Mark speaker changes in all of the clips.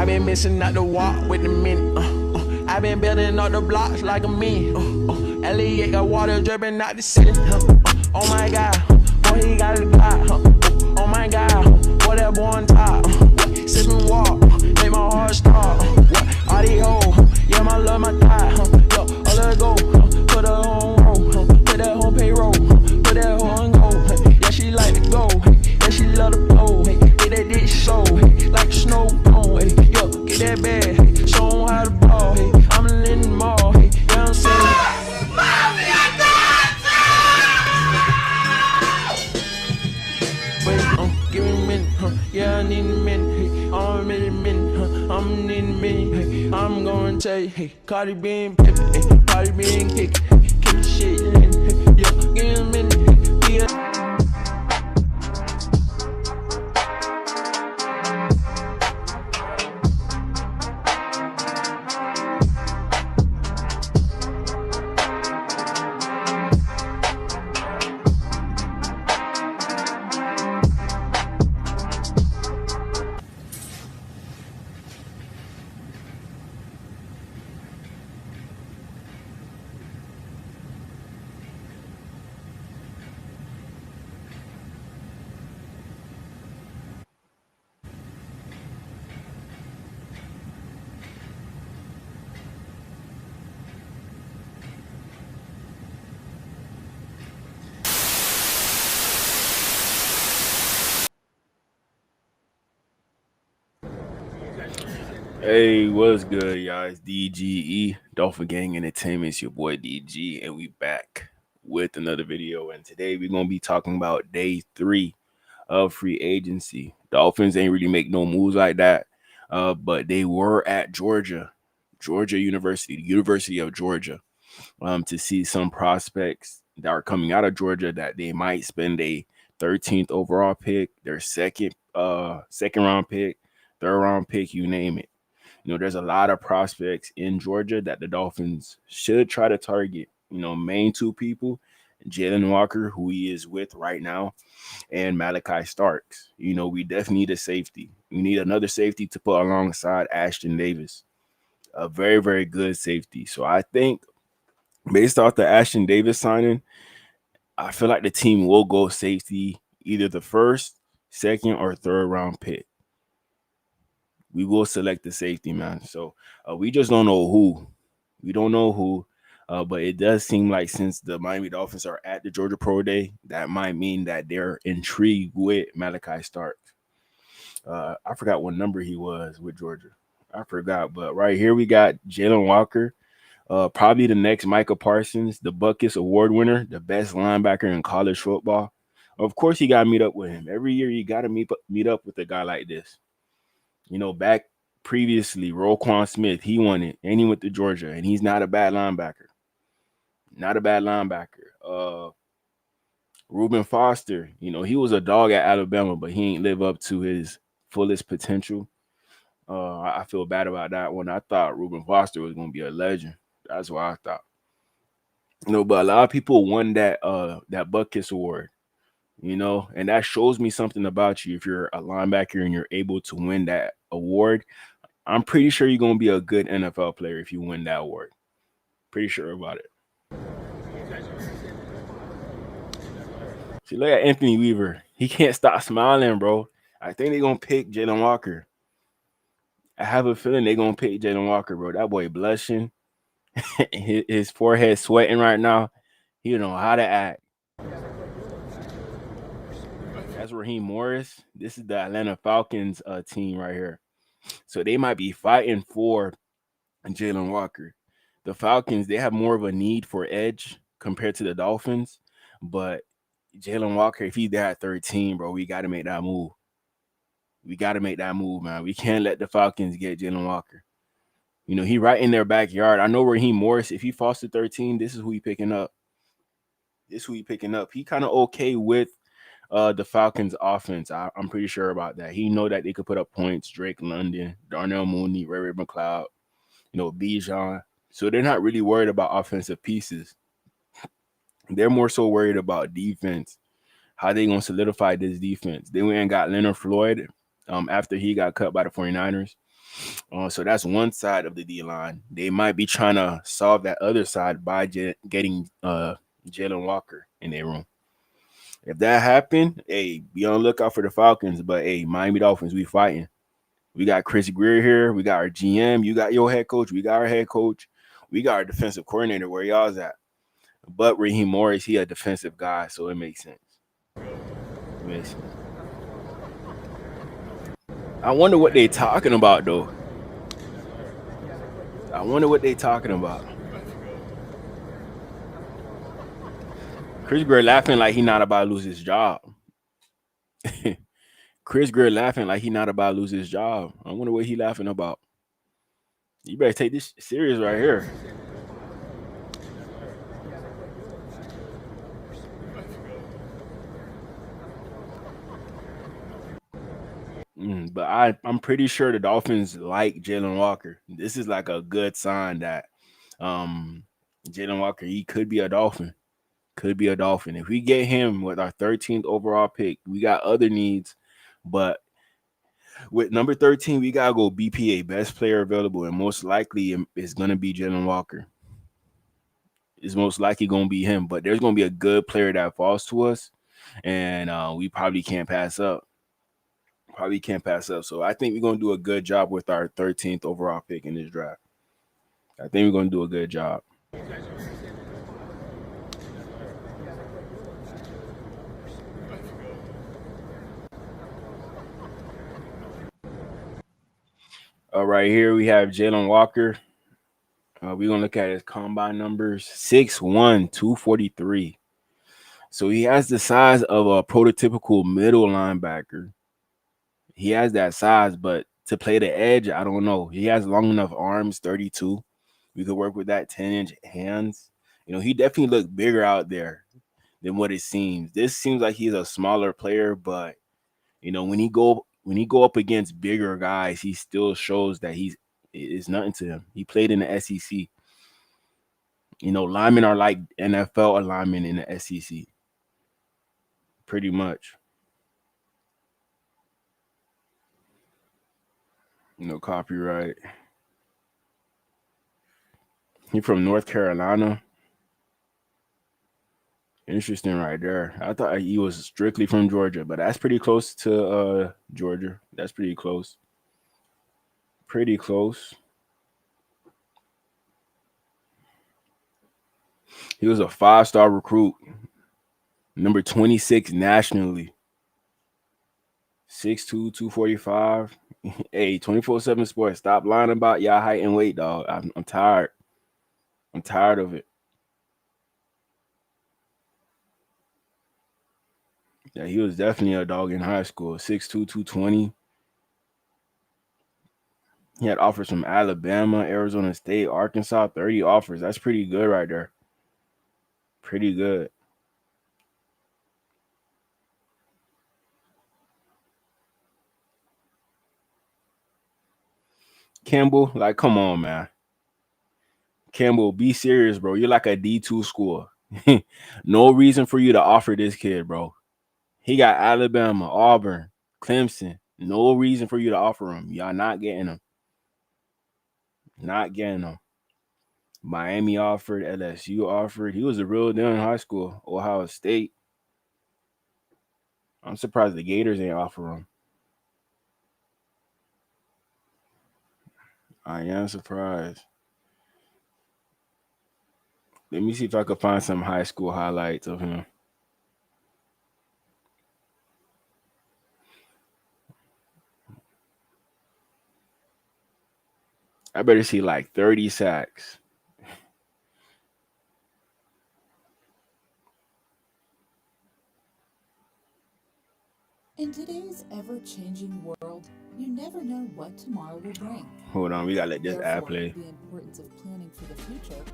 Speaker 1: I been missing out the walk with the mint. I been building up the blocks like a man. Elliot got water dripping out the ceiling. Oh my God, boy he got a Glock. Oh my God, boy that boy on top. Sipping walk, make my heart stop. All these hoes, yeah my love my thigh. Yo, all let go, put her on roll, put that whole payroll, put that whole on go. Yeah she like to go, yeah she love to blow. Get that dick so, like a snow cone. Yo, get that bag, show 'em how to ball. I'm in the mall, you know what I'm saying? Give me a minute, yeah, I need a minute, I'm in a minute, I'm in a minute, I'm gonna tell you, hey, Cardi B and Pippin, Cardi B and kick the shit, yeah, give me a minute, yeah.
Speaker 2: Hey, what's good, y'all? It's DGE, Dolphin Gang Entertainment. It's your boy DG, and we back with another video. And today we're going to be talking about day 3 of free agency. Dolphins ain't really make no moves like that, but they were at Georgia University, the University of Georgia, to see some prospects that are coming out of Georgia that they might spend a 13th overall pick, their second round pick, third round pick, you name it. You know, there's a lot of prospects in Georgia that the Dolphins should try to target. You know, main two people, Jalon Walker, who he is with right now, and Malachi Starks. You know, we definitely need a safety. We need another safety to put alongside Ashton Davis, a very, very good safety. So I think based off the Ashton Davis signing, I feel like the team will go safety, either the first, second, or third round pick. We will select the safety, man. So we just don't know who. We don't know who. But it does seem like since the Miami Dolphins are at the Georgia Pro Day, that might mean that they're intrigued with Malachi Starks. I forgot what number he was with Georgia. I forgot. But right here we got Jalon Walker, probably the next Micah Parsons, the Buckets Award winner, the best linebacker in college football. Of course, you got to meet up with him. Every year you got to meet up with a guy like this. You know, back previously, Roquan Smith, he won it, and he went to Georgia, and he's not a bad linebacker. Not a bad linebacker. Reuben Foster, you know, he was a dog at Alabama, but he ain't live up to his fullest potential. I feel bad about that one. I thought Reuben Foster was going to be a legend. That's what I thought. You know, but a lot of people won that Buckets Award. You know, and that shows me something about you. If you're a linebacker and you're able to win that award, I'm pretty sure you're going to be a good NFL player if you win that award. Pretty sure about it. See, look at Anthony Weaver. He can't stop smiling, bro. I think they're going to pick Jalon Walker. I have a feeling they're going to pick Jalon Walker, bro. That boy blushing. his forehead sweating right now. He don't know how to act. That's Raheem Morris. This is the Atlanta Falcons team right here. So they might be fighting for Jalon Walker. The Falcons, they have more of a need for edge compared to the Dolphins. But Jalon Walker, if he's there at 13, bro, we got to make that move. We got to make that move, man. We can't let the Falcons get Jalon Walker. You know, he right in their backyard. I know Raheem Morris, if he falls to 13, this is who he picking up. He kind of okay with the Falcons offense. I'm pretty sure about that. He know that they could put up points. Drake London, Darnell Mooney, Ray McLeod, you know, Bijan. So they're not really worried about offensive pieces. They're more so worried about defense. How they going to solidify this defense? They went and got Leonard Floyd after he got cut by the 49ers. So that's one side of the D line. They might be trying to solve that other side by getting Jalen Walker in their room. If that happened, hey, be on the lookout for the Falcons. But hey, Miami Dolphins, we fighting. We got Chris Greer here. We got our GM. You got your head coach. We got our head coach. We got our defensive coordinator. Where y'all's at? But Raheem Morris, he a defensive guy, so it makes sense. It makes sense. I wonder what they talking about though. I wonder what they talking about. Chris Greer laughing like he not about to lose his job. Chris Greer laughing like he not about to lose his job. I wonder what he laughing about. You better take this serious right here. But I'm pretty sure the Dolphins like Jalen Walker. This is like a good sign that um Jalen Walker, he could be a Dolphin. Could be a Dolphin. If we get him with our 13th overall pick, we got other needs, but with number 13, we gotta go BPA, best player available, and most likely it's gonna be Jalen Walker. It's most likely gonna be him, but there's gonna be a good player that falls to us, and we probably can't pass up. Probably can't pass up. So I think we're gonna do a good job with our 13th overall pick in this draft. I think we're gonna do a good job. Right here we have Jalen Walker. We're gonna look at his combine numbers: 6'1", 243. So he has the size of a prototypical middle linebacker. He has that size, but to play the edge, I don't know. He has long enough arms, 32. We could work with that 10-inch hands. He definitely looked bigger out there than what it seems. This seems like he's a smaller player, but when he go up against bigger guys, he still shows that it's nothing to him. He played in the SEC. Linemen are like NFL linemen in the SEC, pretty much. Copyright. He from North Carolina. Interesting right there. I thought he was strictly from Georgia, but that's pretty close to Georgia. That's pretty close. Pretty close. He was a 5-star recruit, number 26 nationally. 6'2", 245. Hey, 24/7 Sports, stop lying about y'all height and weight, dog. I'm tired. I'm tired of it. Yeah, he was definitely a dog in high school. 6'2", 220. He had offers from Alabama, Arizona State, Arkansas, 30 offers. That's pretty good right there. Pretty good. Campbell, like, come on, man. Campbell, be serious, bro. You're like a D2 school. No reason for you to offer this kid, bro. He got Alabama, Auburn, Clemson. No reason for you to offer him. Y'all not getting him. Not getting him. Miami offered, LSU offered. He was a real deal in high school. Ohio State. I'm surprised the Gators ain't offer him. I am surprised. Let me see if I could find some high school highlights of him. I better see like 30 sacks.
Speaker 3: In today's ever-changing world, you never know what tomorrow will bring.
Speaker 2: Hold on, we gotta let this ad
Speaker 3: Therefore,
Speaker 2: play.
Speaker 3: the importance of planning for the future.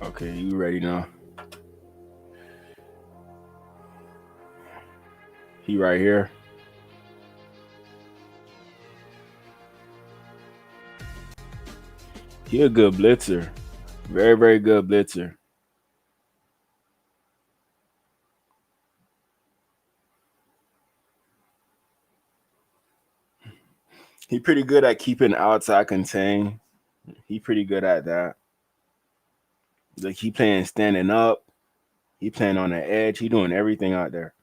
Speaker 2: Okay, you ready now? He right here. He a good blitzer. Very, very good blitzer. He pretty good at keeping outside contain. He pretty good at that. Like he playing standing up. He playing on the edge. He doing everything out there.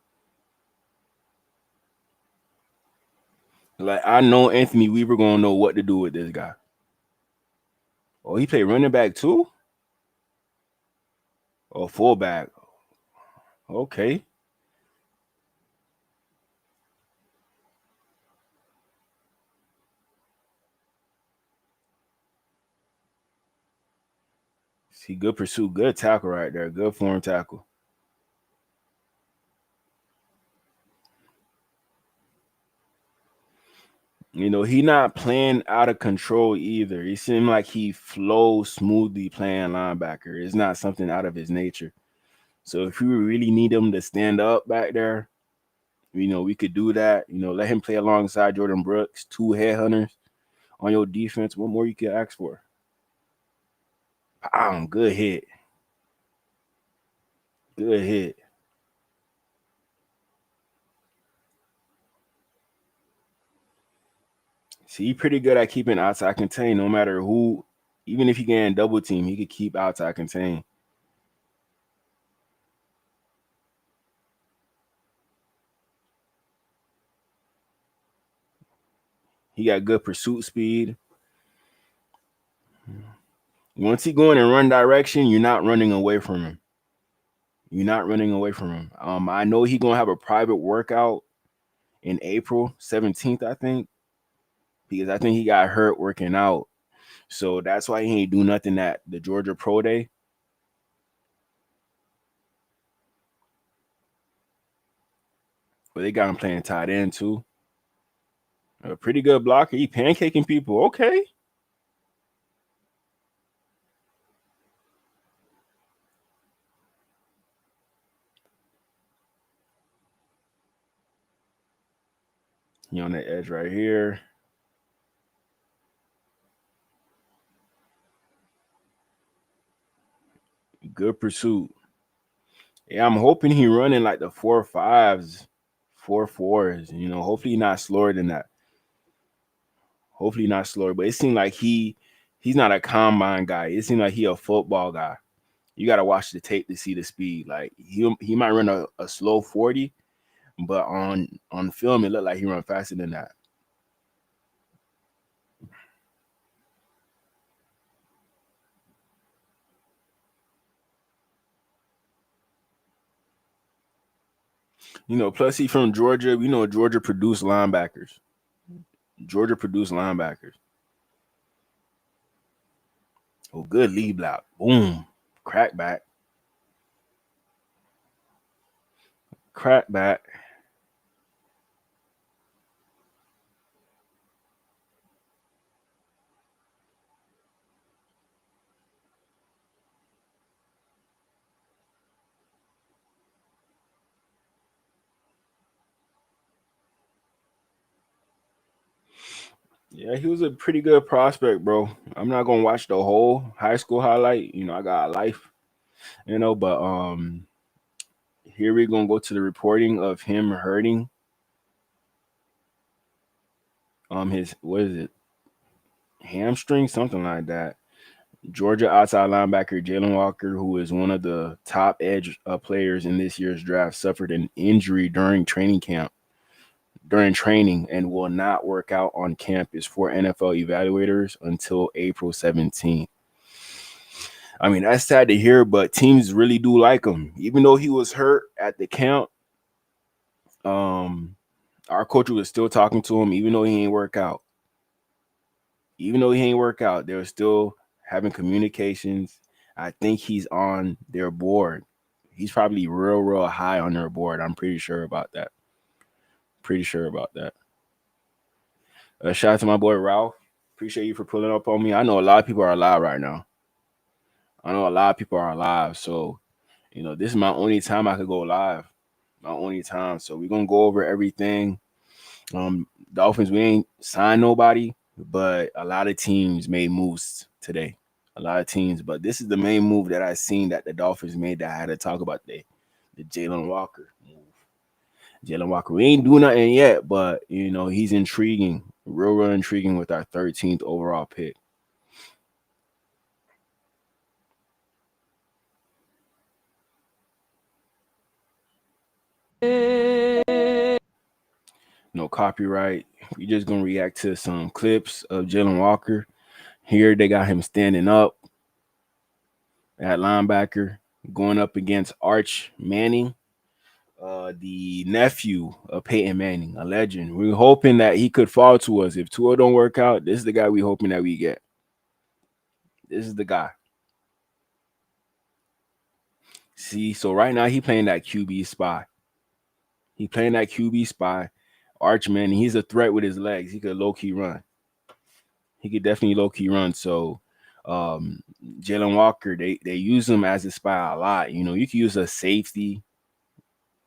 Speaker 2: Like I know Anthony Weaver gonna know what to do with this guy. Oh, he played running back too? Or fullback. Okay. See, good pursuit, good tackle right there. Good form tackle. You know, he not playing out of control either. He seemed like he flows smoothly playing linebacker. It's not something out of his nature. So if you really need him to stand up back there, you know, we could do that. You know, let him play alongside Jordan Brooks, two headhunters on your defense. What more you can ask for? Good hit. Good hit. See, he pretty good at keeping outside contain no matter who. Even if he can double team, he could keep outside contain. He got good pursuit speed. Once he going in run direction, you're not running away from him. You're not running away from him. I know he gonna have a private workout in April 17th, I think, because I think he got hurt working out. So that's why he ain't do nothing at the Georgia Pro Day. But they got him playing tight end too. A pretty good blocker. He pancaking people. Okay. He on the edge right here. Good pursuit. Yeah, I'm hoping he running like the 4.5s, 4.4s. You know, hopefully not slower than that. Hopefully not slower. But it seemed like he's not a combine guy. It seemed like he a football guy. You gotta watch the tape to see the speed. Like he might run a slow 40, but on film it looked like he run faster than that. You know, plus he from Georgia. You know, Georgia produced linebackers. Georgia produced linebackers. Oh, good lead block. Boom. Crackback. Crackback. Yeah, he was a pretty good prospect, bro. I'm not gonna watch the whole high school highlight. You know, I got a life, but here we're gonna go to the reporting of him hurting his what is it? Hamstring, something like that. Georgia outside linebacker Jalon Walker, who is one of the top edge players in this year's draft, suffered an injury during training and will not work out on campus for NFL evaluators until April 17th. I mean, that's sad to hear, but teams really do like him. Even though he was hurt at the camp, our coach was still talking to him, even though he ain't work out. Even though he ain't work out, they're still having communications. I think he's on their board. He's probably real, real high on their board. I'm pretty sure about that. Pretty sure about that. Shout out to my boy Ralph. Appreciate you for pulling up on me. I know a lot of people are alive right now. I know a lot of people are alive. So, you know, this is my only time I could go live. My only time. So we're gonna go over everything. Dolphins, we ain't signed nobody, but a lot of teams made moves today. A lot of teams, but this is the main move that I seen that the Dolphins made that I had to talk about today. The Jalon Walker move. Jalon Walker, we ain't doing nothing yet, but he's intriguing, real intriguing with our 13th overall pick. No copyright. We just gonna react to some clips of Jalon Walker. Here they got him standing up at linebacker, going up against Arch Manning, the nephew of Peyton Manning, a legend. We're hoping that he could fall to us. If Tua don't work out, this is the guy we hoping that we get. This is the guy. See, so right now he playing that QB spy. He playing that QB spy. Arch Manning, he's a threat with his legs. He could low key run. He could definitely low key run. So Jalon Walker, they use him as a spy a lot. You can use a safety.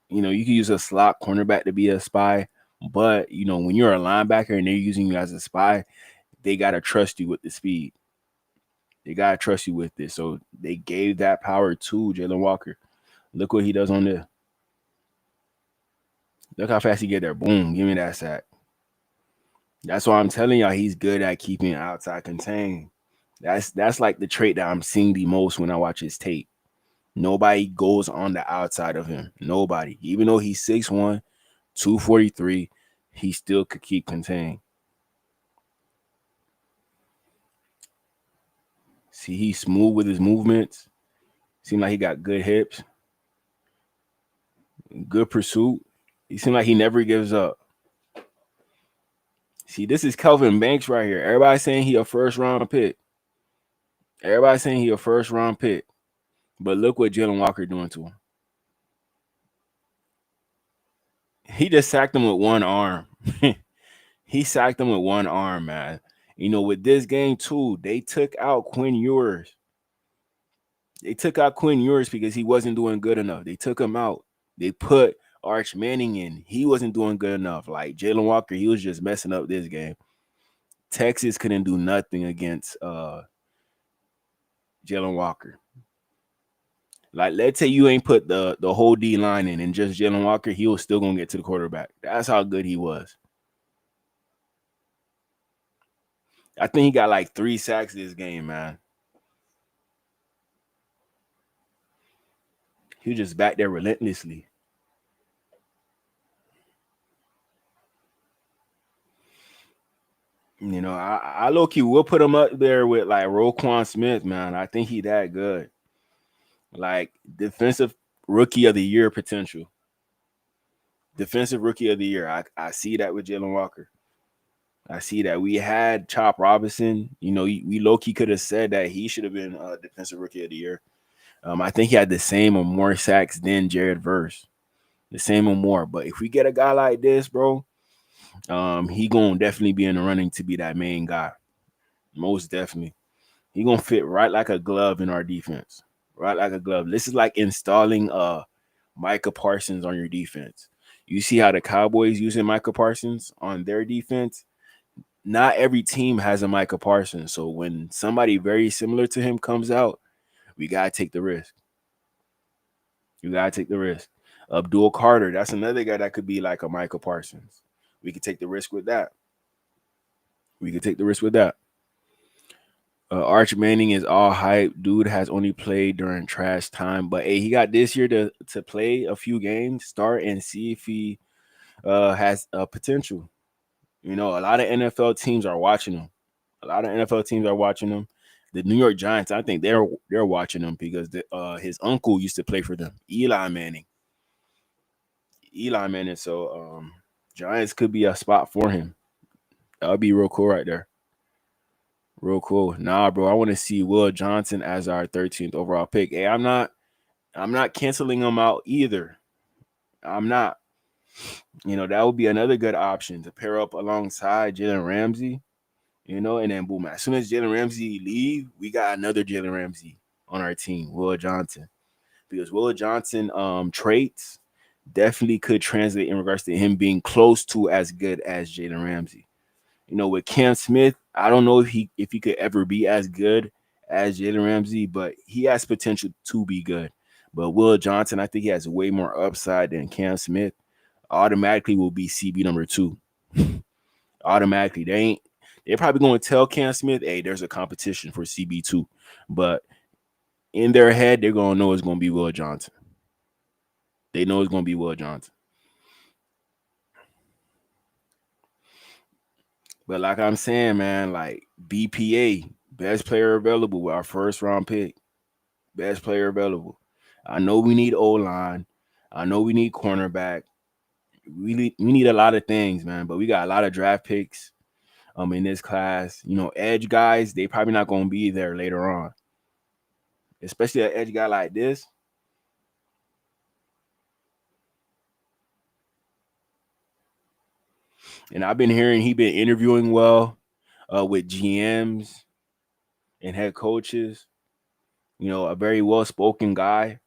Speaker 2: You can use a slot cornerback to be a spy. But when you're a linebacker and they're using you as a spy, they gotta trust you with the speed. They gotta trust you with this. So they gave that power to Jalon Walker. Look what he does on this. Look how fast he get there. Boom, give me that sack. That's why I'm telling y'all he's good at keeping outside contained. That's like the trait that I'm seeing the most when I watch his tape. Nobody goes on the outside of him. Nobody. Even though he's 6'1", 243, he still could keep contained. See, he's smooth with his movements. Seems like he got good hips. Good pursuit. He seems like he never gives up. See, this is Kelvin Banks right here. Everybody's saying he a first round pick. Everybody's saying he a first round pick. But look what Jalon Walker doing to him. He just sacked him with one arm. He sacked him with one arm, man. With this game too, they took out Quinn Ewers. They took out Quinn Ewers because he wasn't doing good enough. They took him out. They put Arch Manning in. He wasn't doing good enough. Like Jalon Walker, he was just messing up this game. Texas couldn't do nothing against Jalon Walker. Like, let's say you ain't put the whole D line in and just Jalon Walker, he was still gonna get to the quarterback. That's how good he was. I think he got like 3 sacks this game, man. He was just back there relentlessly. I low key will put him up there with like Roquan Smith, man. I think he that good. Like defensive rookie of the year potential. Defensive rookie of the year. I see that with Jalon Walker. I see that. We had Chop Robinson. We low key could have said that he should have been defensive rookie of the year. I think he had the same or more sacks than Jared Verse. The same or more. But if we get a guy like this, bro, he gonna definitely be in the running to be that main guy. Most definitely. He gonna fit right like a glove in our defense. Right like a glove. This is like installing Micah Parsons on your defense. You see how the Cowboys using Micah Parsons on their defense? Not every team has a Micah Parsons. So when somebody very similar to him comes out, we gotta take the risk. You gotta take the risk. Abdul Carter, that's another guy that could be like a Micah Parsons. We could take the risk with that. Arch Manning is all hype. Dude has only played during trash time, but hey, he got this year to play a few games, start and see if he has potential. A lot of NFL teams are watching him. The New York Giants, I think they're watching him because his uncle used to play for them, Eli Manning. So Giants could be a spot for him. That would be real cool right there. Real cool. Nah, bro, I want to see Will Johnson as our 13th overall pick. Hey, I'm not canceling him out either. I'm not. That would be another good option to pair up alongside Jalen Ramsey. And then boom, as soon as Jalen Ramsey leave, we got another Jalen Ramsey on our team, Will Johnson. Because Will Johnson traits definitely could translate in regards to him being close to as good as Jalen Ramsey. With Cam Smith, I don't know if he could ever be as good as Jalen Ramsey, but he has potential to be good. But Will Johnson, I think he has way more upside than Cam Smith. Automatically will be CB number 2. Automatically, they're probably going to tell Cam Smith, hey, there's a competition for CB2. But in their head, they're going to know it's going to be Will Johnson. They know it's going to be Will Johnson. But like I'm saying, man, like BPA, best player available with our first round pick. Best player available. I know we need O-line. I know we need cornerback. We need a lot of things, man. But we got a lot of draft picks in this class. Edge guys, they probably not going to be there later on. Especially an edge guy like this. And I've been hearing he been interviewing well with GMs and head coaches. A very well-spoken guy.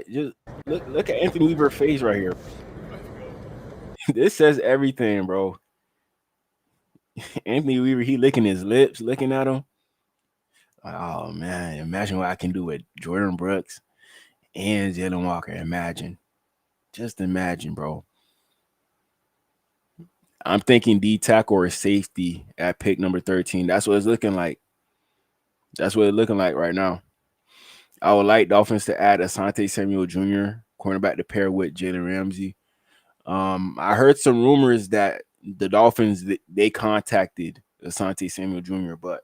Speaker 2: Just look at Anthony Weaver's face right here. This says everything, bro. Anthony Weaver, he licking his lips, looking at him. Oh man, imagine what I can do with Jordan Brooks and Jalen Walker. Just imagine, bro. I'm thinking D tackle or safety at pick number 13. That's what it's looking like. That's what it's looking like right now. I would like Dolphins to add Asante Samuel Jr., cornerback, to pair with Jalen Ramsey. I heard some rumors that the Dolphins, they contacted Asante Samuel Jr., but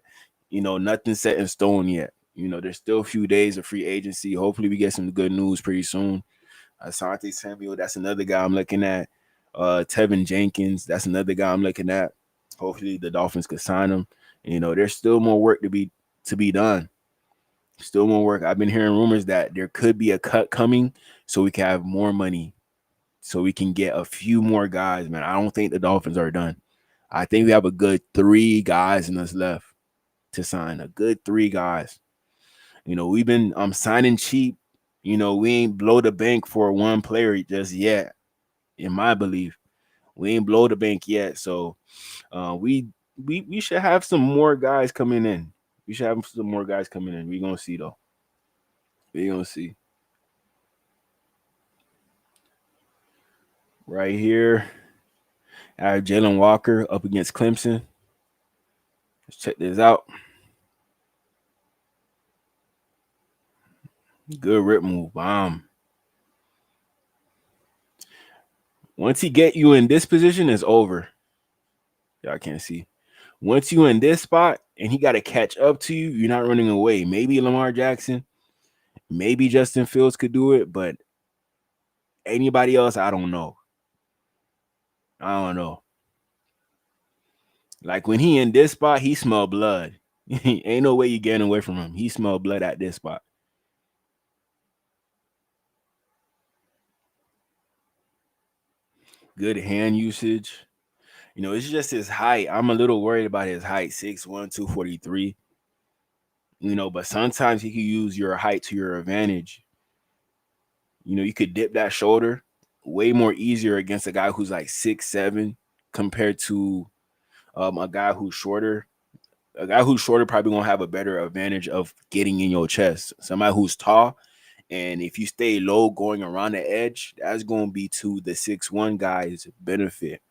Speaker 2: nothing set in stone yet. There's still a few days of free agency. Hopefully, we get some good news pretty soon. Asante Samuel, that's another guy I'm looking at. Tevin Jenkins, that's another guy I'm looking at. Hopefully, the Dolphins could sign him. There's still more work to be done. Still more work. I've been hearing rumors that there could be a cut coming, so we can have more money, so we can get a few more guys. Man, I don't think the Dolphins are done. I think we have a good 3 guys in us left to sign. A good 3 guys. We've been signing cheap. We ain't blow the bank for one player just yet. In my belief, we ain't blow the bank yet. So we should have some more guys coming in. We should have some more guys coming in. We're gonna see though. We're gonna see. Right here, I have Jalen Walker up against Clemson. Let's check this out. Good rip move. Bomb. Once he get you in this position, it's over. Y'all can't see. Once you in this spot and he got to catch up to you, you're not running away. Maybe Lamar Jackson, maybe Justin Fields could do it, but anybody else, I don't know. Like when he in this spot, he smell blood. Ain't no way you getting away from him. He smell blood at this spot. Good hand usage. It's just his height. I'm a little worried about his height, 6'1", 243. But sometimes he can use your height to your advantage. You could dip that shoulder way more easier against a guy who's like 6'7" compared to a guy who's shorter. A guy who's shorter probably gonna have a better advantage of getting in your chest. Somebody who's tall, and if you stay low going around the edge, that's gonna be to the 6'1" guy's benefit,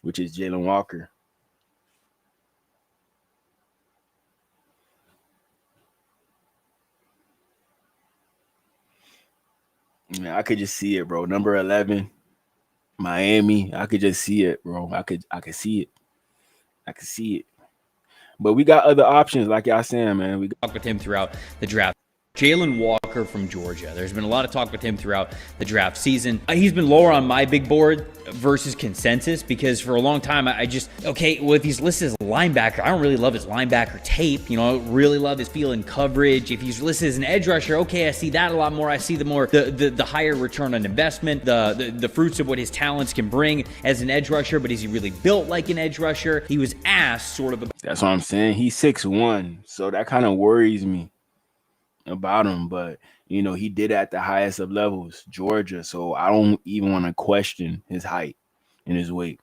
Speaker 2: which is Jalen Walker. Man, I could just see it, bro. Number 11, Miami. I could just see it, bro. I could see it. I could see it. But we got other options, like y'all saying, man. We
Speaker 4: talk with him throughout the draft. Jalon Walker from Georgia. There's been a lot of talk with him throughout the draft season. He's been lower on my big board versus consensus because for a long time, if he's listed as a linebacker, I don't really love his linebacker tape. I don't really love his feel in coverage. If he's listed as an edge rusher, okay, I see that a lot more. I see the higher return on investment, the fruits of what his talents can bring as an edge rusher, but is he really built like an edge rusher? He was asked sort of about.
Speaker 2: That's what I'm saying. He's 6'1", so that kind of worries me about him, but he did at the highest of levels, Georgia, so I don't even want to question his height and his weight.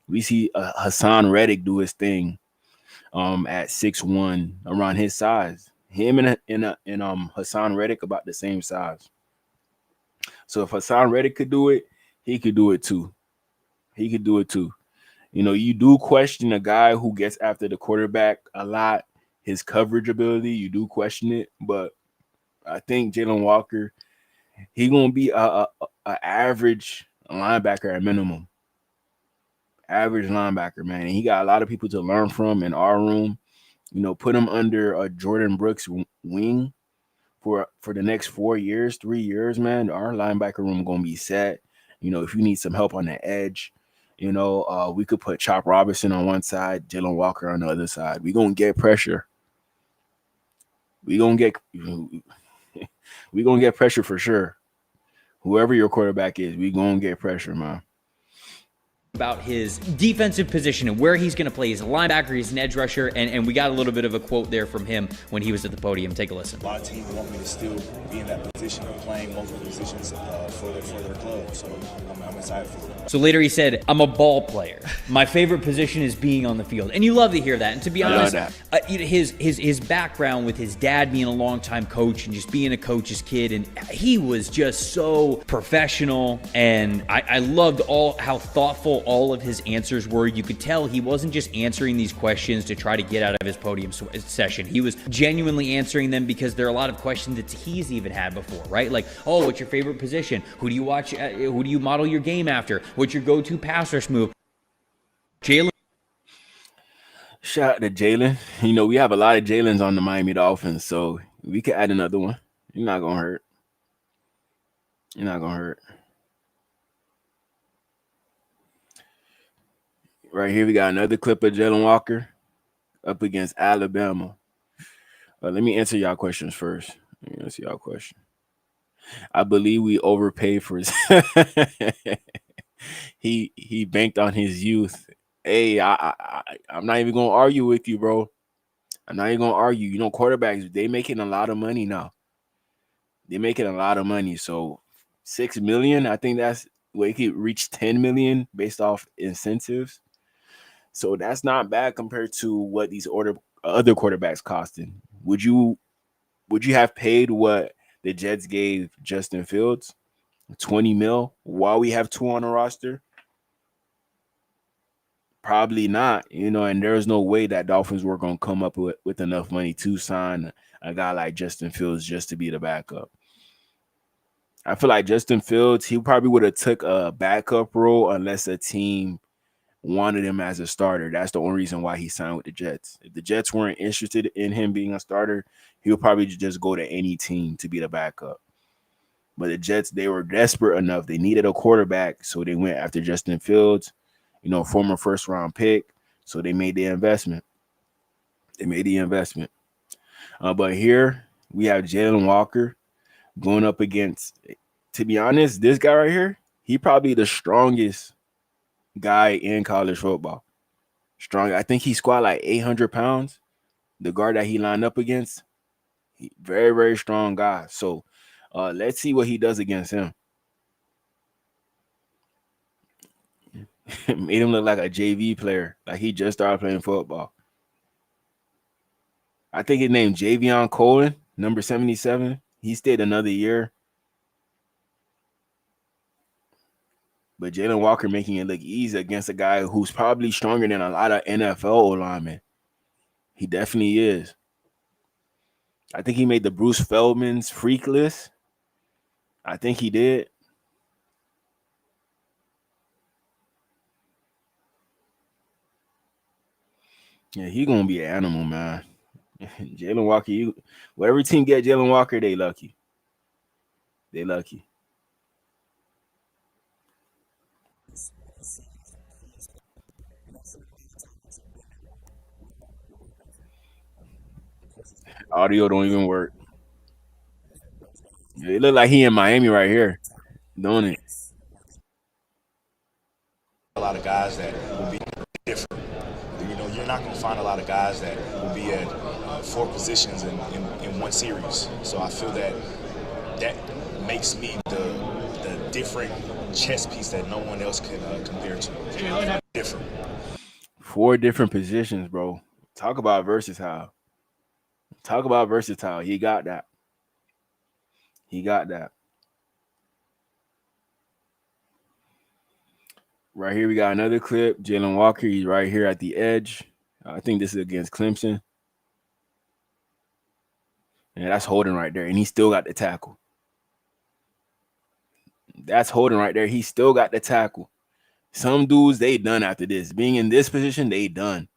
Speaker 2: We see Hassan Reddick do his thing at 6'1", around his size. Him and Hassan Reddick about the same size. So if Hassan Reddick could do it, he could do it too. You do question a guy who gets after the quarterback a lot, his coverage ability, you do question it, but I think Jalon Walker, he gonna be a average linebacker at minimum. Average linebacker, man. And he got a lot of people to learn from in our room. Put him under a Jordan Brooks wing for the next 3 years, man. Our linebacker room gonna be set. If you need some help on the edge, we could put Chop Robinson on one side, Jalon Walker on the other side. We gonna get pressure. We gonna get pressure for sure. Whoever your quarterback is, we gonna get pressure, man.
Speaker 4: About his defensive position and where he's going to play. He's a linebacker, he's an edge rusher, and we got a little bit of a quote there from him when he was at the podium. Take a listen.
Speaker 5: A lot of teams want me to still be in that position of playing multiple positions for their club, so I'm excited for it.
Speaker 4: So later he said, I'm a ball player. My favorite position is being on the field. And you love to hear that. And to be honest, his background with his dad being a longtime coach and just being a coach's kid, and he was just so professional, and I loved how thoughtful all of his answers were. You could tell he wasn't just answering these questions to try to get out of his podium session. He was genuinely answering them because there are a lot of questions that he's even had before, right? Like, oh, what's your favorite position? Who do you watch? Who do you model your game after? What's your go-to pass rush move? Jalon.
Speaker 2: Shout out to Jalon. We have a lot of Jalons on the Miami Dolphins, so we could add another one. You're not gonna hurt. Right here, we got another clip of Jalon Walker up against Alabama. Let me answer y'all questions first. I believe we overpaid for his. He banked on his youth. Hey, I'm not even gonna argue with you, bro. I'm not even gonna argue. Quarterbacks, they making a lot of money now. They're making a lot of money. So $6 million, I think that's where he could reach $10 million based off incentives. So that's not bad compared to what these other quarterbacks costing. Would you have paid what the Jets gave Justin Fields, $20 million, while we have 2 on the roster? Probably not, and there's no way that Dolphins were going to come up with enough money to sign a guy like Justin Fields just to be the backup. I feel like Justin Fields, he probably would have took a backup role unless a team wanted him as a starter. That's the only reason why he signed with the Jets. If the Jets weren't interested in him being a starter, he would probably just go to any team to be the backup. But the Jets, they were desperate enough. They needed a quarterback, so they went after Justin Fields, former first-round pick. So they made the investment. But here we have Jalon Walker going up against, to be honest, this guy right here, he probably the strongest guy in college football. I think he squat like 800 pounds. The guard that he lined up against, very, very strong guy. So let's see what he does against him. Made him look like a JV player, like he just started playing football. I think his name Javion Cohen, number 77. He stayed another year. But Jalon Walker making it look easy against a guy who's probably stronger than a lot of NFL linemen. He definitely is. I think he made the Bruce Feldman's freak list. I think he did. Yeah, he gonna be an animal, man. Jalen Walker, whatever team get Jalen Walker, they lucky. They lucky. Audio don't even work. It look like he in Miami right here, don't it?
Speaker 5: A lot of guys that will be different. You know, you're not going to find a lot of guys that will be at 4 positions in one series. So I feel that makes me the different chess piece that no one else can compare to. Different.
Speaker 2: 4 different positions, bro. Talk about versatile. Talk about versatile. He got that. He got that. Right here, we got another clip. Jalen Walker, he's right here at the edge. I think this is against Clemson. And that's holding right there. And he still got the tackle. That's holding right there. He still got the tackle. Some dudes, they done after this. Being in this position, they done.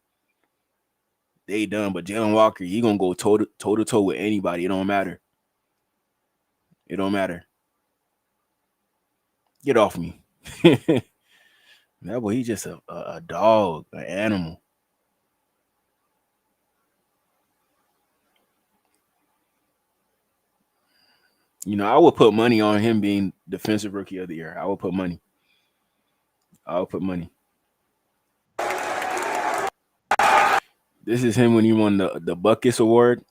Speaker 2: They done. But Jalen Walker, he going to go toe-to-toe with anybody. It don't matter. It don't matter. Get off me. That boy, he's just a dog, an animal. You know, I would put money on him being defensive rookie of the year. I would put money. I would put money. This is him when he won the Buckus Award.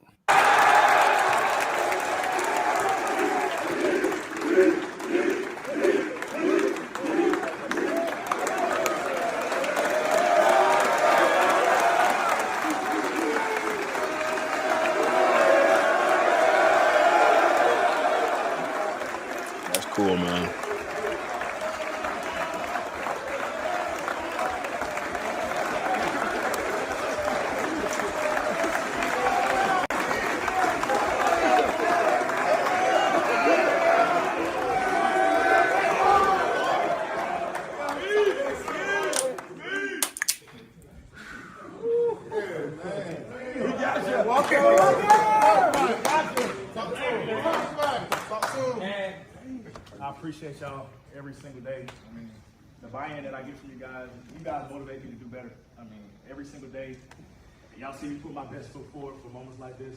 Speaker 2: That's cool, man.
Speaker 6: I appreciate y'all every single day. I mean, the buy-in that I get from you guys motivate me to do better. I mean, every single day, y'all see me put my best foot forward for moments like this.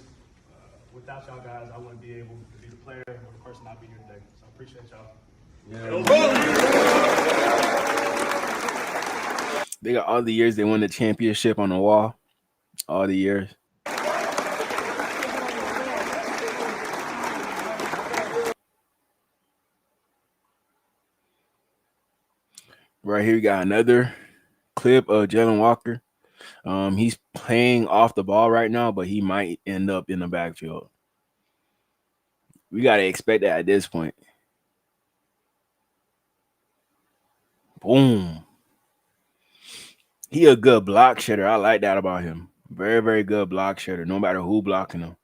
Speaker 6: Without y'all guys, I wouldn't be able to be the player or the person I'll be here today. So I appreciate y'all.
Speaker 2: They got all the years they won the championship on the wall. All the years. Right here, we got another clip of Jalen Walker. He's playing off the ball right now, but he might end up in the backfield. We got to expect that at this point. Boom. He a good block shedder. I like that about him. Very, very good block shedder, no matter who blocking him.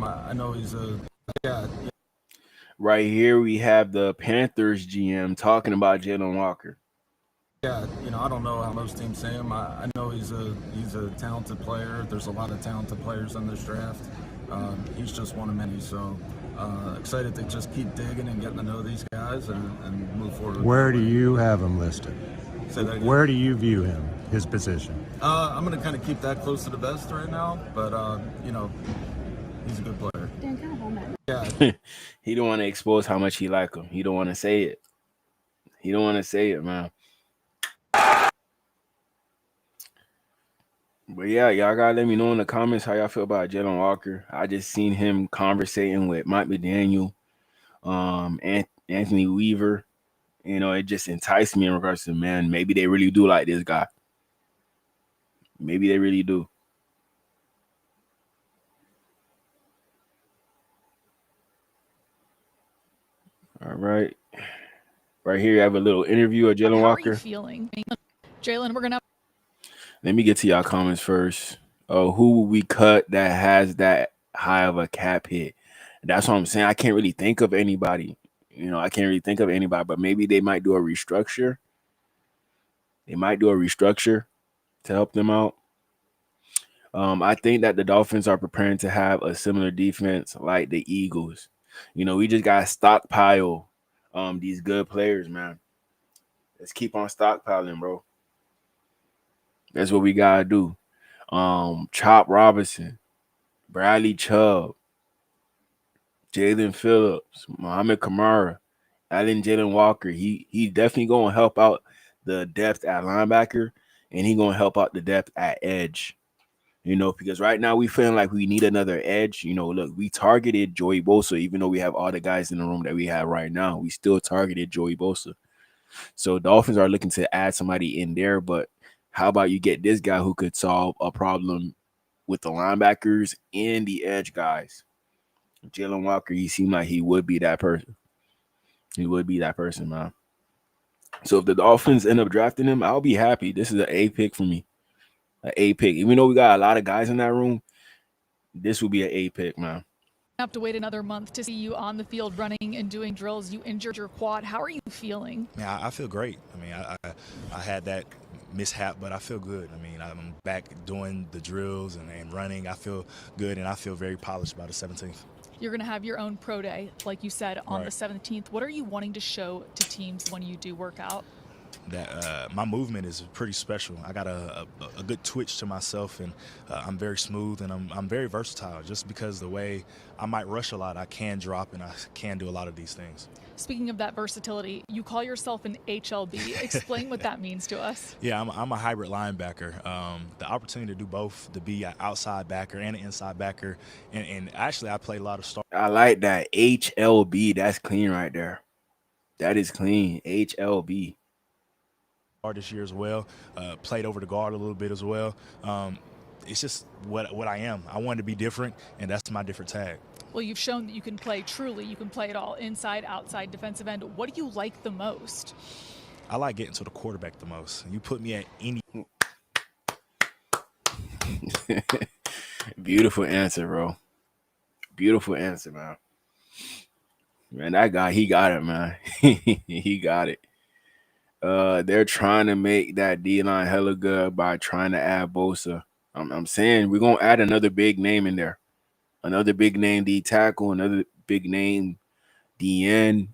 Speaker 7: I know he's a yeah.
Speaker 2: Right here, we have the Panthers GM talking about Jalen Walker.
Speaker 7: Yeah, you know, I don't know how most teams say him. I know he's a talented player. There's a lot of talented players in this draft. He's just one of many. So excited to just keep digging and getting to know these guys and move forward.
Speaker 8: Where do you have him listed?
Speaker 7: Say that again.
Speaker 8: Where do you view him, his position?
Speaker 7: I'm going to kind of keep that close to the vest right now, but you know, he's a good player.
Speaker 9: Dan, kind of hold that.
Speaker 7: Yeah.
Speaker 2: He don't want to expose how much he like him. He don't want to say it. He don't want to say it, man. But yeah, y'all gotta let me know in the comments how y'all feel about Jalon Walker. I just seen him conversating with Mike McDaniel, Anthony Weaver. You know, it just enticed me in regards to, man, maybe they really do like this guy. Maybe they really do. All right. Right here, I have a little interview of Jalon Walker.
Speaker 9: How are you feeling? Jalon, we're going to...
Speaker 2: Let me get to y'all comments first. Who will we cut that has that high of a cap hit? That's what I'm saying. I can't really think of anybody. I can't really think of anybody, but maybe they might do a restructure. They might do a restructure to help them out. I think that the Dolphins are preparing to have a similar defense like the Eagles. We just got to stockpile these good players, man. Let's keep on stockpiling, bro. That's what we got to do. Chop Robinson, Bradley Chubb, Jalen Phillips, Muhammad Kamara, Allen Jalen Walker. He definitely going to help out the depth at linebacker, and he going to help out the depth at edge. Because right now we feeling like we need another edge. Look, we targeted Joey Bosa, even though we have all the guys in the room that we have right now. We still targeted Joey Bosa. So Dolphins are looking to add somebody in there, but how about you get this guy who could solve a problem with the linebackers and the edge guys? Jalen Walker, he seemed like he would be that person. He would be that person, man. So if the Dolphins end up drafting him, I'll be happy. This is an A pick for me. An A pick. Even though we got a lot of guys in that room, this will be an A pick, man.
Speaker 9: Have to wait another month to see you on the field running and doing drills. You injured your quad. How are you feeling?
Speaker 5: Yeah, I feel great. I mean, I had that mishap, but I feel good. I mean, I'm back doing the drills and running. I feel good, and I feel very polished by the 17th.
Speaker 9: You're going to have your own pro day, like you said, on the 17th. What are you wanting to show to teams when you do work out?
Speaker 5: That my movement is pretty special. I got a good twitch to myself, and I'm very smooth, and I'm very versatile. Just because the way I might rush a lot, I can drop, and I can do a lot of these things.
Speaker 9: Speaking of that versatility, you call yourself an HLB. Explain what that means to us.
Speaker 5: Yeah, I'm a hybrid linebacker. The opportunity to do both, to be an outside backer and an inside backer, and actually I play a lot of stars.
Speaker 2: I like that. HLB. That's clean right there. That is clean. HLB.
Speaker 5: This year as well, played over the guard a little bit as well. It's just what I am. I wanted to be different, and that's my different tag.
Speaker 9: Well, you've shown that you can play truly. You can play it all, inside, outside, defensive end. What do you like the most?
Speaker 5: I like getting to the quarterback the most. You put me at any.
Speaker 2: Beautiful answer, bro. Beautiful answer, man. Man, that guy, he got it, man. He got it. They're trying to make that D-line hella good by trying to add Bosa. I'm saying we're going to add another big name in there. Another big name D tackle, another big name DN.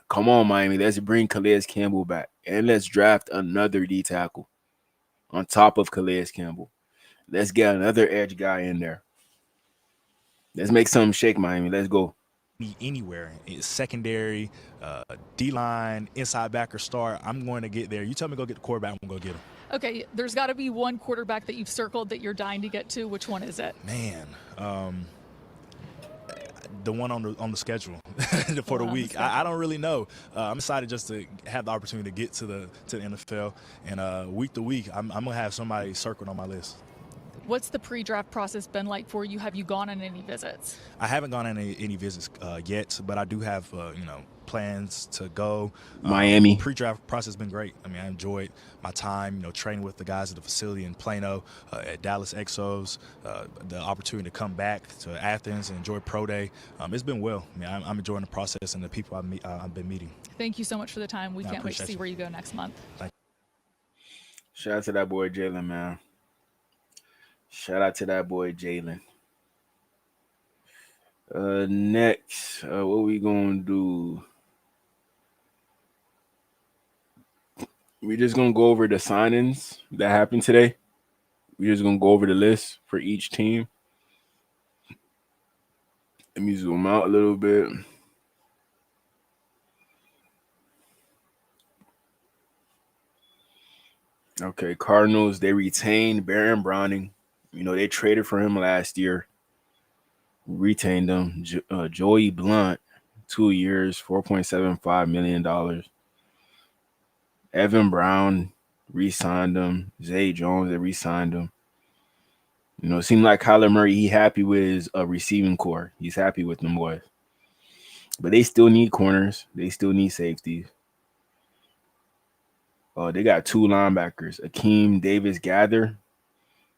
Speaker 2: Come on, Miami. Let's bring Calais Campbell back. And let's draft another D tackle on top of Calais Campbell. Let's get another edge guy in there. Let's make something shake, Miami. Let's go.
Speaker 5: Anywhere. It's secondary, D-line, inside backer, start. I'm going to get there. You tell me to go get the quarterback, I'm going to go get him.
Speaker 9: Okay, there's got to be one quarterback that you've circled that you're dying to get to. Which one is it?
Speaker 5: Man, the one on the schedule for the week. I don't really know. I'm excited just to have the opportunity to get to the NFL, and week to week, I'm going to have somebody circled on my list.
Speaker 9: What's the pre-draft process been like for you? Have you gone on any visits?
Speaker 5: I haven't gone on any visits yet, but I do have plans to go.
Speaker 2: Miami.
Speaker 5: Pre-draft process has been great. I mean, I enjoyed my time, training with the guys at the facility in Plano, at Dallas Exos, the opportunity to come back to Athens and enjoy Pro Day. It's been well. I mean, I'm enjoying the process and the people I've been meeting.
Speaker 9: Thank you so much for the time. We can't wait to see where you go next month.
Speaker 5: Thank you.
Speaker 2: Shout out to that boy Jalon, man. Shout out to that boy Jalon. Next, what we gonna do? We're just gonna go over the signings that happened today. We're just gonna go over the list for each team. Let me zoom out a little bit. Okay, Cardinals, they retained Baron Browning. They traded for him last year. Retained him. Joey Blunt, 2 years, $4.75 million. Evan Brown re-signed him. Zay Jones, they re-signed him. It seemed like Kyler Murray, he happy with his receiving core. He's happy with them boys. But they still need corners. They still need safeties. They got 2 linebackers. Akeem Davis-Gather.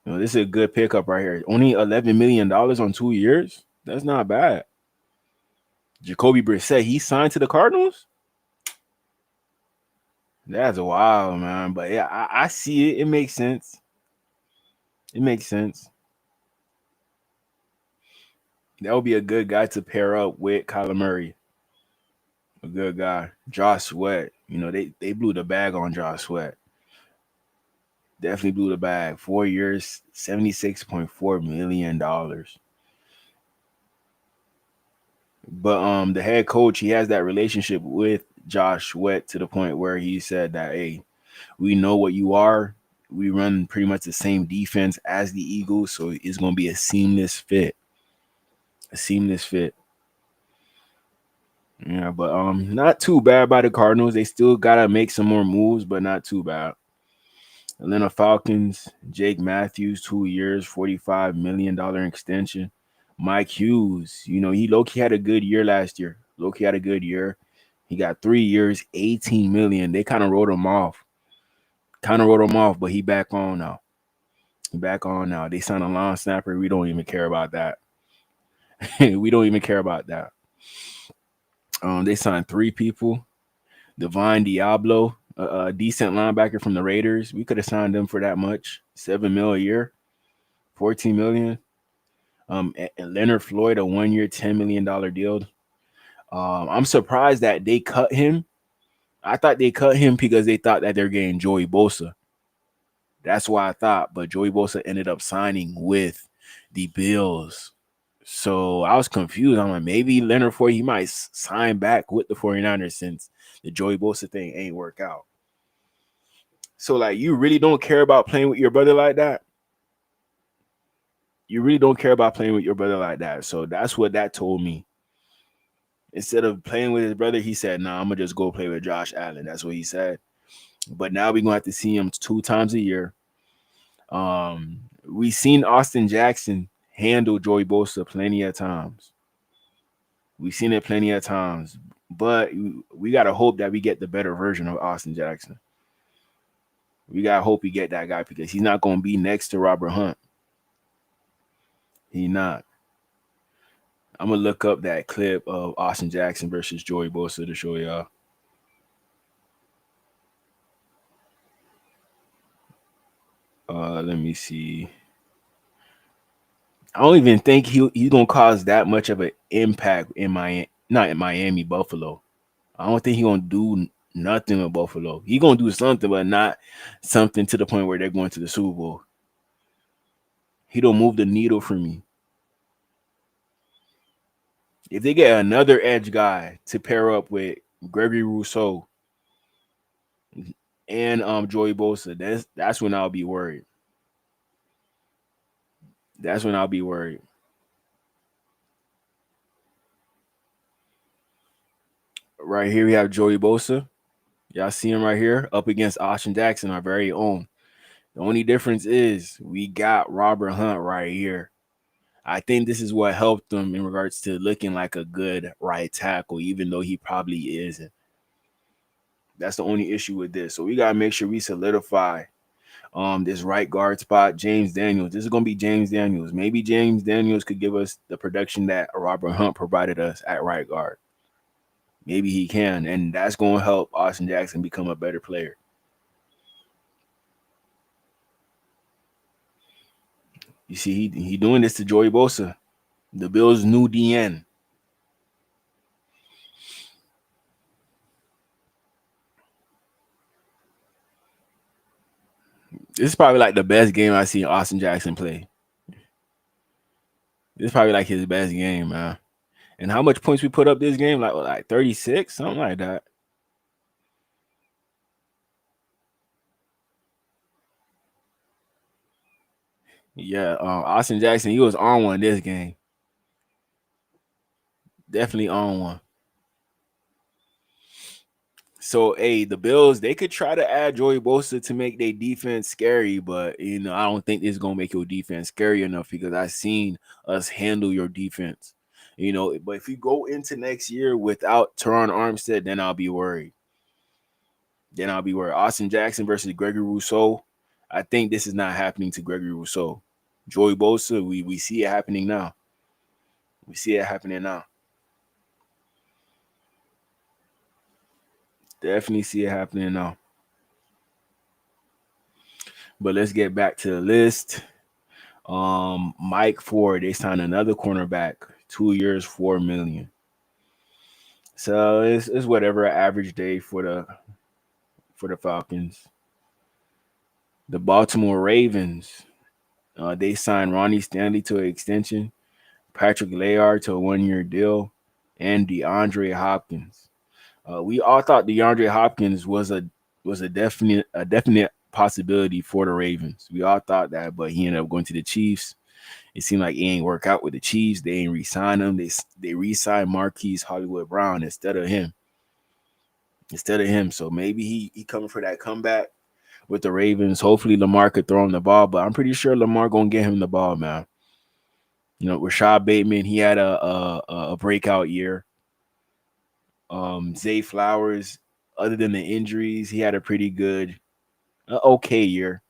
Speaker 2: This is a good pickup right here. Only $11 million on 2 years. That's not bad. Jacoby Brissett, he signed to the Cardinals? That's wild, man. But yeah, I see it. It makes sense. It makes sense. That would be a good guy to pair up with Kyler Murray. A good guy. Josh Sweat. You know, they blew the bag on Josh Sweat. Definitely blew the bag. 4 years, $76.4 million. But the head coach, he has that relationship with Josh Sweat to the point where he said that, hey, we know what you are. We run pretty much the same defense as the Eagles, so it's going to be a seamless fit. A seamless fit. Yeah, but not too bad by the Cardinals. They still gotta make some more moves, but not too bad. Atlanta Falcons, Jake Matthews, 2 years, $45 million extension. Mike Hughes, you know, he low-key had a good year last year. Low-key had a good year. He got 3 years, $18 million. They kind of wrote him off. But he back on now. They signed a long snapper. We don't even care about that. We don't even care about that. They signed 3 people. Divine Diablo, a decent linebacker from the Raiders. We could have signed them for that much. $7 million a year, $14 million. And Leonard Floyd, a 1 year, $10 million deal. I'm surprised that they cut him. I thought they cut him because they thought that they're getting Joey Bosa. That's why I thought, but Joey Bosa ended up signing with the Bills. So I was confused. I'm like, maybe Leonard Floyd, he might sign back with the 49ers since the Joey Bosa thing ain't work out. So, like, you really don't care about playing with your brother like that? You really don't care about playing with your brother like that. So that's what that told me. Instead of playing with his brother, he said, nah, I'm going to just go play with Josh Allen. That's what he said. But now we're going to have to see him 2 times a year. We seen Austin Jackson handle Joey Bosa plenty of times. We've seen it plenty of times. But we got to hope that we get the better version of Austin Jackson. We got to hope we get that guy because he's not going to be next to Robert Hunt. He not. I'm going to look up that clip of Austin Jackson versus Joey Bosa to show y'all. Let me see. I don't even think he's going to cause that much of an impact in Miami, not in Miami, Buffalo. I don't think he's going to do nothing with Buffalo. He's going to do something, but not something to the point where they're going to the Super Bowl. He don't move the needle for me. If they get another edge guy to pair up with Gregory Rousseau and Joey Bosa, that's when I'll be worried. That's when I'll be worried. Right here we have Joey Bosa. Y'all see him right here up against Austin Jackson, our very own. The only difference is we got Robert Hunt right here. I think this is what helped him in regards to looking like a good right tackle, even though he probably isn't. That's the only issue with this. So we got to make sure we solidify this right guard spot. James Daniels. This is going to be James Daniels. Maybe James Daniels could give us the production that Robert Hunt provided us at right guard. Maybe he can, and that's going to help Austin Jackson become a better player. You see, he doing this to Joey Bosa, the Bills' new DN. This is probably like the best game I've seen Austin Jackson play. This is probably like his best game, man. And how much points we put up this game? Like 36, something like that. Yeah, Austin Jackson, he was on one this game. Definitely on one. So, hey, the Bills, they could try to add Joey Bosa to make their defense scary, but, you know, I don't think this is going to make your defense scary enough because I've seen us handle your defense. You know, but if you go into next year without Teron Armstead, then I'll be worried. Austin Jackson versus Gregory Rousseau, I think this is not happening to Gregory Rousseau. Joey Bosa, we see it happening now. We see it happening now. Definitely see it happening now. But let's get back to the list. Mike Ford, they signed another cornerback, 2 years, $4 million. So it's whatever average day for the Falcons. The Baltimore Ravens, they signed Ronnie Stanley to an extension, Patrick Layard to a 1-year deal, and DeAndre Hopkins. We all thought DeAndre Hopkins was a definite possibility for the Ravens. We all thought that, but he ended up going to the Chiefs. It seemed like he ain't work out with the Chiefs. They ain't re-sign him. They re-signed Marquise Hollywood Brown instead of him. So maybe he coming for that comeback with the Ravens. Hopefully Lamar could throw him the ball, but I'm pretty sure Lamar gonna get him the ball, man. You know, Rashad Bateman, he had a breakout year. Zay Flowers, other than the injuries, he had a pretty good, okay year.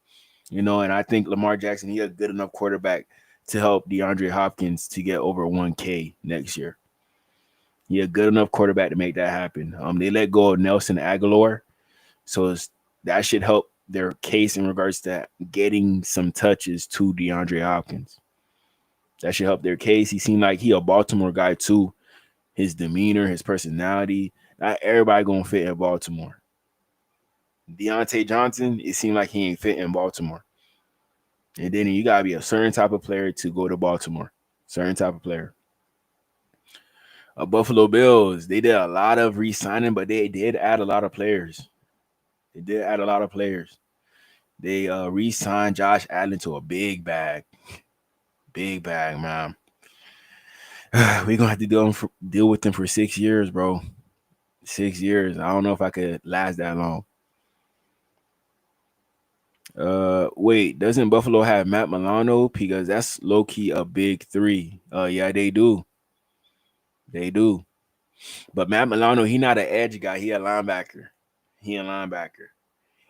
Speaker 2: You know, and I think Lamar Jackson, he a good enough quarterback to help DeAndre Hopkins to get over 1K next year. He a good enough quarterback to make that happen. They let go of Nelson Aguilar, so that should help their case in regards to getting some touches to DeAndre Hopkins. That should help their case. He seemed like he a Baltimore guy too. His demeanor, his personality. Not everybody gonna fit in Baltimore. Deontay Johnson, it seemed like he ain't fit in Baltimore. And then you gotta be a certain type of player to go to Baltimore. Certain type of player. Buffalo Bills, they did a lot of re-signing, but they did add a lot of players. They re-signed Josh Allen to a big bag. Big bag, man. We're gonna have to deal with them for 6 years, bro. 6 years. I don't know if I could last that long. Wait, doesn't Buffalo have Matt Milano? Because that's low-key a big three. Yeah, they do. But Matt Milano, he not an edge guy. He a linebacker.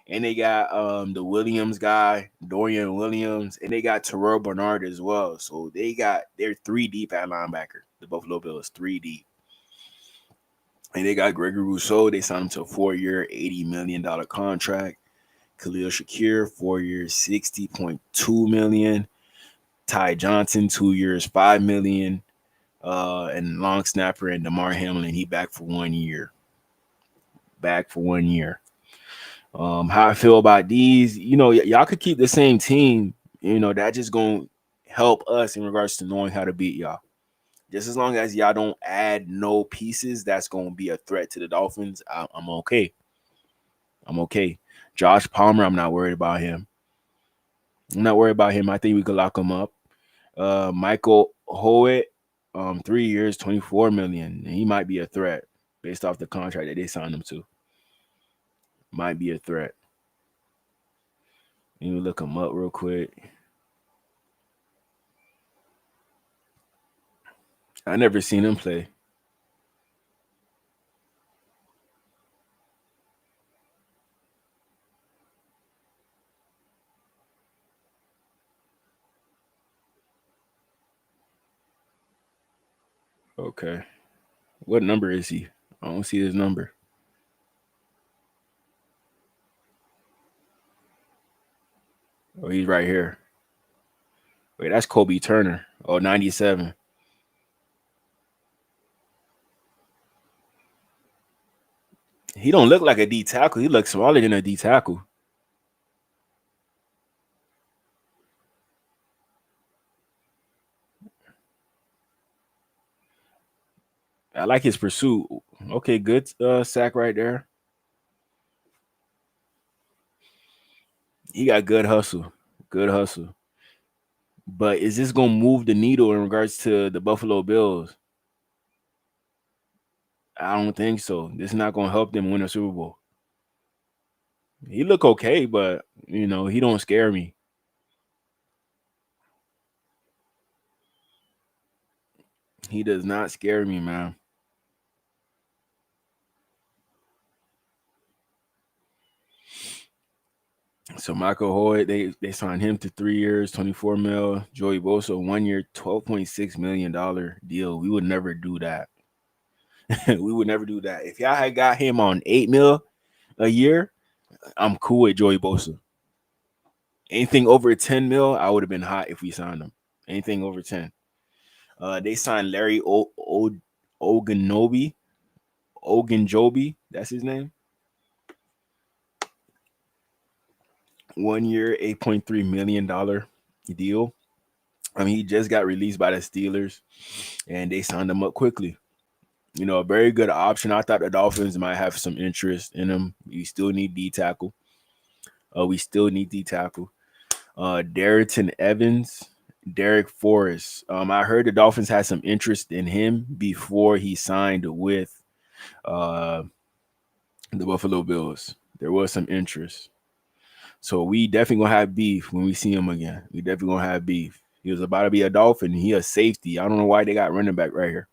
Speaker 2: And they got the Williams guy, Dorian Williams, and they got Terrell Bernard as well. So they're 3 deep at linebacker. The Buffalo Bills 3 deep. And they got Gregory Rousseau. They signed him to a 4-year, $80 million contract. Khalil Shakir, 4 years, $60.2 million. Ty Johnson, 2 years, $5 million. And long snapper and DeMar Hamlin, he back for 1 year. How I feel about these, you know, y'all could keep the same team. You know, that just gonna help us in regards to knowing how to beat y'all. Just as long as y'all don't add no pieces that's gonna be a threat to the Dolphins, I'm okay. Josh Palmer, I'm not worried about him. I think we could lock him up. Michael Howitt, 3 years, $24 million. And he might be a threat based off the contract that they signed him to. Might be a threat. Let me look him up real quick. I never seen him play. Okay. What number is he? I don't see his number. Oh, he's right here. Wait, that's Kobe Turner. Oh, 97. He don't look like a D tackle. He looks smaller than a D tackle. I like his pursuit. Okay, good sack right there. He got good hustle. But is this going to move the needle in regards to the Buffalo Bills? I don't think so. This is not going to help them win a Super Bowl. He look okay, but, you know, he don't scare me. He does not scare me, man. So Michael Hoyt, they signed him to 3 years, $24 million. Joey Bosa, 1 year, $12.6 million deal. We would never do that. We would never do that. If y'all had got him on $8 million a year, I'm cool with Joey Bosa. Anything over 10 mil, I would have been hot if we signed him. Anything over 10. They signed Larry Ogunjobi. That's his name. 1 year, $8.3 million deal. I mean, he just got released by the Steelers, and they signed him up quickly. A very good option. I thought the Dolphins might have some interest in him. We still need D tackle. Darrington Evans, Derek Forrest. I heard the Dolphins had some interest in him before he signed with the Buffalo Bills. There was some interest. So we definitely gonna have beef when we see him again. We definitely gonna have beef. He was about to be a Dolphin. He a safety. I don't know why they got running back right here.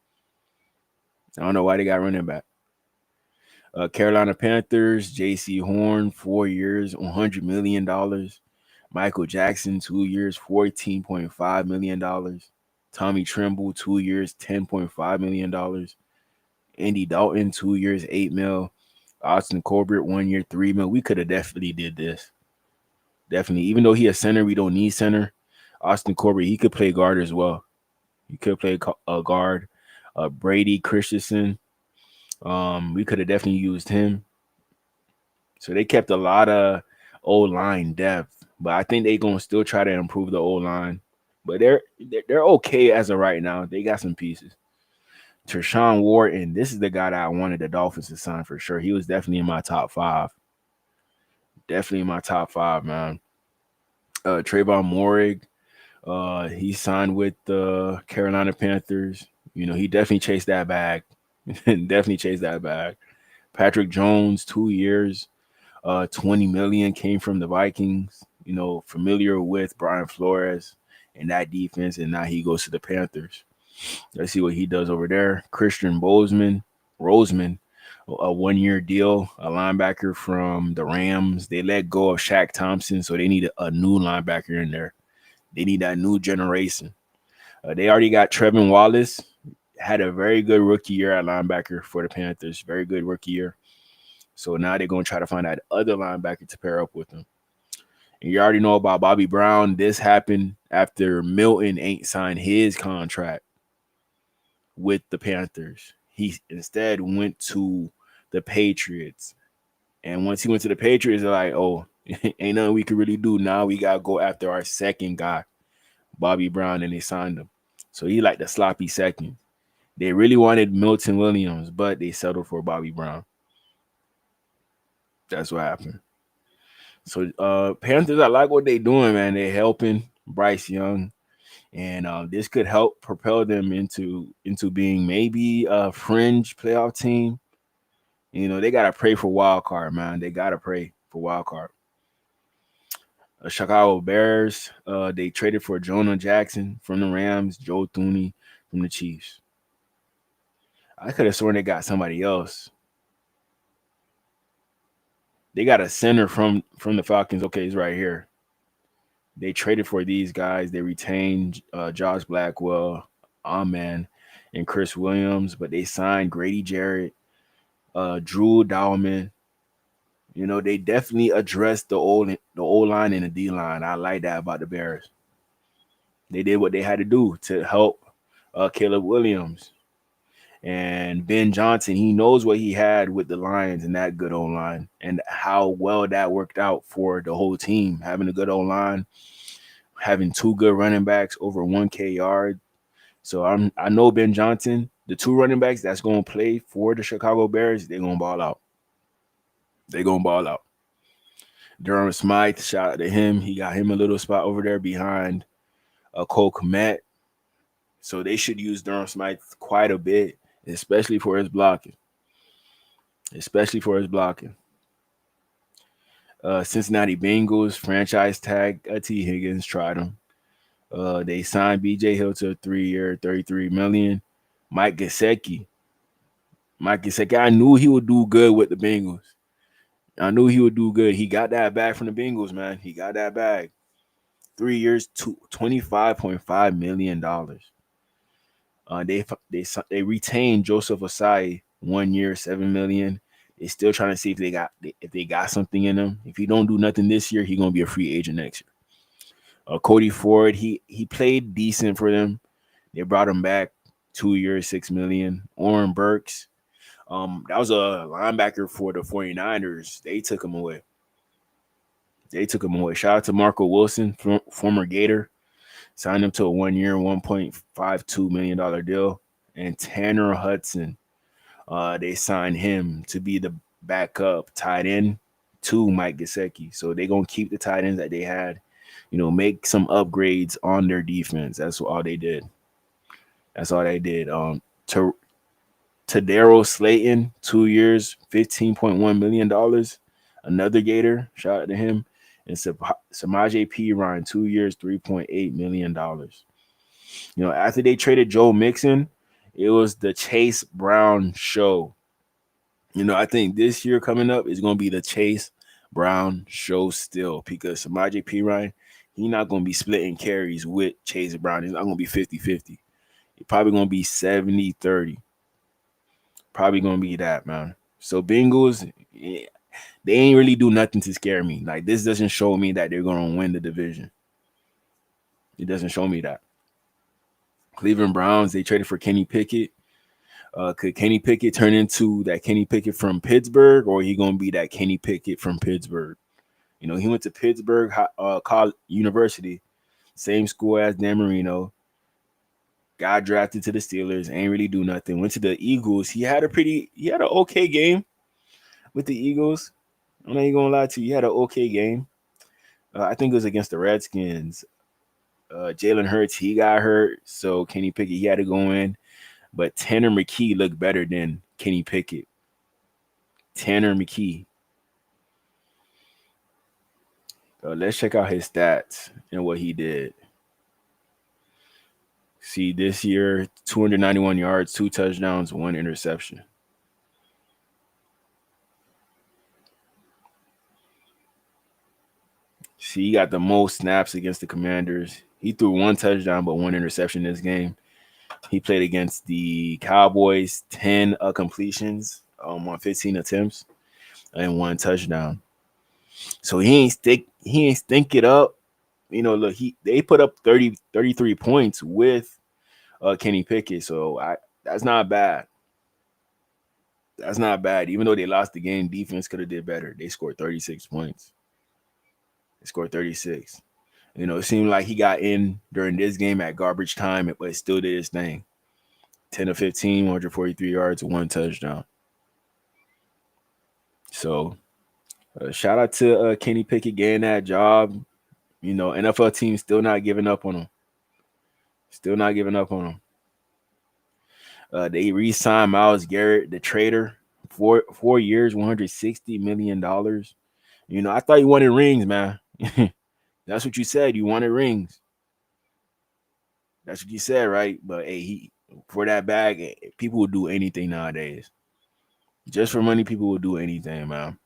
Speaker 2: Carolina Panthers, J.C. Horn, 4 years, $100 million. Michael Jackson, 2 years, $14.5 million. Tommy Tremble, 2 years, $10.5 million. Andy Dalton, 2 years, $8 million. Austin Corbett, 1 year, $3 million. We could have definitely did this. Definitely. Even though he a center, we don't need center. Austin Corbett, he could play guard as well. He could play a guard. Brady Christensen, we could have definitely used him. So they kept a lot of O-line depth, but I think they're gonna still try to improve the O-line. But they're okay as of right now. They got some pieces. Tershawn Wharton, this is the guy that I wanted the Dolphins to sign for sure. He was definitely in my top 5. Definitely in my top 5, man. Trayvon Morig, he signed with the Carolina Panthers. He definitely chased that bag. Patrick Jones, 2 years, $20 million, came from the Vikings. Familiar with Brian Flores and that defense, and now he goes to the Panthers. Let's see what he does over there. Christian Roseman, a 1 year deal, a linebacker from the Rams. They let go of Shaq Thompson, so they need a new linebacker in there. They need that new generation. They already got Trevin Wallace. Had a very good rookie year at linebacker for the Panthers. Very good rookie year. So now they're going to try to find that other linebacker to pair up with him. And you already know about Bobby Brown. This happened after Milton ain't signed his contract with the Panthers. He instead went to the Patriots. And once he went to the Patriots, they're like, oh, ain't nothing we can really do. Now we got to go after our second guy, Bobby Brown, and they signed him. So he like the sloppy second. They really wanted Milton Williams, but they settled for Bobby Brown. That's what happened. So Panthers, I like what they're doing, man. They're helping Bryce Young. And this could help propel them into being maybe a fringe playoff team. They got to pray for wild card, man. They got to pray for wild card. Chicago Bears, they traded for Jonah Jackson from the Rams, Joe Thuney from the Chiefs. I could have sworn they got somebody else. They got a center from the Falcons. Okay, he's right here. They traded for these guys. They retained Josh Blackwell, Amen, and Chris Williams, but they signed Grady Jarrett, Drew Dallman. They definitely addressed the O-line and the D-line. I like that about the Bears. They did what they had to do to help Caleb Williams. And Ben Johnson, he knows what he had with the Lions and that good O-line and how well that worked out for the whole team. Having a good O-line, having 2 good running backs over 1K yard. So I know Ben Johnson, the 2 running backs that's going to play for the Chicago Bears, they're going to ball out. Durham Smythe, shout out to him. He got him a little spot over there behind Cole Kmet. So they should use Durham Smythe quite a bit, especially for his blocking. Cincinnati Bengals franchise tag T. Higgins, tried him. They signed B.J. Hill to a 3-year, $33 million. Mike Gesicki, I knew he would do good with the Bengals. He got that bag from the Bengals, man. He got that bag. 3 years, $25.5 million. They retained Joseph Osai 1 year, $7 million. They still trying to see if they got something in him. If he don't do nothing this year, he gonna be a free agent next year. Cody Ford, he played decent for them. They brought him back 2 years, $6 million. Oren Burks, that was a linebacker for the 49ers. They took him away. Shout out to Marco Wilson, former Gator. Signed him to a 1 year, $1.52 million deal. And Tanner Hudson, they signed him to be the backup tight end to Mike Gesicki. So they're going to keep the tight ends that they had, make some upgrades on their defense. That's all they did. Tadaro Slayton, 2 years, $15.1 million. Another Gator, shout out to him. And Samaje Perine, 2 years, $3.8 million. After they traded Joe Mixon, it was the Chase Brown show. I think this year coming up is going to be the Chase Brown show still, because Samaje Perine, he's not going to be splitting carries with Chase Brown. He's not going to be 50-50. He's probably going to be 70-30. Probably going to be that, man. So Bengals, they ain't really do nothing to scare me. Like, this doesn't show me that they're going to win the division. It doesn't show me that. Cleveland Browns, they traded for Kenny Pickett. Could Kenny Pickett turn into that Kenny Pickett from Pittsburgh, or he going to be that Kenny Pickett from Pittsburgh? He went to Pittsburgh College University, same school as Dan Marino. Got drafted to the Steelers, ain't really do nothing. Went to the Eagles. He had an okay game with the Eagles. I'm not even gonna lie to you. He had an okay game. I think it was against the Redskins. Jalen Hurts, he got hurt, so Kenny Pickett, he had to go in. But Tanner McKee looked better than Kenny Pickett. Tanner McKee. Let's check out his stats and what he did. See, this year, 291 yards, 2 touchdowns, 1 interception. See, he got the most snaps against the Commanders. He threw 1 touchdown, but 1 interception this game. He played against the Cowboys, 10 completions on 15 attempts and 1 touchdown. So he ain't stink it up. Look, they put up 33 points with Kenny Pickett. So that's not bad. That's not bad. Even though they lost the game, defense could have did better. They scored 36 points. They scored 36. It seemed like he got in during this game at garbage time, but it still did his thing. 10 of 15, 143 yards, 1 touchdown. So shout out to Kenny Pickett getting that job. NFL team still not giving up on him. They re-signed Myles Garrett, the trader, 4 years, $160 million. I thought you wanted rings, man. That's what you said. You wanted rings. That's what you said, right? But hey, for that bag, people will do anything nowadays. Just for money, people will do anything, man.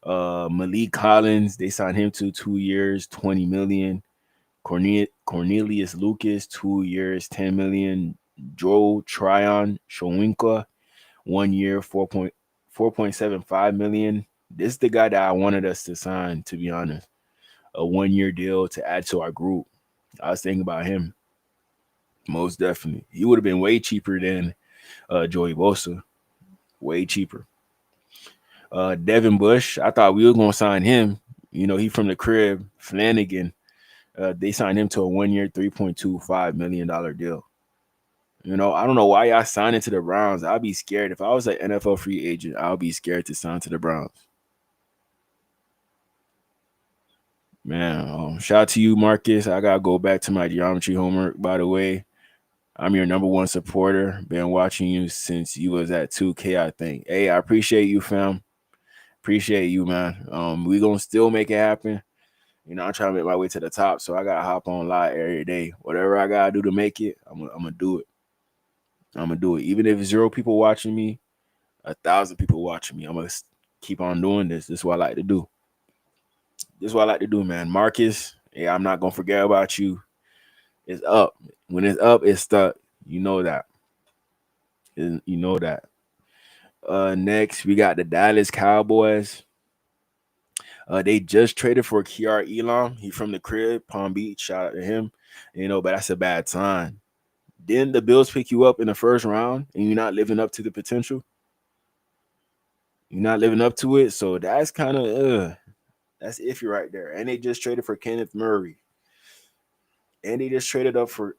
Speaker 2: Malik Collins, they signed him to 2 years, $20 million. Cornelius Lucas, 2 years, $10 million. Joe Tryon Showinka, 1 year, $4.75 million. This is the guy that I wanted us to sign, to be honest. A 1 year deal to add to our group. I was thinking about him. Most definitely. He would have been way cheaper than Joey Bosa. Way cheaper. Devin Bush, I thought we were going to sign him. He from the crib. Flanagan. They signed him to a 1 year, $3.25 million deal. I don't know why y'all signed into the Browns. I'd be scared. If I was an NFL free agent, I'll be scared to sign to the Browns. Man, shout out to you, Marcus. I got to go back to my geometry homework, by the way. I'm your number 1 supporter. Been watching you since you was at 2K, I think. Hey, I appreciate you, fam. Appreciate you, man. We going to still make it happen. I'm trying to make my way to the top, so I got to hop on live every day. Whatever I got to do to make it, I'm going to do it. I'm going to do it. Even if 0 people watching me, 1,000 people watching me, I'm going to keep on doing this. This is what I like to do. Man. Marcus, I'm not going to forget about you. It's up. When it's up, it's stuck. You know that. You know that. Next, we got the Dallas Cowboys. They just traded for Kiara Elam. He from the crib, Palm Beach. Shout out to him. But that's a bad sign. Didn't the Bills pick you up in the first round and you're not living up to the potential? You're not living up to it. So that's kind of that's iffy right there. And they just traded for Kenneth Murray. And they just traded up for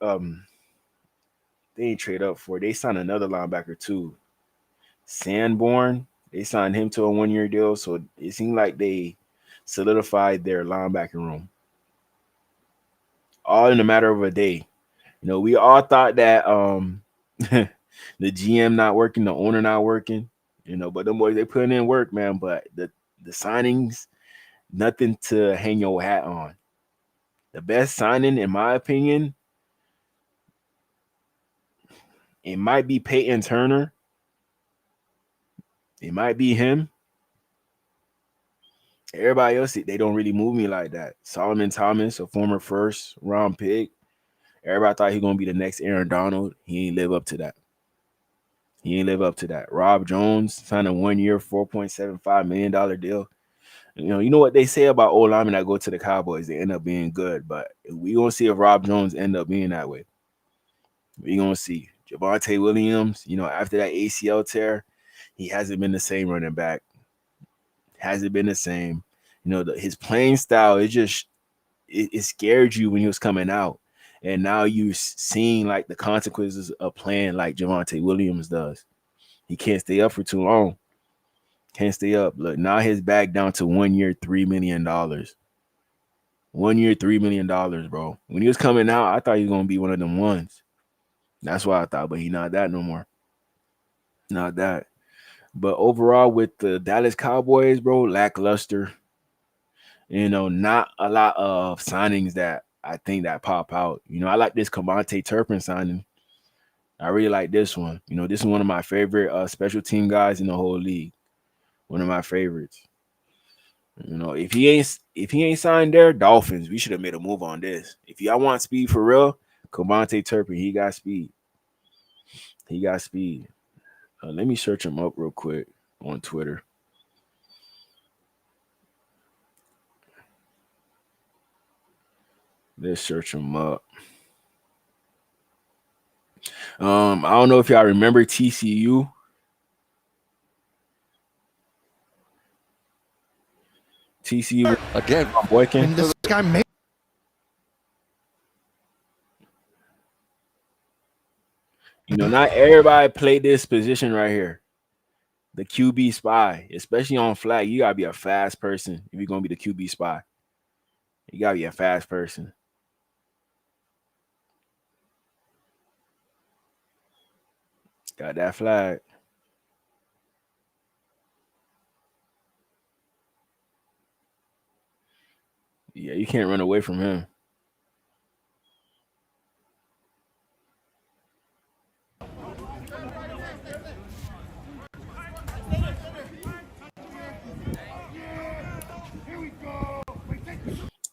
Speaker 2: they ain't trade up for. They signed another linebacker too. Sanborn. They signed him to a 1-year deal. So it seemed like they solidified their linebacker room. All in a matter of a day. We all thought that the GM not working, the owner not working, but them boys, they putting in work, man. But the signings, nothing to hang your hat on. The best signing, in my opinion, it might be Peyton Turner. It might be him. Everybody else, they don't really move me like that. Solomon Thomas, a former first round pick. Everybody thought he was going to be the next Aaron Donald. He ain't live up to that. Rob Jones signed a 1-year, $4.75 million deal. You know what they say about old linemen that go to the Cowboys? They end up being good. But we going to see if Rob Jones end up being that way. We going to see. Javonte Williams, after that ACL tear, he hasn't been the same running back. Hasn't been the same. His playing style, it scared you when he was coming out. And now you're seeing like the consequences of playing like Javonte Williams does. He can't stay up for too long. Can't stay up. Look, now his back down to 1 year, $3 million. 1 year, $3 million, bro. When he was coming out, I thought he was going to be one of them ones. That's what I thought, but he not that no more. Not that. But overall, with the Dallas Cowboys, bro, lackluster. Not a lot of signings that I think that pop out. I like this Cavante Turpin signing. I really like this one. This is one of my favorite special team guys in the whole league. One of my favorites. If he ain't signed there, Dolphins, we should have made a move on this. If y'all want speed for real, Cavante Turpin, he got speed. He got speed. Let me search him up real quick on Twitter. Let's search him up. I don't know if y'all remember TCU. TCU
Speaker 10: again.
Speaker 2: Boykin.
Speaker 10: This guy made.
Speaker 2: Not everybody played this position right here. The QB spy, especially on flag, you gotta be a fast person if you're gonna be the QB spy. You gotta be a fast person. Got that flag. Yeah, you can't run away from him.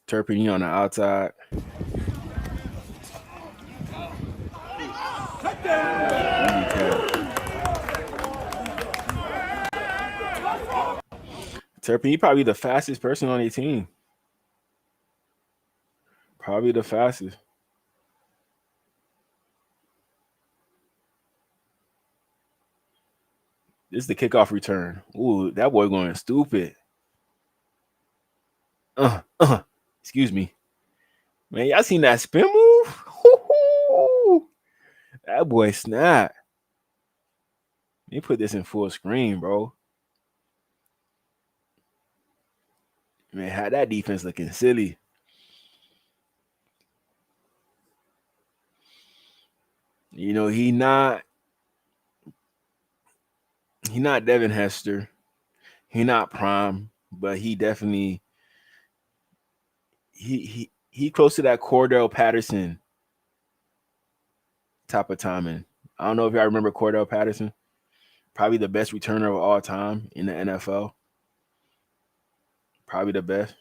Speaker 2: Turpin, you on the outside. Turpin, he probably the fastest person on your team. Probably the fastest. This is the kickoff return. Ooh, that boy going stupid. Excuse me. Man, y'all seen that spin move? That boy snap. They put this in full screen, bro. Man, had that defense looking silly. He not Devin Hester. He not prime, but he definitely he close to that Cordell Patterson type of timing. I don't know if y'all remember Cordell Patterson. Probably the best returner of all time in the NFL. Probably the best.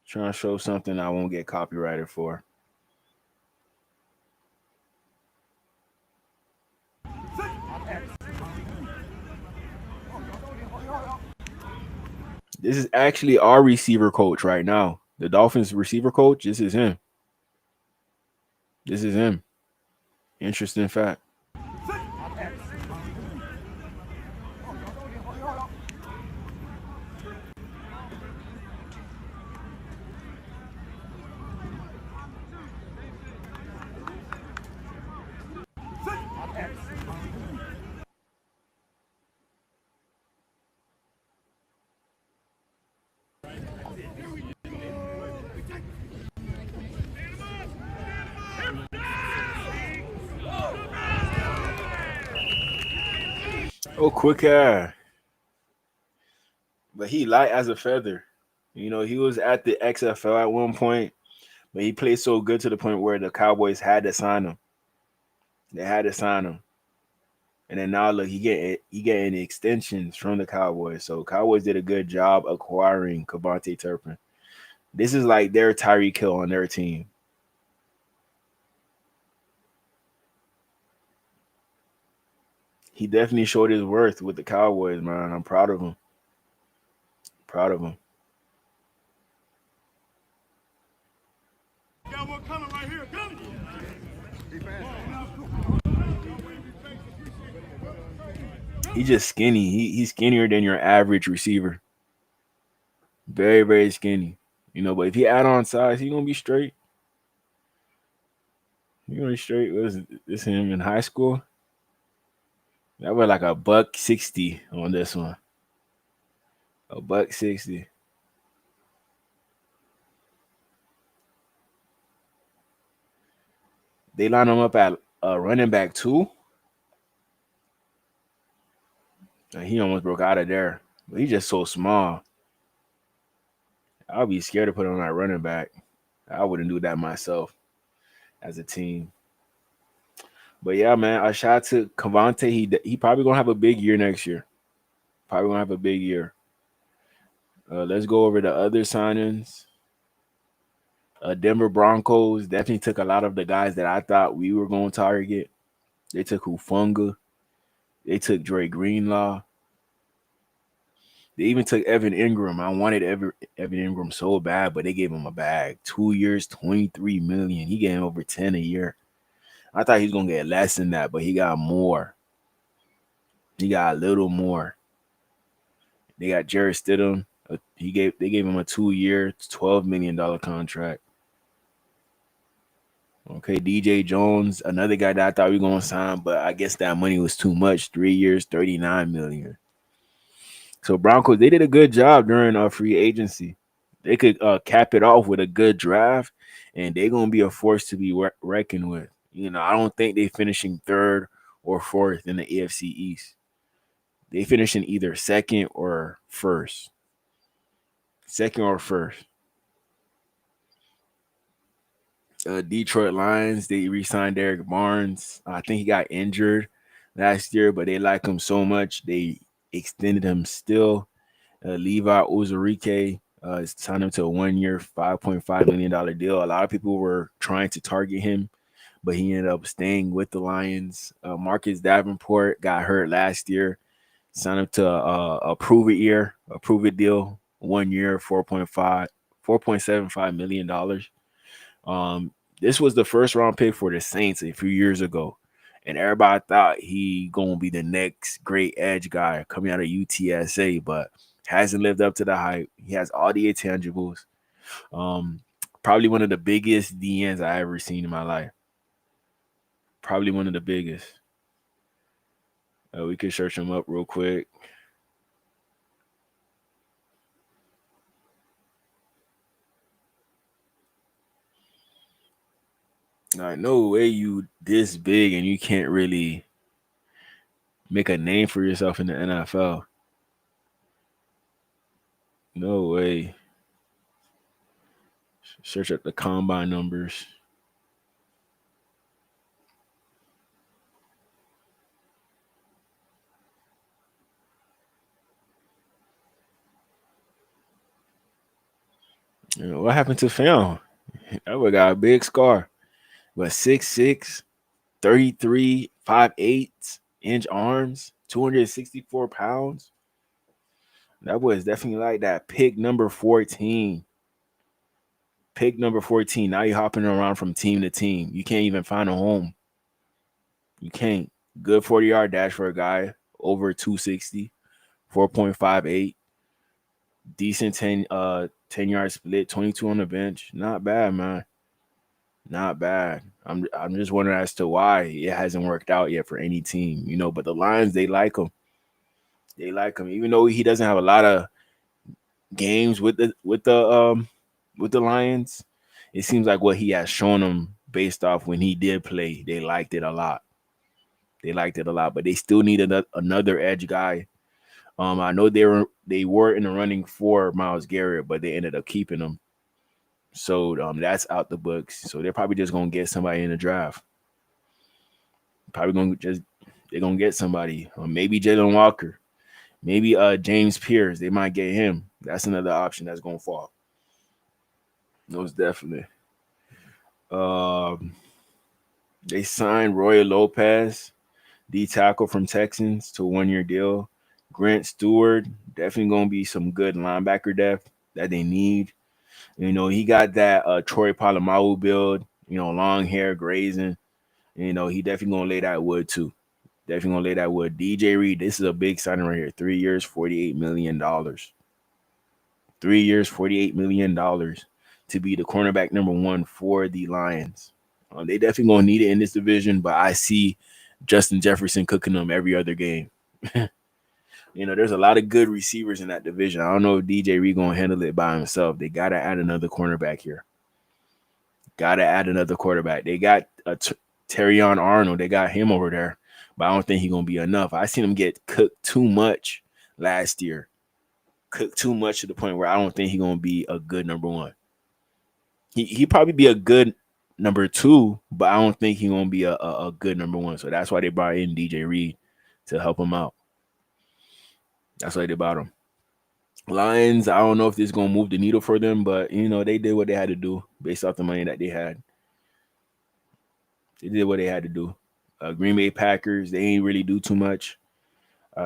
Speaker 2: Trying to show something I won't get copyrighted for. This is actually our receiver coach right now. The Dolphins receiver coach, this is him. This is him. Interesting fact. Oh, quick hair. But he light as a feather. You know, he was at the XFL at one point, but he played so good to the point where the Cowboys had to sign him. They had to sign him. And then now look, he getting extensions from the Cowboys. So Cowboys did a good job acquiring Kavontae Turpin. This is like their Tyreek Hill on their team. He definitely showed his worth with the Cowboys, man. I'm proud of him. Proud of him.
Speaker 10: Got one coming right here. Come.
Speaker 2: He's just skinny. He's skinnier than your average receiver. Very, very skinny. You know, but if he add on size, he's gonna be straight. He's gonna be straight. Was this him in high school? That was like $160 on this one. $160. They line him up at running back 2. And he almost broke out of there. But he's just so small. I'll be scared to put him on that running back. I wouldn't do that myself as a team. But yeah, man, a shout out to Kavontae. He probably gonna have a big year next year. Probably gonna have a big year. Let's go over the other signings. Denver Broncos definitely took a lot of the guys that I thought we were going to target. They took Hufunga. They took Dre Greenlaw. They even took Evan Ingram. I wanted Evan Ingram so bad, but they gave him a bag. 2 years, $23 million. He getting over 10 a year. I thought he was gonna get less than that, but he got more. He got a little more. They got Jarrett Stidham. They gave him a 2-year, $12 million contract. Okay, DJ Jones, another guy that I thought we were gonna sign, but I guess that money was too much. 3 years, $39 million. So Broncos, they did a good job during free agency. They could cap it off with a good draft, and they're gonna be a force to be reckoned with. You know, I don't think they finishing 3rd or 4th in the AFC East. They finishing either 2nd or 1st. 2nd or 1st. Detroit Lions, they re-signed Derek Barnes. I think he got injured last year, but they like him so much they extended him still. Levi Ozarike signed him to a 1-year, $5.5 million deal. A lot of people were trying to target him, but he ended up staying with the Lions. Marcus Davenport got hurt last year. Signed him to a prove-it deal, 1 year, $4.75 million. This was the first round pick for the Saints a few years ago, and everybody thought he gonna be the next great edge guy coming out of UTSA, but hasn't lived up to the hype. He has all the intangibles. Probably one of the biggest DNs I ever seen in my life. Probably one of the biggest. We could search him up real quick. Like, no way you this big and you can't really make a name for yourself in the NFL. No way. Search up the combine numbers. What happened to Fam? That boy got a big scar. But 6'6", 33, 5'8" arms, 264 pounds. That boy is definitely like that. Pick number 14. Pick number 14. Now you're hopping around from team to team. You can't even find a home. You can't. Good 40-yard dash for a guy over 260, 4.58. Decent 10-yard split, 22 on the bench. Not bad, man. Not bad. I'm just wondering as to why it hasn't worked out yet for any team, but the Lions, they like him. They like him. Even though he doesn't have a lot of games with the Lions, it seems like what he has shown them based off when he did play, they liked it a lot. They liked it a lot, but they still need another edge guy. I know they were in the running for Myles Garrett, but they ended up keeping him. So that's out the books. So they're probably just gonna get somebody in the draft. They're gonna get somebody. Maybe Jalen Walker, maybe James Pierce. They might get him. That's another option that's gonna fall. Most definitely. They signed Roy Lopez, D tackle from Texans, to a 1-year deal. Grant Stewart, definitely gonna be some good linebacker depth that they need. He got that Troy Polamalu build, long hair, grazing. He definitely going to lay that wood too. Definitely going to lay that wood. DJ Reed, this is a big signing right here. 3 years, $48 million. 3 years, $48 million to be the cornerback number 1 for the Lions. They definitely going to need it in this division, but I see Justin Jefferson cooking them every other game. There's a lot of good receivers in that division. I don't know if DJ Reed going to handle it by himself. They got to add another cornerback here. Got to add another quarterback. They got Terrion Arnold. They got him over there, but I don't think he's going to be enough. I seen him get cooked too much last year. Cooked too much to the point where I don't think he's going to be a good number 1. He probably be a good number 2, but I don't think he's going to be a good number 1. So that's why they brought in DJ Reed to help him out. That's why they bought him. Lions, I don't know if this is going to move the needle for them, but, they did what they had to do based off the money that they had. They did what they had to do. Green Bay Packers, they ain't really do too much.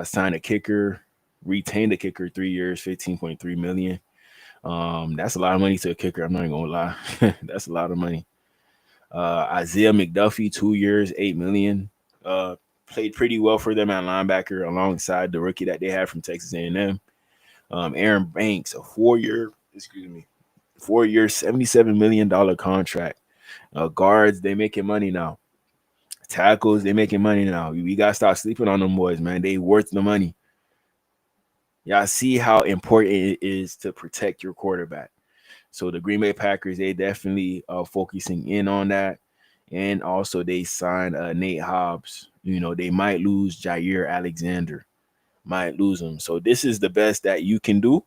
Speaker 2: Signed a kicker, retained a kicker 3 years, $15.3 million. That's a lot of money to a kicker. I'm not going to lie. That's a lot of money. Isaiah McDuffie, 2 years, $8 million. Played pretty well for them at linebacker alongside the rookie that they had from Texas A&M. Aaron Banks, a 4-year, $77 million contract. Guards, they making money now. Tackles, they making money now. We got to stop sleeping on them boys, man. They worth the money. Y'all see how important it is to protect your quarterback. So the Green Bay Packers, they definitely are focusing in on that. And also they signed Nate Hobbs. They might lose Jair Alexander. Might lose him. So this is the best that you can do.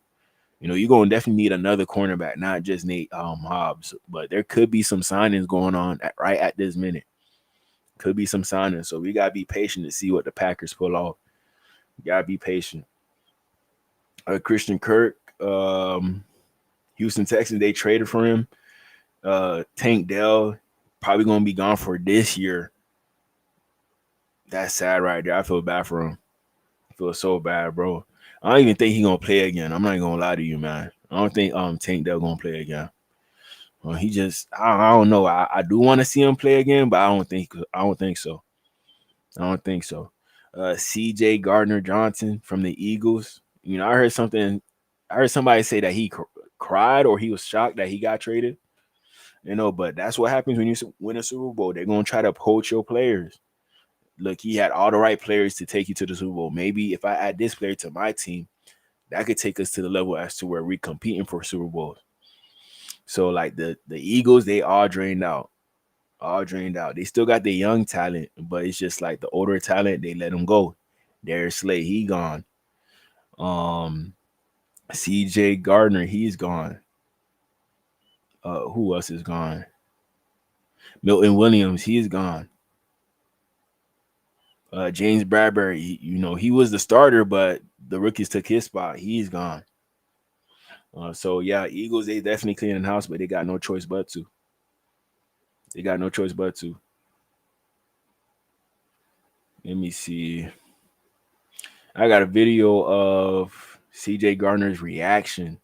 Speaker 2: You're going to definitely need another cornerback, not just Nate Hobbs. But there could be some signings going on right at this minute. Could be some signings. So we got to be patient to see what the Packers pull off. Got to be patient. Christian Kirk, Houston Texans, they traded for him. Tank Dell, probably going to be gone for this year. That's sad right there. I feel bad for him. I feel so bad, bro. I don't even think he's going to play again. I'm not even going to lie to you, man. I don't think Tank Dell going to play again. He just, I don't know. I do want to see him play again, but I don't think so. I don't think so. CJ Gardner-Johnson from the Eagles. I heard somebody say that he cried or he was shocked that he got traded. But that's what happens when you win a Super Bowl. They're going to try to poach your players. Look, he had all the right players to take you to the Super Bowl. Maybe if I add this player to my team, that could take us to the level as to where we're competing for Super Bowls. So, like the Eagles, they all drained out. They still got the young talent, but it's just like the older talent, they let them go. Darius Slay, he gone. CJ Gardner, he's gone. Who else is gone? Milton Williams, he's gone. James Bradbury, he was the starter, but the rookies took his spot. He's gone. So yeah, Eagles, they definitely cleaning the house, but they got no choice but to. They got no choice but to. Let me see. I got a video of CJ Gardner's reaction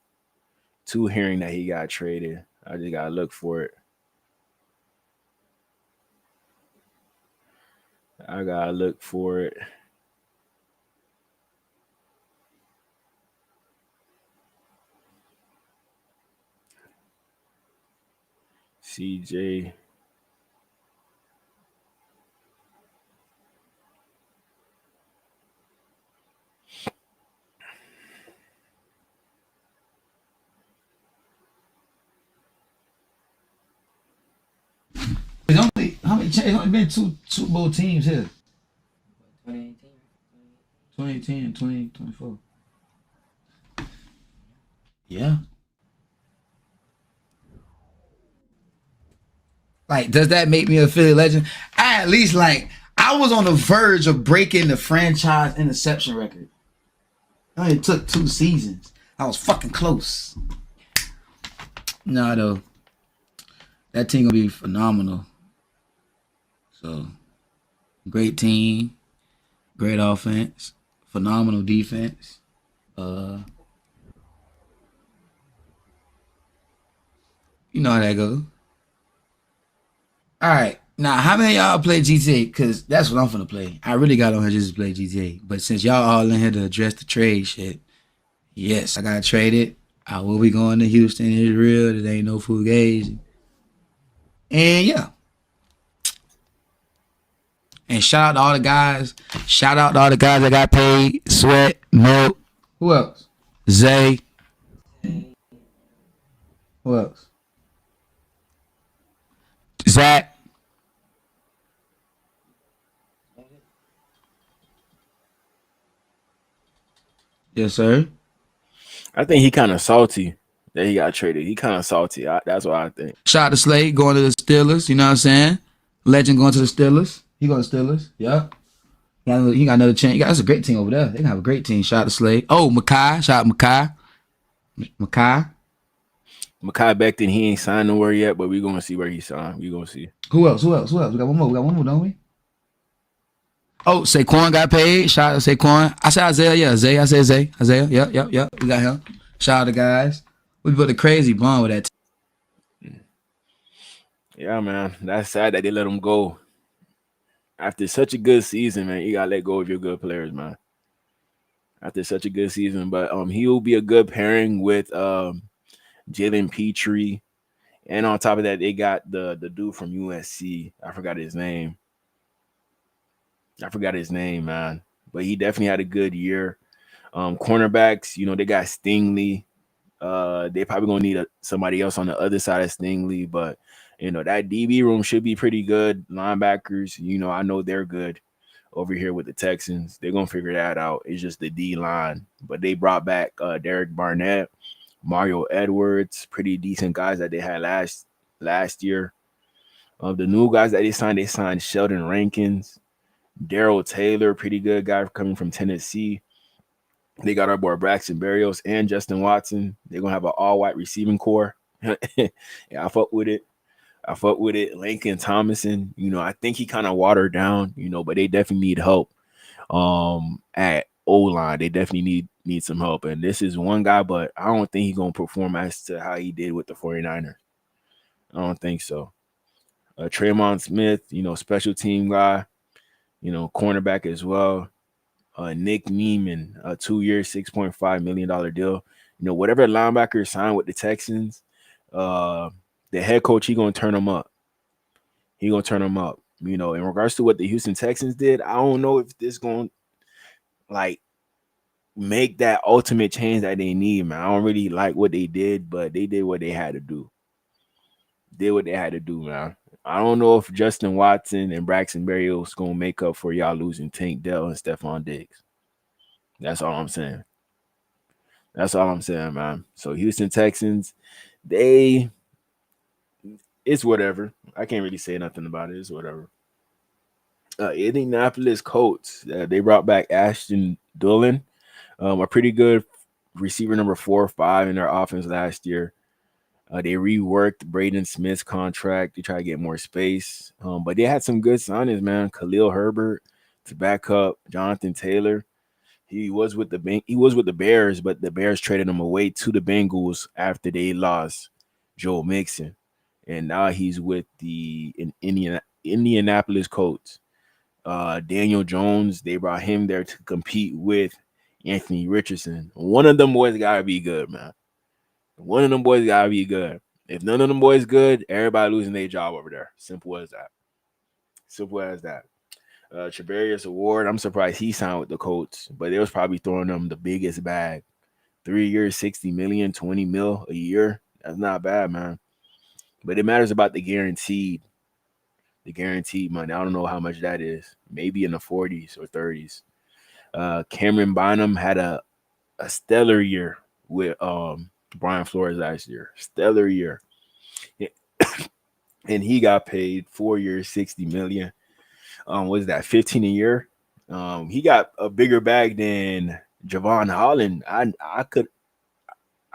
Speaker 2: to hearing that he got traded. I just gotta look for it. I gotta look for it. CJ.
Speaker 10: It's only how many? It's only been two Super Bowl teams here. 2018 and 2024. Yeah. Like, does that make me a Philly legend? I was on the verge of breaking the franchise interception record. It only took 2 seasons. I was fucking close. No, though. That team gonna be phenomenal. So, great team, great offense, phenomenal defense. You know how that goes. All right. Now, how many of y'all play GTA? Because that's what I'm finna play. I really got on here just to play GTA. But since y'all all in here to address the trade shit, yes, I got traded. I will be going to Houston. It's real. There ain't no fugazi. And yeah. And shout out to all the guys. Shout out to all the guys that got paid. Sweat, Milk. Who else? Zay. Who else? Zach. Yes, sir.
Speaker 2: I think he kind of salty that he got traded. He kind of salty. That's what I think.
Speaker 10: Shout out to Slade going to the Steelers. You know what I'm saying? Legend going to the Steelers. He going to Steelers. Yep. He got another chance. That's a great team over there. They can have a great team. Shout out to Slade. Oh, Makai. Shout out Makai.
Speaker 2: Mekhi Becton, he ain't signed nowhere yet, but we're going to see where he signed. We're going to see.
Speaker 10: Who else? We got one more, don't we? Oh, Saquon got paid. Shout out to Saquon. I said Isaiah. Yeah, Zay. I said Zay. Isaiah. Yep. We got him. Shout out to guys. We built a crazy bond with that team.
Speaker 2: Yeah, man. That's sad that they let him go. After such a good season, man, you got to let go of your good players, man. After such a good season. But he will be a good pairing with Jalen Petrie. And on top of that, they got the dude from USC. I forgot his name, man. But he definitely had a good year. Cornerbacks, they got Stingley. They probably going to need somebody else on the other side of Stingley. But, that DB room should be pretty good. Linebackers, I know they're good over here with the Texans. They're going to figure that out. It's just the D-line. But they brought back Derek Barnett, Mario Edwards, pretty decent guys that they had last year. The new guys that they signed Sheldon Rankins, Darrell Taylor, pretty good guy coming from Tennessee. They got our boy Braxton Berrios and Justin Watson. They're going to have an all-white receiving core. Yeah, I fuck with it. Lincoln Thomason, I think he kind of watered down, but they definitely need help at O-line. They definitely need some help. And this is one guy, but I don't think he's going to perform as to how he did with the 49ers. I don't think so. Tremont Smith, special team guy, cornerback as well. Nick Neiman, a 2-year, $6.5 million deal. Whatever linebacker signed with the Texans, the head coach, he going to turn them up. In regards to what the Houston Texans did, I don't know if this going to, make that ultimate change that they need, man. I don't really like what they did, but they did what they had to do. Man. I don't know if Justin Watson and Braxton Berrios going to make up for y'all losing Tank Dell and Stephon Diggs. That's all I'm saying. Man. So Houston Texans, it's whatever. I can't really say nothing about it. It's whatever. Indianapolis Colts, they brought back Ashton Dulin, a pretty good receiver number 4 or 5 in their offense last year. They reworked Braden Smith's contract to try to get more space. But they had some good signings, man. Khalil Herbert to back up Jonathan Taylor. He was with the Bears, but the Bears traded him away to the Bengals after they lost Joe Mixon. And now he's with the Indianapolis Colts. Daniel Jones, they brought him there to compete with Anthony Richardson. One of them boys gotta be good, man. One of them boys gotta be good. If none of them boys good, everybody losing their job over there. Simple as that. Simple as that. Trevarius Ward, I'm surprised he signed with the Colts, but they was probably throwing them the biggest bag. 3 years, 60 million, 20 mil a year. That's not bad, man. But it matters about the guaranteed money. I don't know how much that is. Maybe in the 40s or 30s. Cameron Bynum had a stellar year with Brian Flores last year. Stellar year. And he got paid 4 years, 60 million. What is that, 15 a year? He got a bigger bag than Javon Holland. I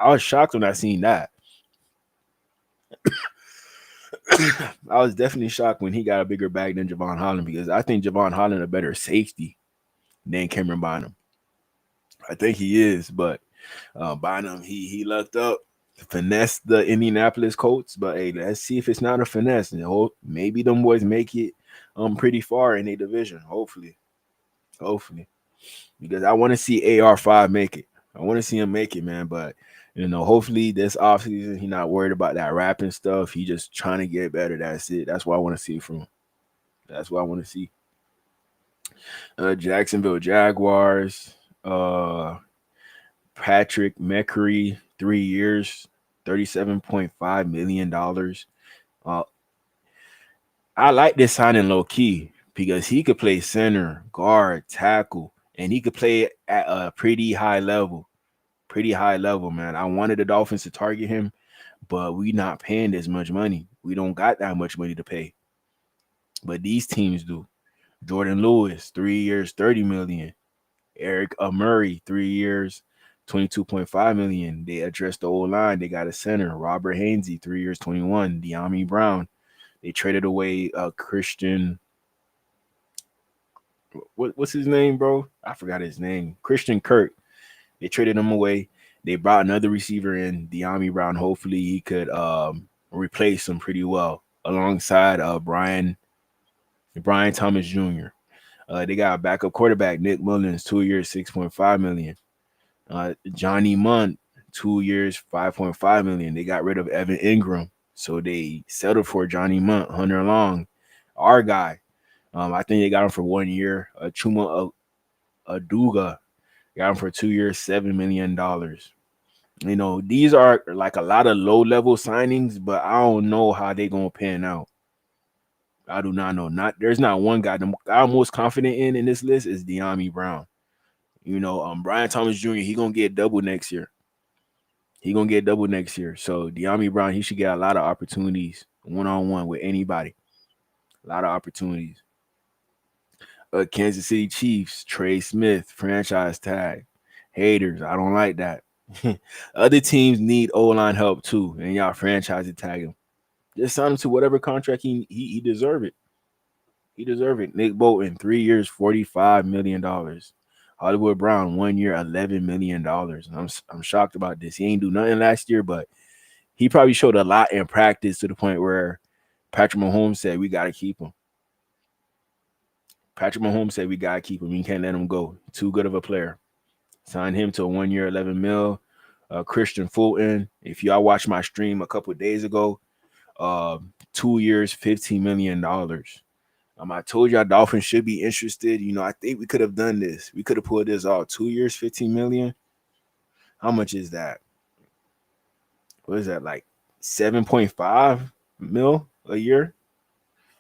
Speaker 2: was shocked when I seen that. I was definitely shocked when he got a bigger bag than Javon Holland, because I think Javon Holland a better safety than Cameron Bynum. I think he is, but Bynum, he lucked up, finessed the Indianapolis Colts. But hey, let's see if it's not a finesse. And maybe them boys make it pretty far in a division. Hopefully, because I want to see AR5 make it. I want to see him make it, man. But hopefully this offseason he's not worried about that rapping stuff. He just trying to get better. That's it. That's what I want to see from him. That's what I want to see. Jacksonville Jaguars. Patrick McCree, 3 years, $37.5 million. I like this signing low key because he could play center, guard, tackle, and he could play at a pretty high level. Pretty high level, man. I wanted the Dolphins to target him, but we not paying this much money. We don't got that much money to pay. But these teams do. Jordan Lewis, 3 years, $30 million. Eric Murray, 3 years, $22.5 million. They addressed the old line. They got a center. Robert Hainsey, 3 years, $21. De'Ami Brown. They traded away Christian. What's his name, bro? I forgot his name. Christian Kirk. They traded him away. They brought another receiver in, De'Ami Brown. Hopefully he could replace him pretty well alongside Brian Thomas Jr. They got a backup quarterback, Nick Mullins, 2 years, $6.5 million. Johnny Mundt, 2 years, $5.5 million. They got rid of Evan Ingram, so they settled for Johnny Mundt. Hunter Long, our guy. I think they got him for 1 year. Chuma Aduga got him for 2 years, $7 million. These are like a lot of low-level signings, but I don't know how they gonna pan out. I do not know. There's not one guy. The guy I'm most confident in this list is De'Ami Brown. Brian Thomas Jr., he gonna get double next year. So De'Ami Brown, he should get a lot of opportunities one-on-one with anybody. A lot of opportunities. Kansas City Chiefs, Trey Smith, franchise tag. Haters, I don't like that. Other teams need O-line help too, and y'all franchise tag him. Just sign him to whatever contract he deserve it. He deserve it. Nick Bolton, 3 years, $45 million. Hollywood Brown, 1 year, $11 million. I'm shocked about this. He ain't do nothing last year, but he probably showed a lot in practice to the point where Patrick Mahomes said we gotta keep him. We can't let him go. Too good of a player. Sign him to a 1 year, $11 million. Christian Fulton, if y'all watched my stream a couple of days ago, 2 years, $15 million. I told y'all Dolphins should be interested. I think we could have done this. We could have pulled this off. 2 years, $15 million. How much is that? What is that, like 7.5 mil a year?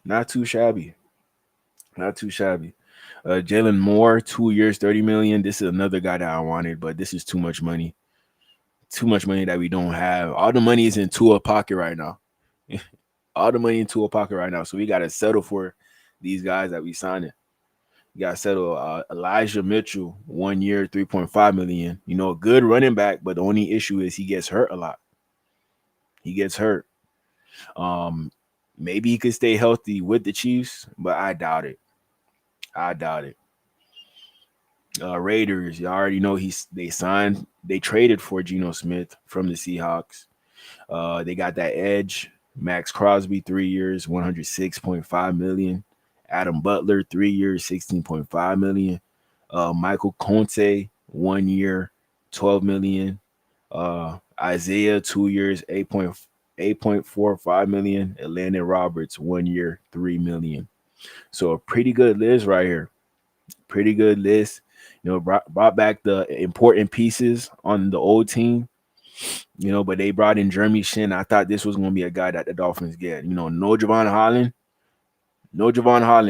Speaker 2: Not too shabby. Jalon Moore, 2 years, $30 million. This is another guy that I wanted, but this is too much money. Too much money that we don't have. All the money is in Tua pocket right now. So we got to settle for these guys that we signing. You got to settle Elijah Mitchell, 1 year, 3.5 million. You know, a good running back, but the only issue is he gets hurt a lot. He gets hurt. Maybe he could stay healthy with the Chiefs, but I doubt it. I doubt it. Raiders, you already know they traded for Geno Smith from the Seahawks. They got that edge. Max Crosby, 3 years, 106.5 million. Adam Butler, 3 years, 16.5 million. Michael Conte, 1 year, 12 million. Isaiah, 2 years, 8.45 million. And Landon Roberts, 1 year, 3 million. So a pretty good list right here. Pretty good list. You know, brought back the important pieces on the old team. You know, but they brought in Jeremy Shin. I thought this was going to be a guy that the Dolphins get. You know, no Javon Holland,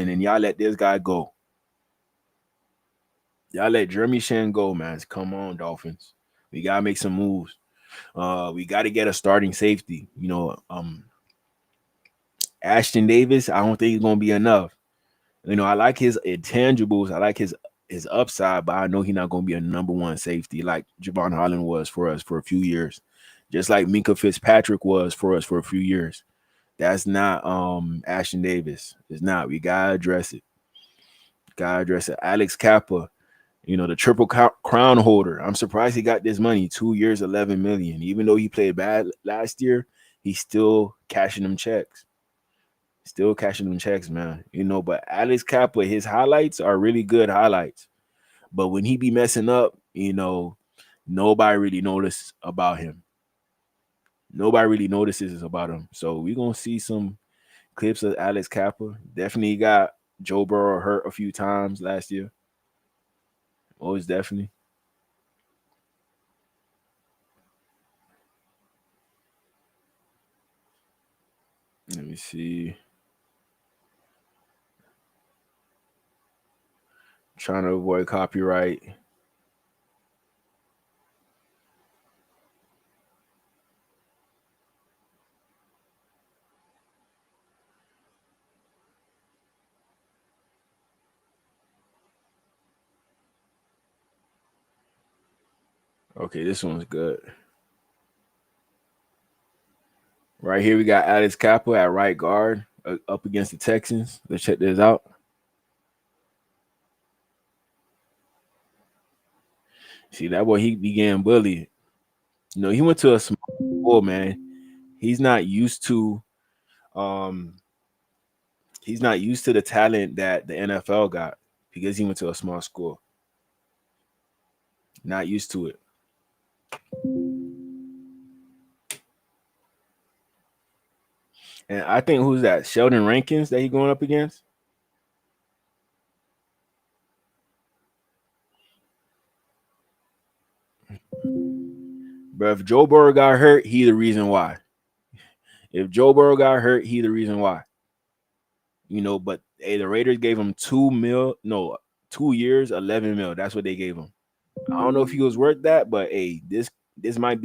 Speaker 2: and y'all let this guy go. Y'all let Jeremy Shin go, man. Come on, Dolphins. We got to make some moves. We got to get a starting safety. You know, Ashton Davis, I don't think it's going to be enough. You know, I like his intangibles. I like his upside, but I know he's not going to be a number one safety like Javon Holland was for us for a few years. Just like Minkah Fitzpatrick was for us for a few years. That's not Ashton Davis. It's not. We gotta address it. Alex Kappa, you know, the triple crown holder. I'm surprised he got this money. 2 years, 11 million. Even though he played bad last year, he's still cashing them checks. Man. You know, but Alex Kappa, his highlights are really good highlights. But when he be messing up, you know, nobody really notices about him. So we're going to see some clips of Alex Kappa. Definitely got Joe Burrow hurt a few times last year. Always definitely. Let me see. Trying to avoid copyright. Okay, this one's good. Right here, we got Alex Kappa at right guard up against the Texans. Let's check this out. See, that boy, he began bullied. You know, he went to a small school, man. He's not used to the talent that the NFL got because he went to a small school. Not used to it. And I think who's that? Sheldon Rankins that he going up against? But if Joe Burrow got hurt, he the reason why. You know, but hey, the Raiders gave him 2 years, 11 mil. That's what they gave him. I don't know if he was worth that, but hey, this might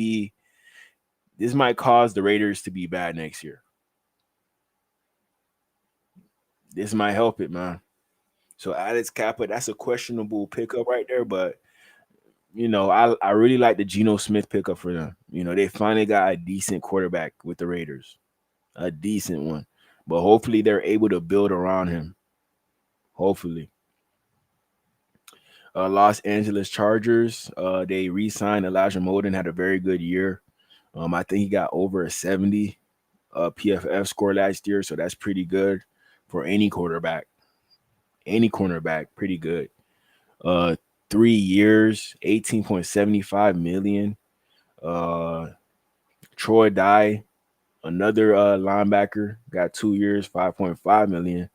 Speaker 2: cause the Raiders to be bad next year. This might help it, man. So Alex Kappa, that's a questionable pickup right there, but you know, I really like the Geno Smith pickup for them. You know, they finally got a decent quarterback with the Raiders, a decent one, but hopefully they're able to build around him. Hopefully. Los Angeles Chargers, they re-signed Elijah Molden, had a very good year. I think he got over a 70 PFF score last year, so that's pretty good for any quarterback. Pretty good. 3 years, 18.75 million. Troy Dye, another linebacker, got 2 years, 5.5 million.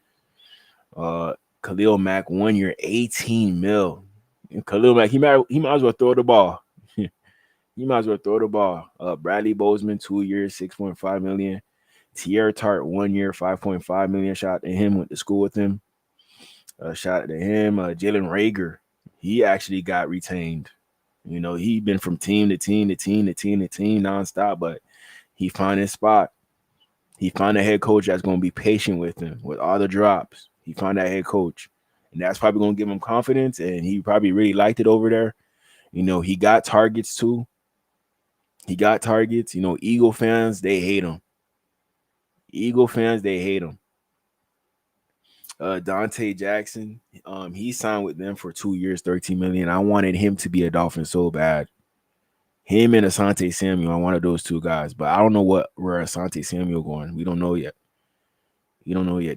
Speaker 2: Khalil Mack, 1 year, 18 mil. And Khalil Mack, he might as well throw the ball. Bradley Bozeman, 2 years, 6.5 million. Tierra Tart, 1 year, 5.5 million. Shout out to him, went to school with him. Shout out to him. Jalen Rager, he actually got retained. You know, he been from team to team nonstop, but he found his spot. He found a head coach that's going to be patient with him with all the drops. He found that head coach. and that's probably gonna give him confidence. And he probably really liked it over there. He got targets too. He got targets. Eagle fans, they hate him. Eagle fans, they hate him. Dante Jackson, he signed with them for 2 years, $13 million. I wanted him to be a Dolphin so bad. Him and Asante Samuel, I wanted those two guys, but I don't know where Asante Samuel going. We don't know yet.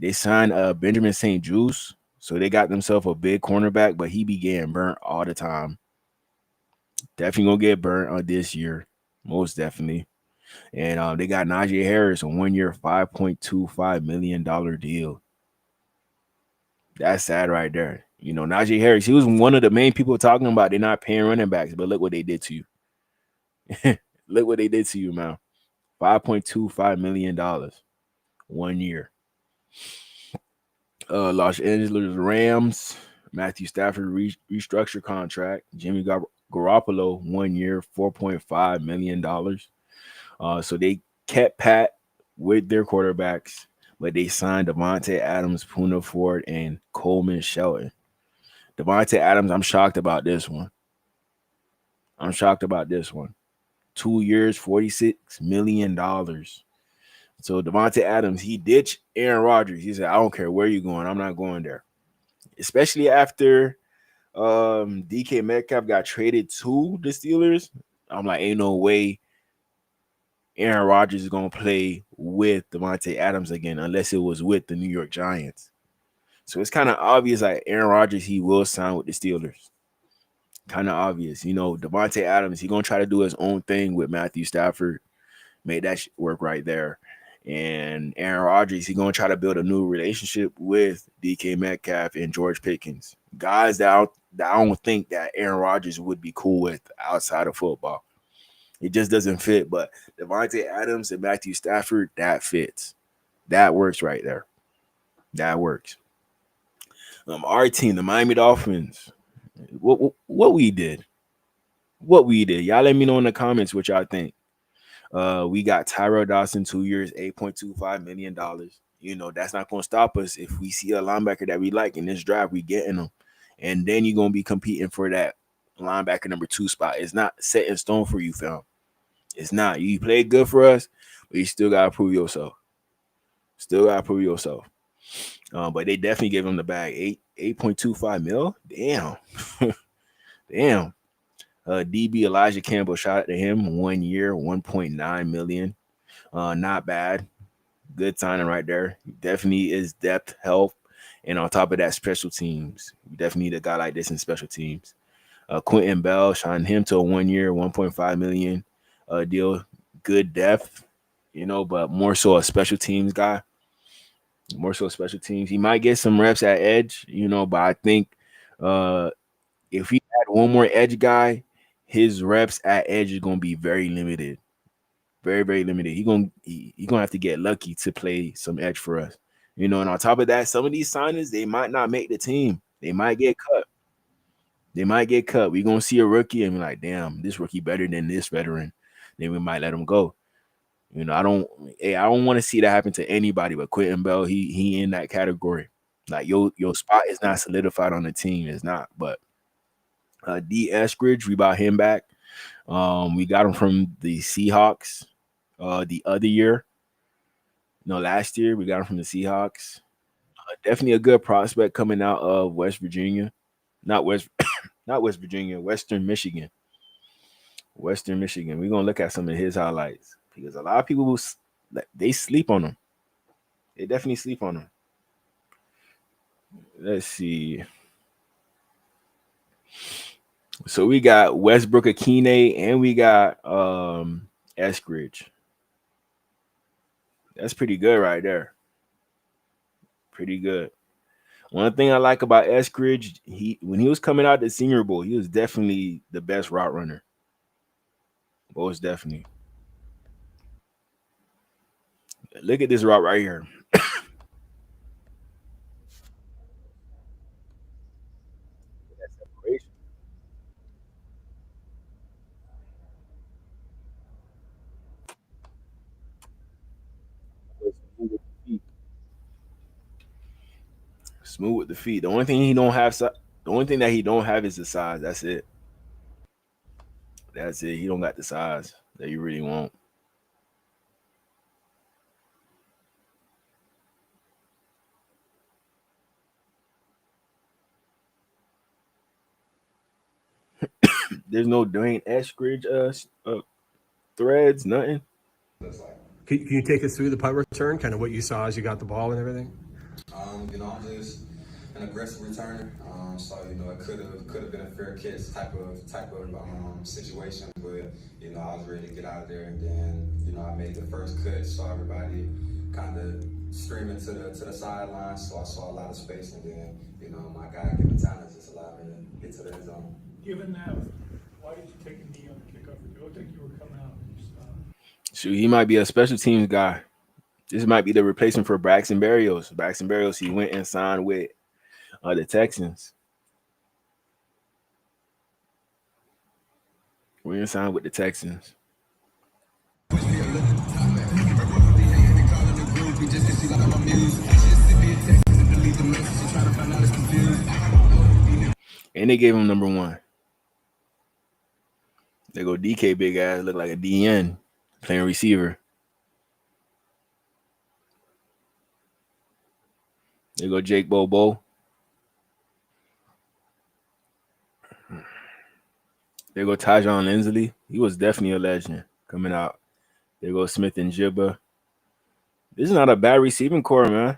Speaker 2: They signed Benjamin St. Juice, so they got themselves a big cornerback, but he be getting burnt all the time. Definitely gonna get burnt on this year, most definitely. And they got Najee Harris, a 1 year, $5.25 million deal. That's sad right there. Najee Harris, he was one of the main people talking about they're not paying running backs, but look what they did to you. Look what they did to you, man. $5.25 million 1 year. Los Angeles Rams, Matthew Stafford restructured contract. Jimmy Garoppolo 1 year, $4.5 million. So they kept pat with their quarterbacks, but they signed Devontae Adams, Poona Ford, and Coleman Shelton. Devontae Adams, I'm shocked about this one. 2 years, $46 million. So Devontae Adams, he ditched Aaron Rodgers. He said, I don't care where you're going. I'm not going there. Especially after DK Metcalf got traded to the Steelers. I'm like, ain't no way Aaron Rodgers is going to play with Devontae Adams again unless it was with the New York Giants. So it's kind of obvious like Aaron Rodgers, he will sign with the Steelers. Kind of obvious. Devontae Adams, he going to try to do his own thing with Matthew Stafford. Made that work right there. And Aaron Rodgers, he going to try to build a new relationship with DK Metcalf and George Pickens. Guys that I don't think that Aaron Rodgers would be cool with outside of football. It just doesn't fit. But Devontae Adams and Matthew Stafford, that fits. That works right there. That works. Our team, the Miami Dolphins, what we did. Y'all let me know in the comments what y'all think. We got Tyrell Dawson, 2 years, $8.25 million. That's not going to stop us. If we see a linebacker that we like in this draft, we getting them. And then you're going to be competing for that linebacker number 2 spot. It's not set in stone for you, fam. It's not. You played good for us, but you still got to prove yourself. But they definitely gave him the bag. 8.25 mil? Damn. Damn. DB Elijah Campbell, shout out to him. 1 year, $1.9 million. Not bad. Good signing right there. Definitely is depth, help, and on top of that, special teams. We definitely need a guy like this in special teams. Quentin Bell, signed him to a 1 year, $1.5 million deal. Good depth, but more so a special teams guy. He might get some reps at edge, but I think if he had one more edge guy, his reps at edge is going to be very limited. Very, very limited. He's going to have to get lucky to play some edge for us. And on top of that, some of these signings, they might not make the team. They might get cut. We're going to see a rookie and be like, damn, this rookie better than this veteran. Then we might let him go. I don't want to see that happen to anybody, but Quentin Bell, he in that category. Like your spot is not solidified on the team. It's not. But D. Eskridge, we bought him back. We got him from the Seahawks the other year. Last year we got him from the Seahawks. Definitely a good prospect coming out of West Virginia. Not West Virginia, Western Michigan. We're gonna look at some of his highlights because a lot of people they sleep on him. They definitely sleep on him. Let's see. So we got Westbrook Akine and we got Eskridge. That's pretty good right there. Pretty good. One thing I like about Eskridge, when he was coming out the Senior Bowl, he was definitely the best route runner. Most definitely. Look at this route right here. That separation. Smooth with the feet. The only thing that he don't have is the size. That's it. That's it. He don't got the size that you really want. There's no Dwayne Eskridge threads, nothing.
Speaker 11: Can you take us through the punt return, kind of what you saw as you got the ball and everything?
Speaker 12: I'm just an aggressive returner. So it could have been a fair catch type of situation, but I was ready to get out of there, and then I made the first cut, saw everybody kind of streaming to the sideline, so I saw a lot of space, and then my guy given talent just allowed me to get to the end zone.
Speaker 6: Given that, why did you take a knee on the kickoff? It looked like you were coming out.
Speaker 2: Shoot, he might be a special teams guy. This might be the replacement for Braxton Berrios. Braxton Berrios, he went and signed with the Texans. We're signed with the Texans. And they gave him number 1. They go DK big ass, look like a DN playing receiver. They go Jake Bobo. There go Tajon Lindsley. He was definitely a legend coming out. There go Smith and Jibba. This is not a bad receiving core, man.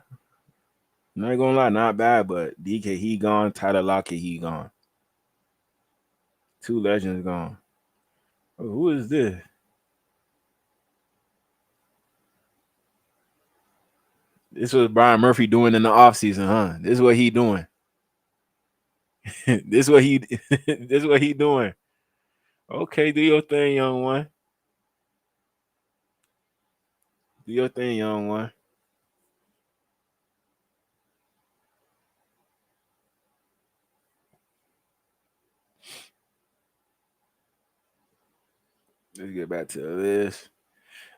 Speaker 2: I'm not gonna lie, not bad, but DK, he gone. Tyler Lockett, he gone. 2 legends gone. Oh, who is this? This was Brian Murphy doing in the offseason, huh? This is what he doing. this what he doing. Okay, do your thing, young one. Do your thing, young one. Let's get back to this.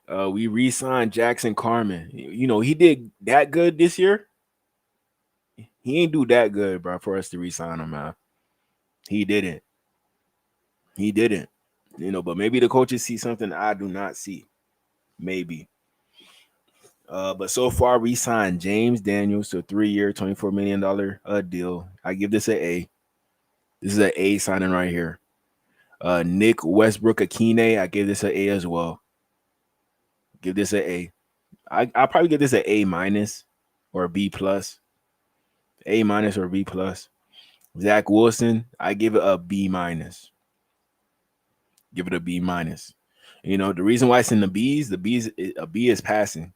Speaker 2: We re-signed Jackson Carman. He did that good this year. He ain't do that good, bro, for us to re-sign him, man. He didn't. But maybe the coaches see something I do not see. Maybe. But so far, we signed James Daniels to a 3-year, $24 million deal. I give this an A. This is an A signing right here. Nick Westbrook-Akine, I give this an A as well. Give this an A. I'll probably give this an A- or a B+. A- or B+. Zach Wilson, I give it a B-. Give it a B-. The reason why it's in a B is passing.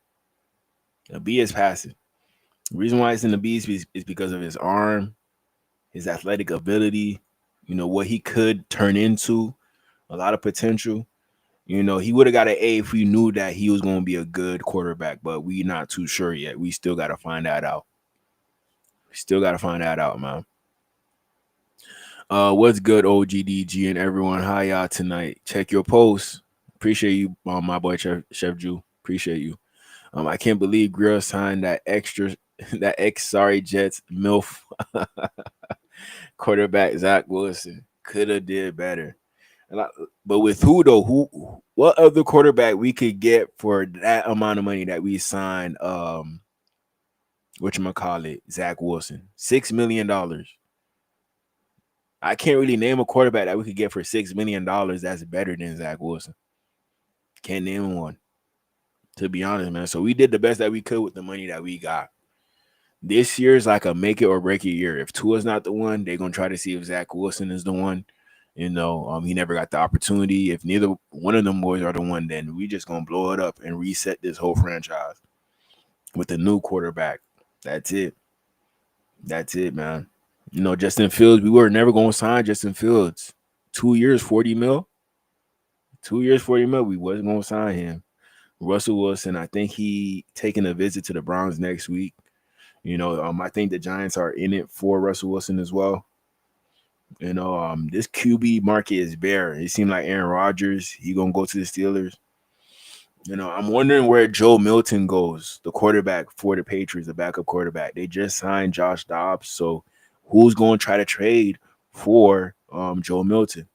Speaker 2: A B is passing. The reason why it's in the B is because of his arm, his athletic ability, what he could turn into, a lot of potential. He would have got an A if we knew that he was going to be a good quarterback, but we're not too sure yet. We still got to find that out. Man. What's good, OGDG and everyone? How y'all tonight? Check your posts. Appreciate you, my boy Chef Jew. Appreciate you. I can't believe Grill signed that Jets MILF quarterback Zach Wilson. Could have did better. But with who though? What other quarterback we could get for that amount of money that we signed? Whatchamacallit, Zach Wilson, $6 million. I can't really name a quarterback that we could get for $6 million that's better than Zach Wilson. Can't name one, to be honest, man. So we did the best that we could with the money that we got. This year is like a make it or break it year. If Tua's not the one, they're gonna try to see if Zach Wilson is the one. He never got the opportunity. If neither one of them boys are the one, then we just gonna blow it up and reset this whole franchise with a new quarterback. That's it. That's it, man. Justin Fields, we were never gonna sign Justin Fields. 2 years, $40 million. 2 years, $40 million. We wasn't gonna sign him. Russell Wilson, I think he taking a visit to the Browns next week. I think the Giants are in it for Russell Wilson as well. This QB market is bare. It seemed like Aaron Rodgers, he gonna go to the Steelers. I'm wondering where Joe Milton goes, the quarterback for the Patriots, the backup quarterback. They just signed Josh Dobbs, so who's going to try to trade for Joe Milton?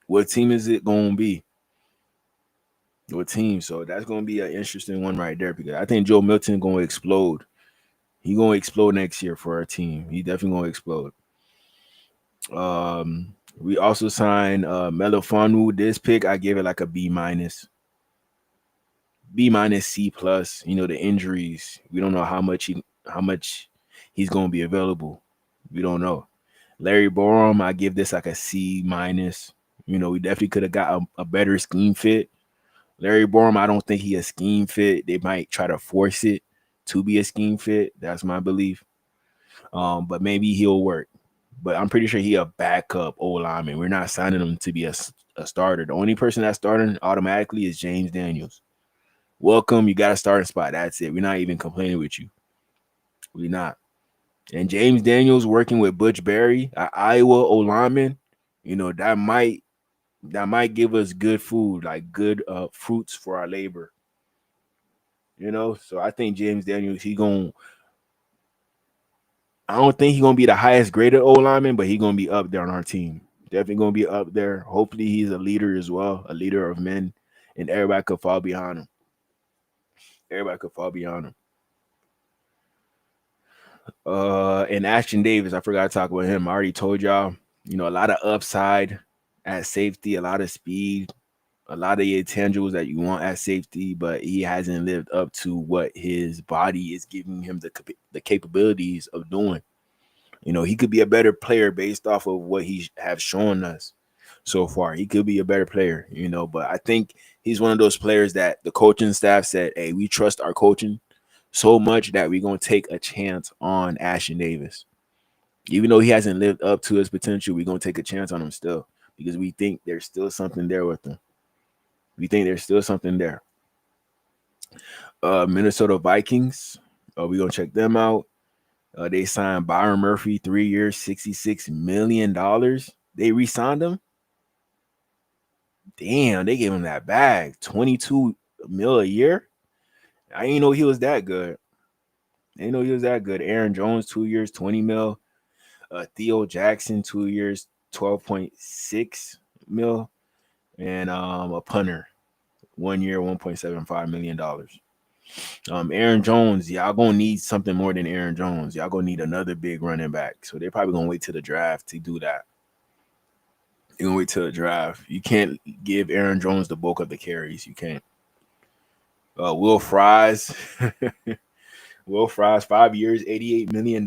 Speaker 2: What team is it going to be? What team? So that's going to be an interesting one right there because I think Joe Milton going to explode. He going to explode next year for our team. He definitely going to explode. We also signed Melifanu. This pick, I give it like a B minus, C plus. The injuries. We don't know how much he's going to be available. We don't know. Larry Borum, I give this like a C minus. We definitely could have got a better scheme fit. Larry Borum, I don't think he a scheme fit. They might try to force it to be a scheme fit. That's my belief. But maybe he'll work. But I'm pretty sure he a backup O-lineman. We're not signing him to be a starter. The only person that's starting automatically is James Daniels. Welcome, you got a starting spot. That's it. We're not even complaining with you. We're not. And James Daniels working with Butch Berry, an Iowa O-lineman, that might give us good food, like good fruits for our labor. So I think James Daniels, I don't think he's gonna be the highest graded O-lineman, but he's gonna be up there on our team. Definitely gonna be up there. Hopefully he's a leader as well, a leader of men, and everybody could fall behind him. And Ashton Davis, I forgot to talk about him. I already told y'all, a lot of upside at safety, a lot of speed, a lot of the intangibles that you want at safety, but he hasn't lived up to what his body is giving him the capabilities of doing. He could be a better player based off of what he have shown us so far. He could be a better player, but I think he's one of those players that the coaching staff said, hey, we trust our coaching so much that we're going to take a chance on Ashton Davis. Even though he hasn't lived up to his potential, we're going to take a chance on him still because we think there's still something there with him. Minnesota Vikings, we're going to check them out. They signed Byron Murphy, 3 years, $66 million. They re-signed him. Damn, they gave him that bag, $22 million a year. I didn't know he was that good. Aaron Jones, 2 years, $20 million. Theo Jackson, 2 years, $12.6 million. And a punter, 1 year, $1.75 million. Aaron Jones, y'all gonna need something more than Aaron Jones. Y'all gonna need another big running back. So they're probably gonna wait till the draft to do that. You're gonna wait till the draft. You can't give Aaron Jones the bulk of the carries. You can't. Will Fries, 5 years, $88 million.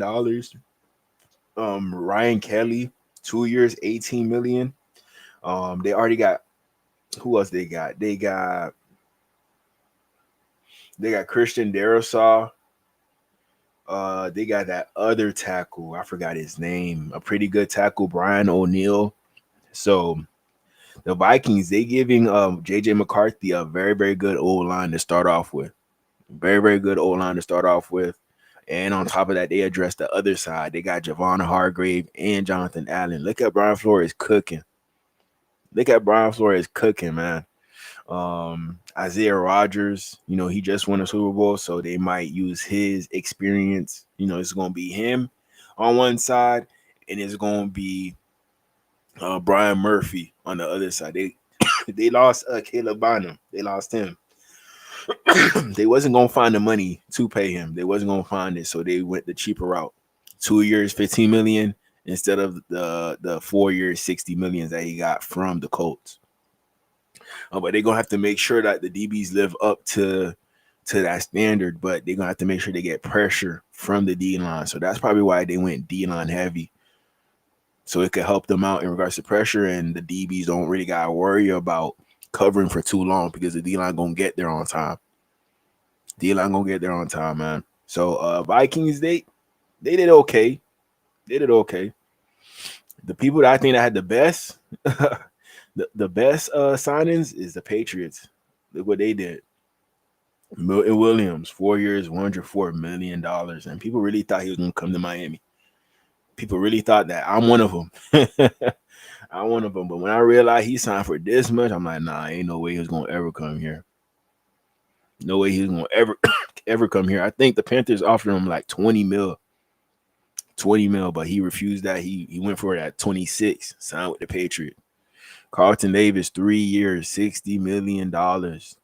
Speaker 2: Ryan Kelly, 2 years, $18 million. They already got, who else they got? They got Christian Darrisaw. They got that other tackle. I forgot his name. A pretty good tackle, Brian O'Neill. So the Vikings, they giving JJ McCarthy a very, very good O-line to start off with. Very, very good O-line to start off with. And on top of that, they addressed the other side. They got Javon Hargrave and Jonathan Allen. Look at Brian Flores cooking. Man. Isaiah Rodgers, he just won a Super Bowl, so they might use his experience. It's going to be him on one side, and it's going to be Brian Murphy on the other side. They lost Caleb Bynum. They lost him. They wasn't going to find the money to pay him. They wasn't going to find it, so they went the cheaper route. 2 years, $15 million instead of the 4 years, $60 million that he got from the Colts. But they're gonna have to make sure that the DBs live up to that standard. But they're gonna have to make sure they get pressure from the D line. So that's probably why they went D line heavy, so it could help them out in regards to pressure. And the DBs don't really gotta worry about covering for too long because the D line gonna get there on time. Man. So Vikings, they did okay. The people that I think that had the best. The best signings is the Patriots. Look what they did. Milton Williams, 4 years, $104 million. And people really thought he was going to come to Miami. People really thought that. I'm one of them. But when I realized he signed for this much, I'm like, nah, ain't no way he was going to ever come here. No way he's gonna ever come here. I think the Panthers offered him like 20 mil, but he refused that. He went for it at 26, signed with the Patriots. Carlton Davis, 3 years, $60 million.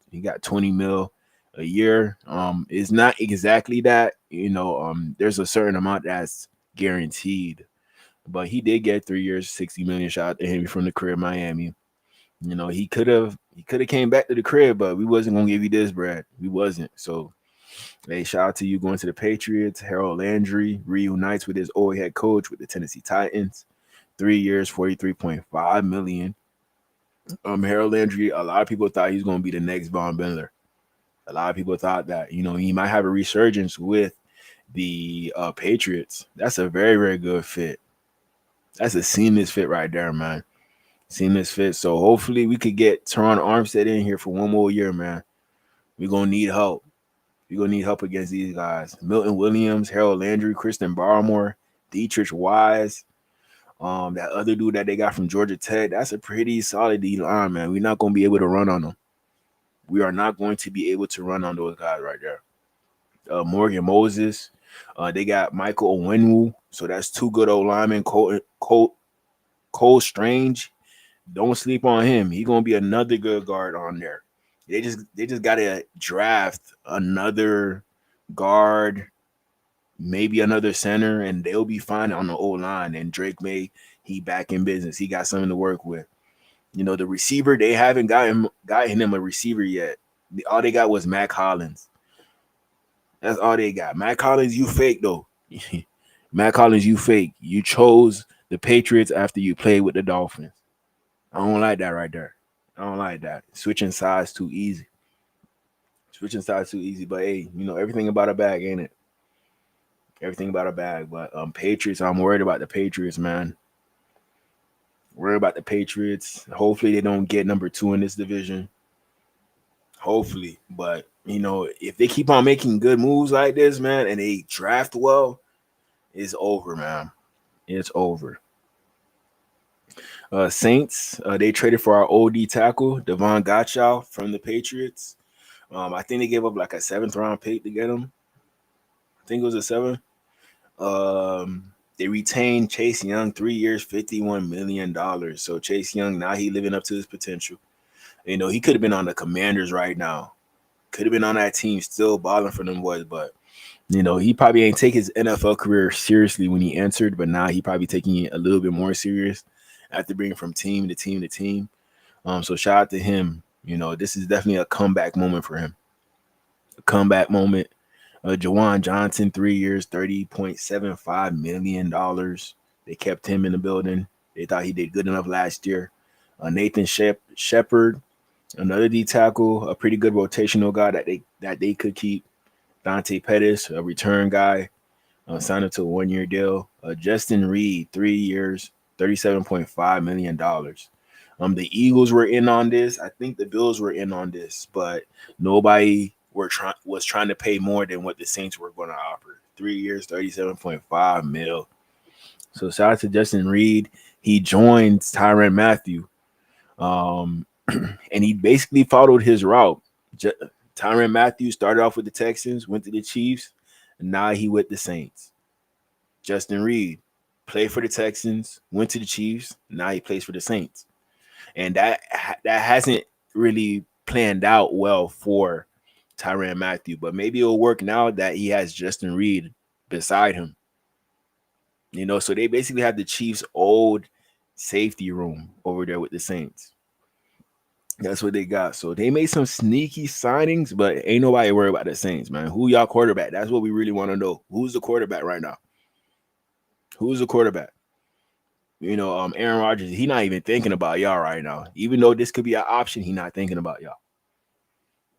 Speaker 2: He got 20 mil a year. It's not exactly that, there's a certain amount that's guaranteed. But he did get 3 years, 60 million shot to him from the crib, Miami. He could have came back to the crib, but we wasn't gonna give you this, Brad. We wasn't. So hey, shout out to you going to the Patriots. Harold Landry reunites with his old head coach with the Tennessee Titans. 3 years, $43.5 million. Harold Landry, a lot of people thought he was gonna be the next Von Miller. A lot of people thought that, he might have a resurgence with the Patriots. That's a very, very good fit. That's a seamless fit right there, man. Seamless fit. So hopefully we could get Teron Armstead in here for one more year, man. We're going to need help. We're going to need help against these guys. Milton Williams, Harold Landry, Kristen Barmore, Dietrich Wise, that other dude that they got from Georgia Tech. That's a pretty solid D-line, man. We're not going to be able to run on them. We are not going to be able to run on those guys right there. Morgan Moses. They got Michael Onwenu. So that's two good old linemen. Cole Strange. Don't sleep on him. He's gonna be another good guard on there. They just gotta draft another guard, maybe another center, and they'll be fine on the old line. And Drake May, he back in business. He got something to work with. The receiver, they haven't gotten him a receiver yet. All they got was Mac Hollins. That's all they got. Mac Hollins, you fake though. Mac Hollins, you fake. You chose the Patriots after you played with the Dolphins. I don't like that right there. I don't like that. Switching sides too easy. But hey, everything about a bag, ain't it? Everything about a bag. But Patriots, I'm worried about the Patriots, man. Worried about the Patriots. Hopefully they don't get number 2 in this division. Hopefully. But, if they keep on making good moves like this, man, and they draft well, it's over, man. It's over. Saints, they traded for our OD tackle, Devon Gottschall from the Patriots. I think they gave up like a 7th round pick to get him. I think it was a 7th. They retained Chase Young, 3 years, $51 million. So Chase Young, now he living up to his potential. He could have been on the Commanders right now. Could have been on that team still balling for them boys, but he probably ain't take his NFL career seriously when he entered, but now he probably taking it a little bit more serious after bringing from team to team to team. So shout out to him. This is definitely a comeback moment for him. A comeback moment. Jawan Johnson, 3 years, $30.75 million. They kept him in the building. They thought he did good enough last year. Nathan Shepard, another D tackle, a pretty good rotational guy that they could keep. Dante Pettis, a return guy, signed up to a 1-year deal. Justin Reed, 3 years, $37.5 million. The Eagles were in on this. I think the Bills were in on this, but nobody was trying to pay more than what the Saints were going to offer. 3 years, $37.5 million. So shout out to Justin Reed. He joined Tyrann Mathieu. And he basically followed his route. Tyrann Mathieu started off with the Texans, went to the Chiefs, and now he with the Saints. Justin Reed played for the Texans, went to the Chiefs, now he plays for the Saints. And that hasn't really planned out well for Tyrann Mathieu, but maybe it'll work now that he has Justin Reed beside him. So they basically have the Chiefs' old safety room over there with the Saints. That's what they got. So they made some sneaky signings, but ain't nobody worried about the Saints, man. Who y'all quarterback? That's what we really want to know. Who's the quarterback right now? Who's the quarterback? Aaron Rodgers, he not even thinking about y'all right now. Even though this could be an option, he not thinking about y'all.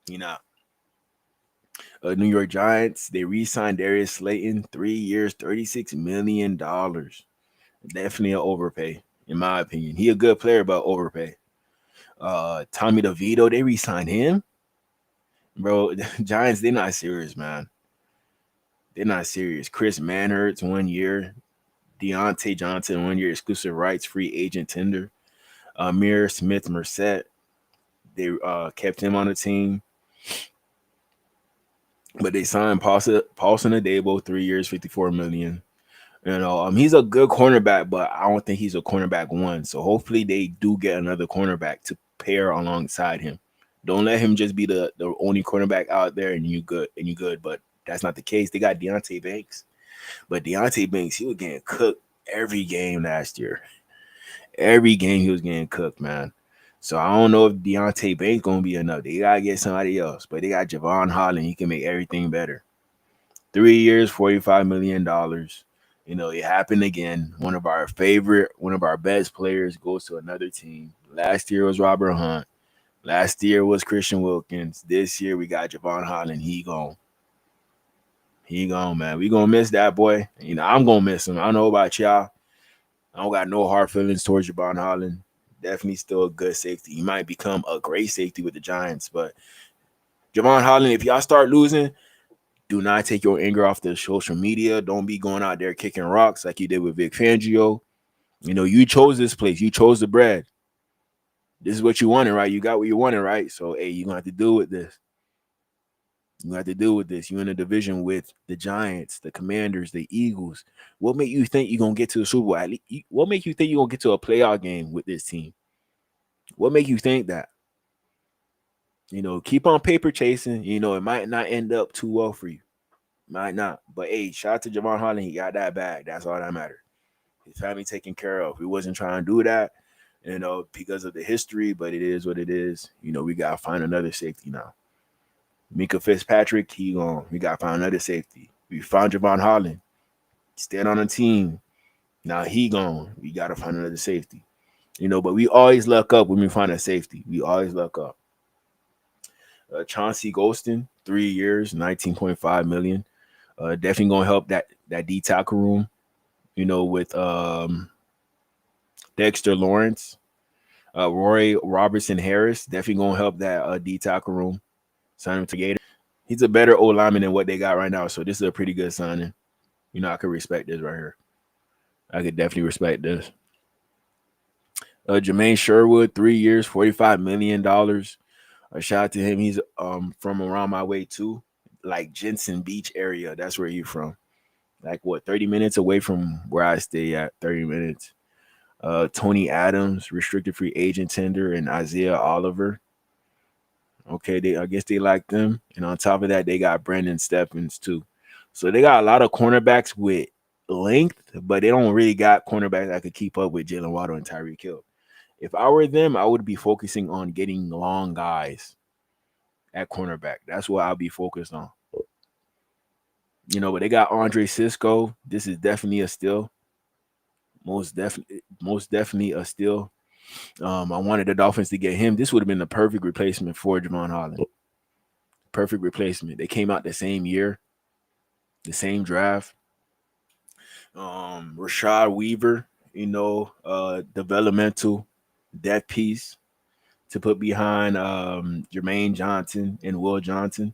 Speaker 2: He not. New York Giants, they re-signed Darius Slayton, 3 years, $36 million. Definitely an overpay, in my opinion. He a good player, but overpay. Tommy DeVito, they re-signed him. Bro, the Giants, they're not serious, man. They're not serious. Chris Manhertz, 1 year. Deontay Johnson, 1 year exclusive rights, free agent tender. Amir Smith-Merced, they kept him on the team. But they signed Paulson Adebo, 3 years, $54 million. You know, he's a good cornerback, but I don't think he's a cornerback one. So hopefully they do get another cornerback to pair alongside him. Don't let him just be the only cornerback out there and you good. But that's not the case. They got Deonte Banks. But Deonte Banks, he was getting cooked every game last year. Every game he was getting cooked, man. So I don't know if Deonte Banks gonna be enough. They gotta get somebody else. But they got Javon Holland. He can make everything better. 3 years, $45 million. You know, it happened again. One of our best players goes to another team. Last year was Robert Hunt. Last year was Christian Wilkins. This year we got Javon Holland. He gone. He gone, man. We gonna miss that boy. You know, I'm gonna miss him. I don't know about y'all. I don't got no hard feelings towards Javon Holland. Definitely still a good safety. He might become a great safety with the Giants, but Javon Holland, if y'all start losing, do not take your anger off the social media. Don't be going out there kicking rocks like you did with Vic Fangio. You know, you chose this place. You chose the bread. This is what you wanted, right? You got what you wanted, right? So, hey, you're going to have to deal with this. You have to deal with this. You're in a division with the Giants, the Commanders, the Eagles. What make you think you're going to get to the Super Bowl? What make you think you're going to get to a playoff game with this team? What make you think that? You know, keep on paper chasing. You know, it might not end up too well for you. Might not. But, hey, shout out to Javon Holland. He got that bag. That's all that matters. His family taken care of. We wasn't trying to do that, you know, because of the history, but it is what it is. You know, we got to find another safety now. Mika Fitzpatrick, he gone. We got to find another safety. We found Javon Holland. Stayed on the team. Now he gone. We got to find another safety. You know, but we always luck up when we find a safety. We always luck up. Chauncey Golston, 3 years, $19.5 million. Definitely going to help that D tackle room, you know, with Dexter Lawrence. Roy Robertson Harris, definitely going to help that D tackle room. Sign him to Gator. He's a better old lineman than what they got right now. So this is a pretty good signing. You know, I could respect this right here. I could definitely respect this. Jermaine Sherwood, 3 years, $45 million. Shout out to him. He's from around my way too. Like Jensen Beach area. That's where he's from. Like what, 30 minutes away from where I stay at, 30 minutes. Tony Adams, restricted free agent tender, and Isaiah Oliver. Okay, I guess they like them. And on top of that, they got Brandon Stephens too. So they got a lot of cornerbacks with length, but they don't really got cornerbacks that could keep up with Jalen Waddle and Tyreek Hill. If I were them, I would be focusing on getting long guys at cornerback. That's what I'll be focused on. You know, but they got Andre Sisco. This is definitely a steal. Most definitely a steal. I wanted the Dolphins to get him. This would have been the perfect replacement for Javon Holland. Perfect replacement. They came out the same year, the same draft. Rashad Weaver, you know, developmental depth piece to put behind Jermaine Johnson and Will Johnson.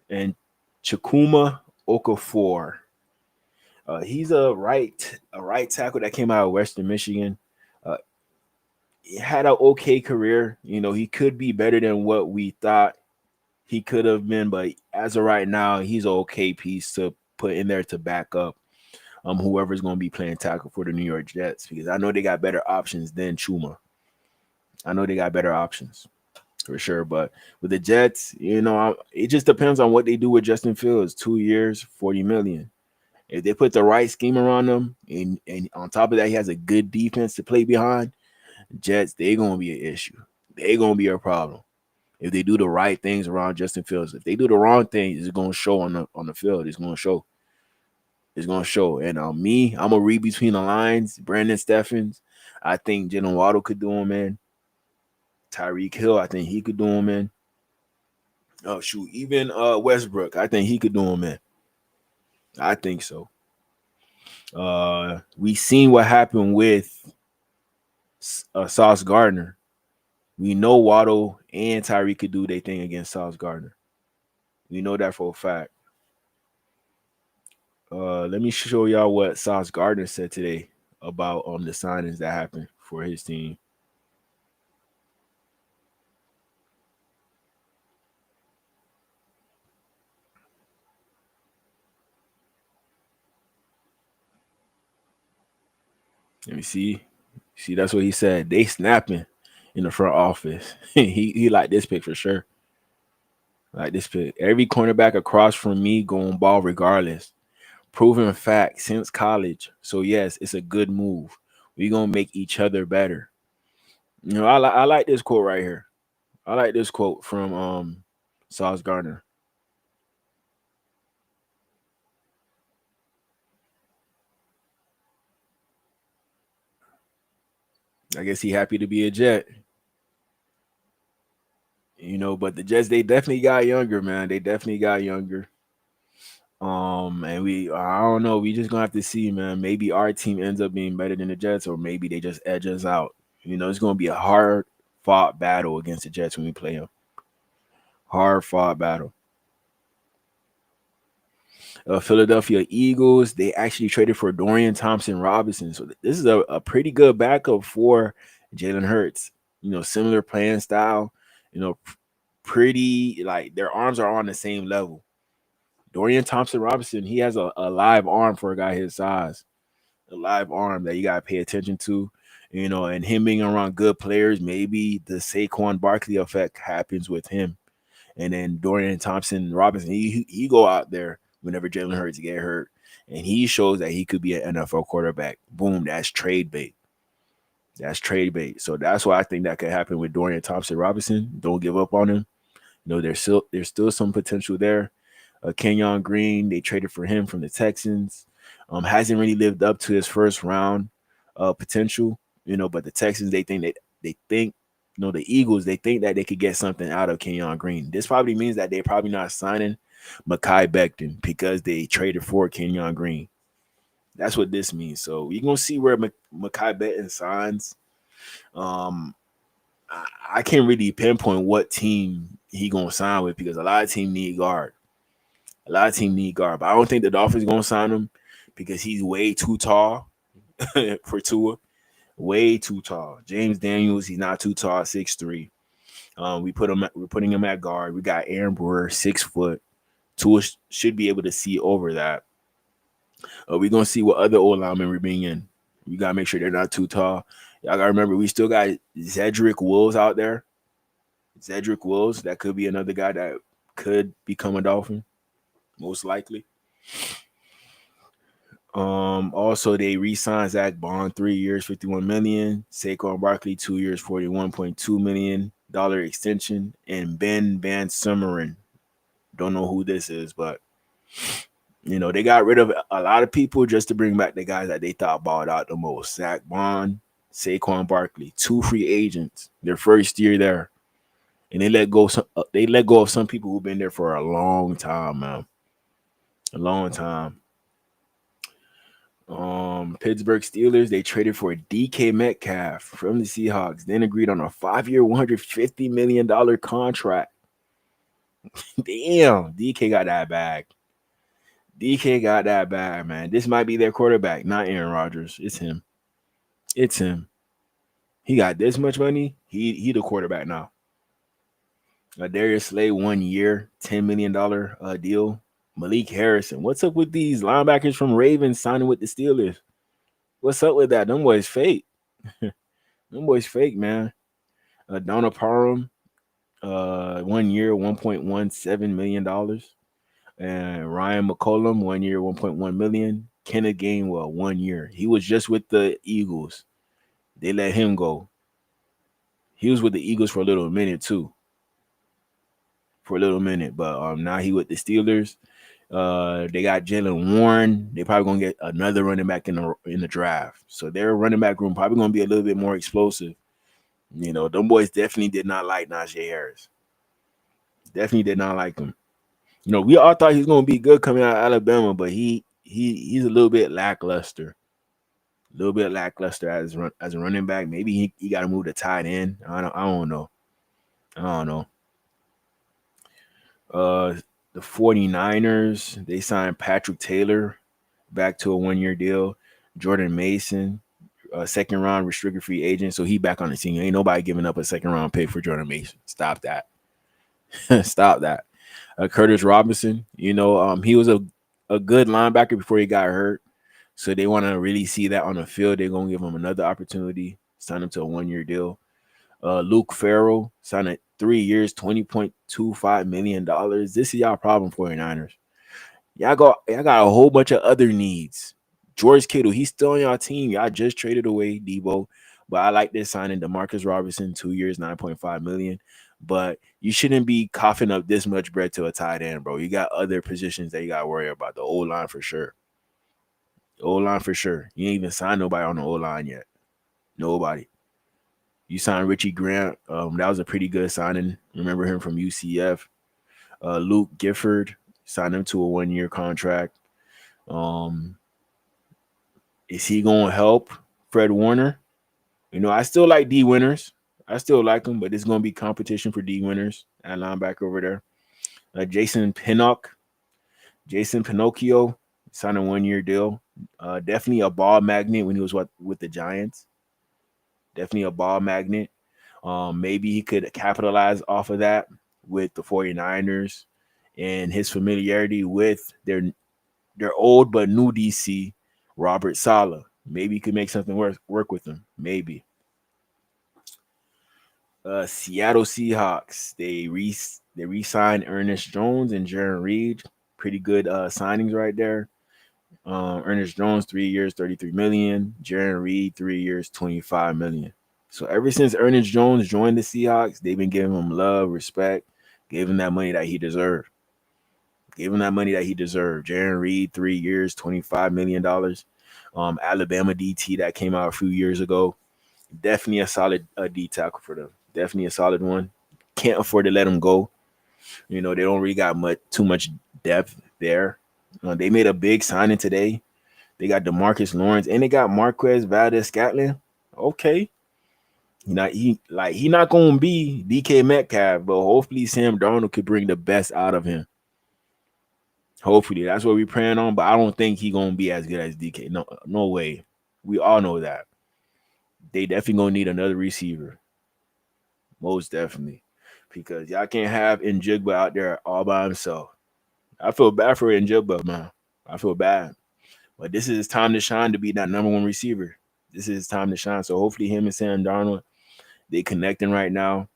Speaker 2: And Chukwuma Okafor. He's a right tackle that came out of Western Michigan. He had an okay career. You know, he could be better than what we thought he could have been, but as of right now, he's an okay piece to put in there to back up whoever's going to be playing tackle for the New York Jets, because I know they got better options than Chuma. I know they got better options for sure, but with the Jets, you know, it just depends on what they do with Justin Fields. 2 years, $40 million. If they put the right scheme around him, and on top of that, he has a good defense to play behind, Jets, they're going to be an issue. They're going to be a problem. If they do the right things around Justin Fields. If they do the wrong things, it's going to show on the field. It's going to show. It's going to show. And I'm going to read between the lines. Brandon Stephens, I think Jalen Waddle could do him, man. Tyreek Hill, I think he could do him, man. Oh, shoot. Even Westbrook, I think he could do him, man. I think so. We seen what happened with Sauce Gardner. We know Waddle and Tyreek could do their thing against Sauce Gardner. We know that for a fact. Let me show y'all what Sauce Gardner said today about the signings that happened for his team. Let me see. See, that's what he said. They snapping in the front office. he liked this pick for sure. Like this pick. Every cornerback across from me going ball regardless. Proven fact since college. So yes, it's a good move. We gonna make each other better. You know, I like this quote right here. I like this quote from Sauce Gardner. I guess he happy to be a Jet. You know, but the Jets, they definitely got younger, man. They definitely got younger. And I don't know. We just gonna have to see, man. Maybe our team ends up being better than the Jets, or maybe they just edge us out. You know, it's gonna be a hard fought battle against the Jets when we play them. Hard fought battle. Philadelphia Eagles, they actually traded for Dorian Thompson-Robinson. So this is a pretty good backup for Jalen Hurts. You know, similar playing style. You know, pretty like their arms are on the same level. Dorian Thompson-Robinson, he has a live arm for a guy his size. A live arm that you got to pay attention to. You know, and him being around good players, maybe the Saquon Barkley effect happens with him. And then Dorian Thompson-Robinson, he go out there whenever Jalen Hurts get hurt, and he shows that he could be an NFL quarterback. Boom, that's trade bait. That's trade bait. So that's why I think that could happen with Dorian Thompson-Robinson. Don't give up on him. You know, there's still some potential there. Kenyon Green, they traded for him from the Texans. Hasn't really lived up to his first round potential. You know, but the Texans, they think, you know, the Eagles, they think that they could get something out of Kenyon Green. This probably means that they're probably not signing Mekhi Becton because they traded for Kenyon Green. That's what this means. So we're going to see where Mekhi Becton signs. I can't really pinpoint what team he going to sign with because a lot of teams need guard. But I don't think the Dolphins going to sign him because he's way too tall for Tua. Way too tall. James Daniels, he's not too tall, 6'3". We're putting him at guard. We got Aaron Brewer, 6 foot. Tua should be able to see over that. We're gonna see what other old linemen we're bringing in. We gotta make sure they're not too tall. Y'all gotta remember we still got Cedric Wills out there. Cedric Wills, that could be another guy that could become a Dolphin, most likely. Also they re-signed Zach Bond, 3 years, $51 million. Saquon Barkley, 2 years, $41.2 million extension, and Ben Van Sumeren. Don't know who this is, but you know, they got rid of a lot of people just to bring back the guys that they thought balled out the most. Zach Bond, Saquon Barkley, 2 free agents, their first year there. And they let go of some people who've been there for a long time, man. A long time. Pittsburgh Steelers, they traded for DK Metcalf from the Seahawks, then agreed on a 5-year, $150 million contract. Damn, DK got that bag. DK got that bag, man. This might be their quarterback, not Aaron Rodgers. It's him. It's him. He got this much money. He the quarterback now. Darius Slay, 1 year, $10 million deal. Malik Harrison. What's up with these linebackers from Ravens signing with the Steelers? What's up with that? Them boys fake. Them boys fake, man. Donna Parham, 1 year, $1.17 million. And Ryan McCollum, 1 year, $1.1 million. Kenneth Gainwell, 1 year. He was just with the Eagles. They let him go. He was with the Eagles for a little minute too. But now he with the Steelers. They got Jalen Warren. They probably gonna get another running back in the draft. So their running back room probably gonna be a little bit more explosive. You know, them boys definitely did not like Najee Harris. Definitely did not like him. You know, we all thought he was gonna be good coming out of Alabama, but he's a little bit lackluster. A little bit lackluster as a running back. Maybe he got to move to tight end. I don't know. The 49ers, they signed Patrick Taylor back to a 1-year deal. Jordan Mason, second round restricted free agent. So he back on the team. Ain't nobody giving up a second round pick for Jordan Mason. Stop that. Stop that. Curtis Robinson, you know, he was a good linebacker before he got hurt. So they want to really see that on the field. They're going to give him another opportunity, sign him to a 1-year deal. Luke Farrell signed a 3 years, $20.25 million. This is y'all problem, 49ers. Y'all got a whole bunch of other needs. George Kittle, he's still on y'all team. Y'all just traded away Debo. But I like this signing DeMarcus Robinson, 2 years, $9.5 million. But you shouldn't be coughing up this much bread to a tight end, bro. You got other positions that you got to worry about. The O-line for sure. O-line for sure. You ain't even signed nobody on the O-line yet. Nobody. You signed Richie Grant. That was a pretty good signing. Remember him from UCF. Luke Gifford, signed him to a 1-year contract. Is he going to help Fred Warner? You know, I still like D Winners. I still like him, but it's going to be competition for D Winners at linebacker over there. Jason Pinocchio signed a 1-year deal. Definitely a ball magnet when he was with the Giants. Definitely a ball magnet. Maybe he could capitalize off of that with the 49ers and his familiarity with their old but new DC, Robert Saleh. Maybe he could make something work with him. Maybe. Seattle Seahawks. They re-signed Ernest Jones and Jaron Reed. Pretty good signings right there. Ernest Jones, 3 years, $33 million. Jaron Reed, 3 years, $25 million. So ever since Ernest Jones joined the Seahawks, they've been giving him love, respect, gave him that money that he deserved. Jaron Reed, 3 years, $25 million. Alabama DT that came out a few years ago. Definitely a solid D tackle for them. Definitely a solid one. Can't afford to let him go. You know, they don't really got too much depth there. They made a big signing today. They got DeMarcus Lawrence and they got Marquez Valdez-Scantling. Okay. He not gonna be DK Metcalf, but hopefully Sam Darnold could bring the best out of him. Hopefully, that's what we're praying on. But I don't think he's gonna be as good as DK. No way. We all know that. They definitely gonna need another receiver. Most definitely, because y'all can't have Njigba out there all by himself. I feel bad for Njigba, man. I feel bad, but this is his time to shine to be that number one receiver. This is his time to shine. So hopefully, him and Sam Darnold, they connecting right now.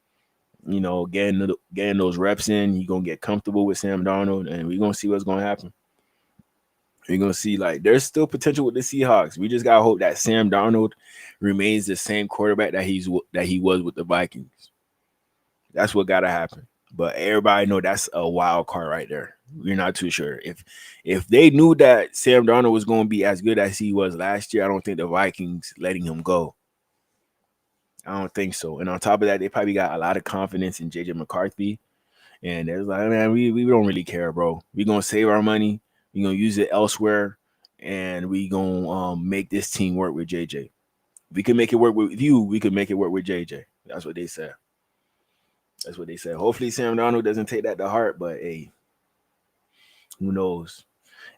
Speaker 2: You know, getting those reps in. You're going to get comfortable with Sam Darnold, and we're going to see what's going to happen. We're going to see, there's still potential with the Seahawks. We just got to hope that Sam Darnold remains the same quarterback that he was with the Vikings. That's what got to happen. But everybody know that's a wild card right there. We're not too sure. If they knew that Sam Darnold was going to be as good as he was last year, I don't think the Vikings letting him go. I don't think so. And on top of that, they probably got a lot of confidence in JJ McCarthy. And they're like, man, we don't really care, bro. We're going to save our money. We're going to use it elsewhere. And we're going to make this team work with JJ. We can make it work with you. We can make it work with JJ. That's what they said. Hopefully Sam Darnold doesn't take that to heart. But, hey, who knows?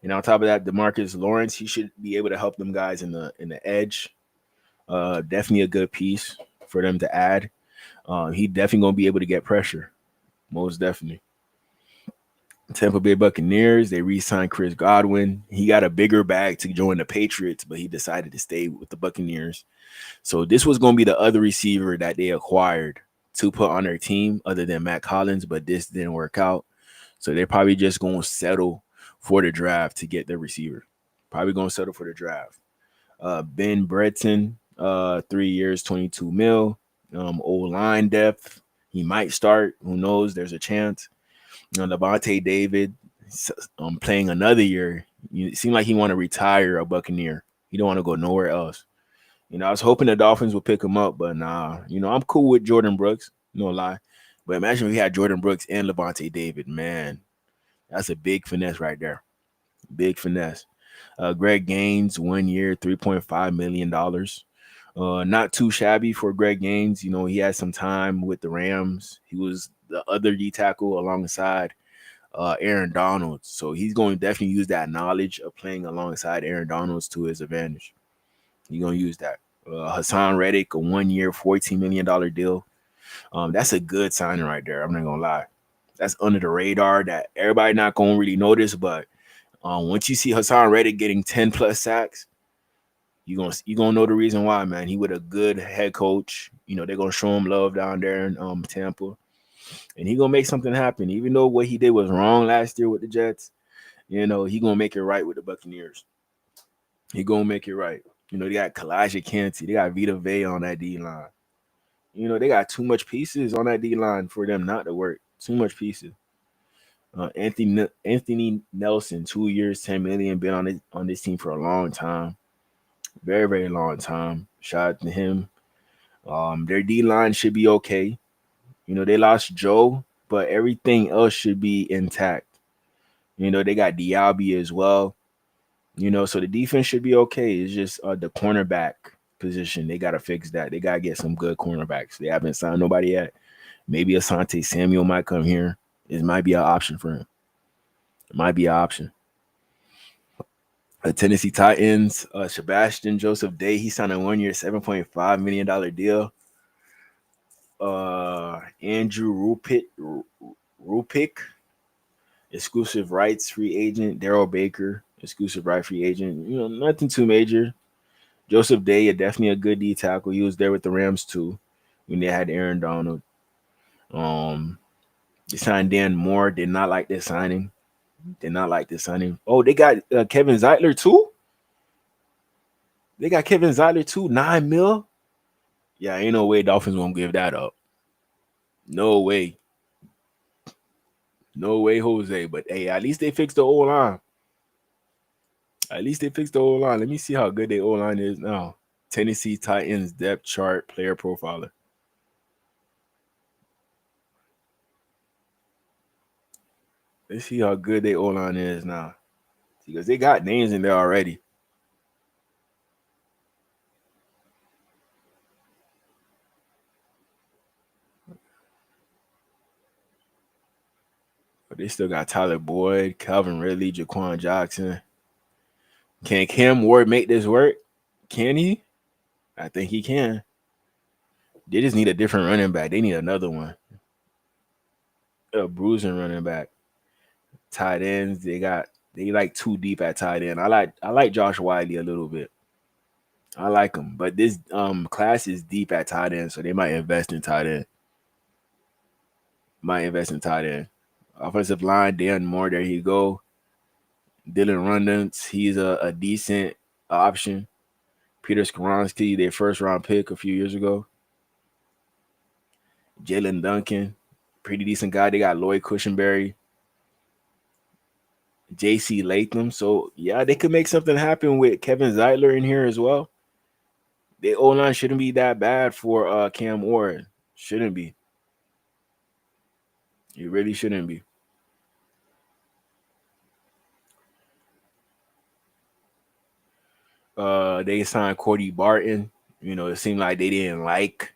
Speaker 2: And on top of that, DeMarcus Lawrence, he should be able to help them guys in the edge. Definitely a good piece for them to add. He definitely gonna be able to get pressure, most definitely. Tampa Bay Buccaneers, they re-signed Chris Godwin. He got a bigger bag to join the Patriots, but he decided to stay with the Buccaneers. So this was gonna be the other receiver that they acquired to put on their team, other than Matt Collins, but this didn't work out. So they're probably just gonna settle for the draft to get their receiver. Ben Brereton. 3 years, $22 million. O-line depth. He might start. Who knows? There's a chance. Levante David playing another year. It seemed like he want to retire a Buccaneer. He don't want to go nowhere else. I was hoping the Dolphins would pick him up, but nah. I'm cool with Jordan Brooks. No lie. But imagine if we had Jordan Brooks and Levante David. Man, that's a big finesse right there. Big finesse. Greg Gaines, 1 year, $3.5 million. Not too shabby for Greg Gaines. He had some time with the Rams. He was the other D tackle alongside Aaron Donald. So he's going to definitely use that knowledge of playing alongside Aaron Donald to his advantage. He's going to use that. Hassan Reddick, a 1 year, $14 million deal. That's a good signing right there. I'm not going to lie. That's under the radar that everybody not going to really notice. But once you see Hassan Reddick getting 10 plus sacks, You gonna know the reason why, man. He with a good head coach. You know, they're gonna show him love down there in Tampa. And he gonna make something happen. Even though what he did was wrong last year with the Jets, you know, he gonna make it right with the Buccaneers. He gonna make it right. You know, they got Kalijah Kancey, they got Vita Vea on that D line. You know, they got too much pieces on that D line for them not to work. Too much pieces. Anthony Nelson, 2 years, $10 million, been on this team for a long time, very very long time. Shout out to him. Their D line should be okay. You know, they lost Joe, but everything else should be intact. You know, they got Diaby as well. You know, so the defense should be okay. It's just the cornerback position. They got to fix that. They got to get some good cornerbacks. They haven't signed nobody yet. Maybe Asante Samuel might come here. It might be an option for him. It might be an option. The Tennessee Titans, Sebastian Joseph Day, he signed a 1 year, $7.5 million deal. Andrew Rupick, exclusive rights free agent. Daryl Baker, exclusive right free agent. You know, nothing too major. Joseph Day, definitely a good D tackle. He was there with the Rams too when they had Aaron Donald. They signed Dan Moore. Did not like this signing. Oh, they got Kevin Zeitler too. $9 million. Yeah, ain't no way Dolphins won't give that up. No way. No way, Jose. But hey, at least they fixed the O-line. Let me see how good their O-line is now. Tennessee Titans depth chart player profiler. Let's see how good their O-line is now. Because they got names in there already. But they still got Tyler Boyd, Calvin Ridley, Jaquan Jackson. Can Cam Ward make this work? Can he? I think he can. They just need a different running back. They need another one. A bruising running back. Tight ends, they like too deep at tight end. I like Josh Wiley a little bit. I like him, but this class is deep at tight end, so they might invest in tight end. Offensive line, Dan Moore, there you go. Dylan Rundance, he's a decent option. Peter Skoronski, their first round pick a few years ago. Jalen Duncan, pretty decent guy. They got Lloyd Cushenberry, J.C. Latham. So, yeah, they could make something happen with Kevin Zeitler in here as well. The O-line shouldn't be that bad for Cam Ward. Shouldn't be. It really shouldn't be. They signed Cordy Barton. You know, it seemed like they didn't like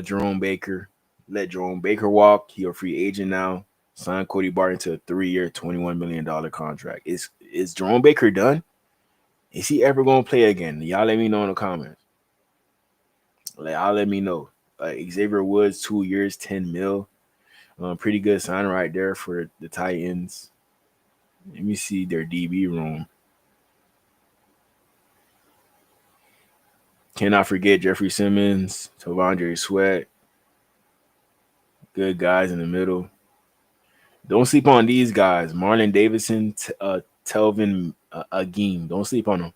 Speaker 2: Jerome Baker. Let Jerome Baker walk. He's a free agent now. Signed Cody Barton to a 3-year, $21 million contract. Is Jerome Baker done? Is he ever going to play again? Y'all let me know in the comments. Y'all let me know. Xavier Woods, 2 years, $10 million. Pretty good sign right there for the Titans. Let me see their DB room. Cannot forget Jeffrey Simmons, Tavondre Sweat. Good guys in the middle. Don't sleep on these guys. Marlon Davidson, Telvin Agim. Don't sleep on them.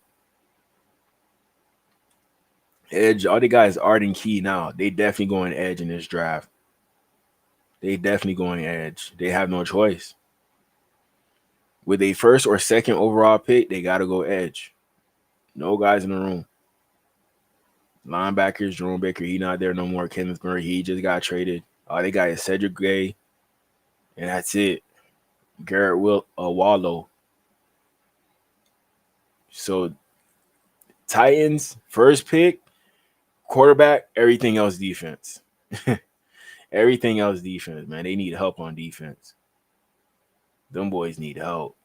Speaker 2: Edge, all the guys Arden Key now. They definitely going edge in this draft. They definitely going edge. They have no choice. With a first or second overall pick, they got to go edge. No guys in the room. Linebackers, Jerome Baker, he not there no more. Kenneth Murray, he just got traded. All they got is Cedric Gay, and that's it. Garrett Wallow. So, Titans, first pick, quarterback, everything else defense. Everything else defense, man. They need help on defense. Them boys need help.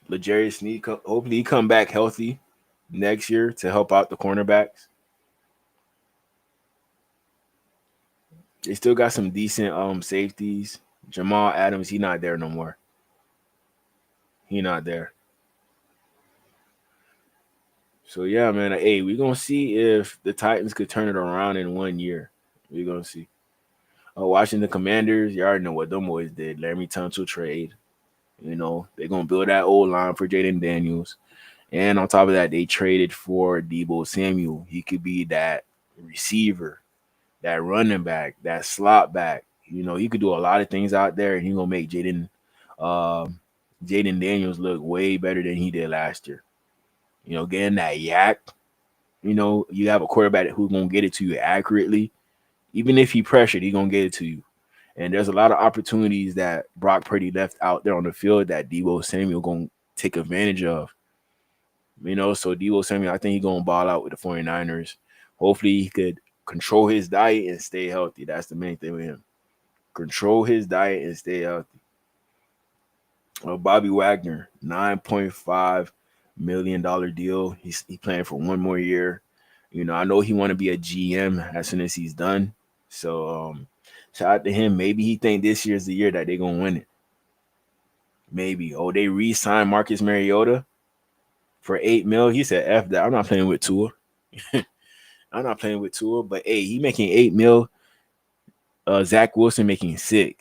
Speaker 2: L'Jarius Sneed, hopefully he come back healthy next year to help out the cornerbacks. They still got some decent safeties. Jamal Adams, he not there no more. He not there. So yeah, man. Hey, we're gonna see if the Titans could turn it around in 1 year. We're gonna see. Watching the Commanders, you already know what them boys did. Larry Tunsil trade. They're gonna build that old line for Jaden Daniels. And on top of that, they traded for Deebo Samuel. He could be that receiver, that running back, that slot back. He could do a lot of things out there, and he's gonna make Jaden Daniels look way better than he did last year. Getting that yak. You have a quarterback who's gonna get it to you accurately. Even if he pressured, he's gonna get it to you. And there's a lot of opportunities that Brock Purdy left out there on the field that Deebo Samuel gonna take advantage of. So Deebo Samuel, I think he's gonna ball out with the 49ers. Hopefully he could control his diet and stay healthy. That's the main thing with him. Control his diet and stay healthy. Bobby Wagner, $9.5 million deal. He's playing for 1 more year. I know he want to be a GM as soon as he's done. So shout out to him. Maybe he think this year's the year that they're gonna win it. Maybe. They re-signed Marcus Mariota for $8 million. He said, F that. I'm not playing with Tua. I'm not playing with Tua. But hey, he making $8 million. Zach Wilson making $6 million.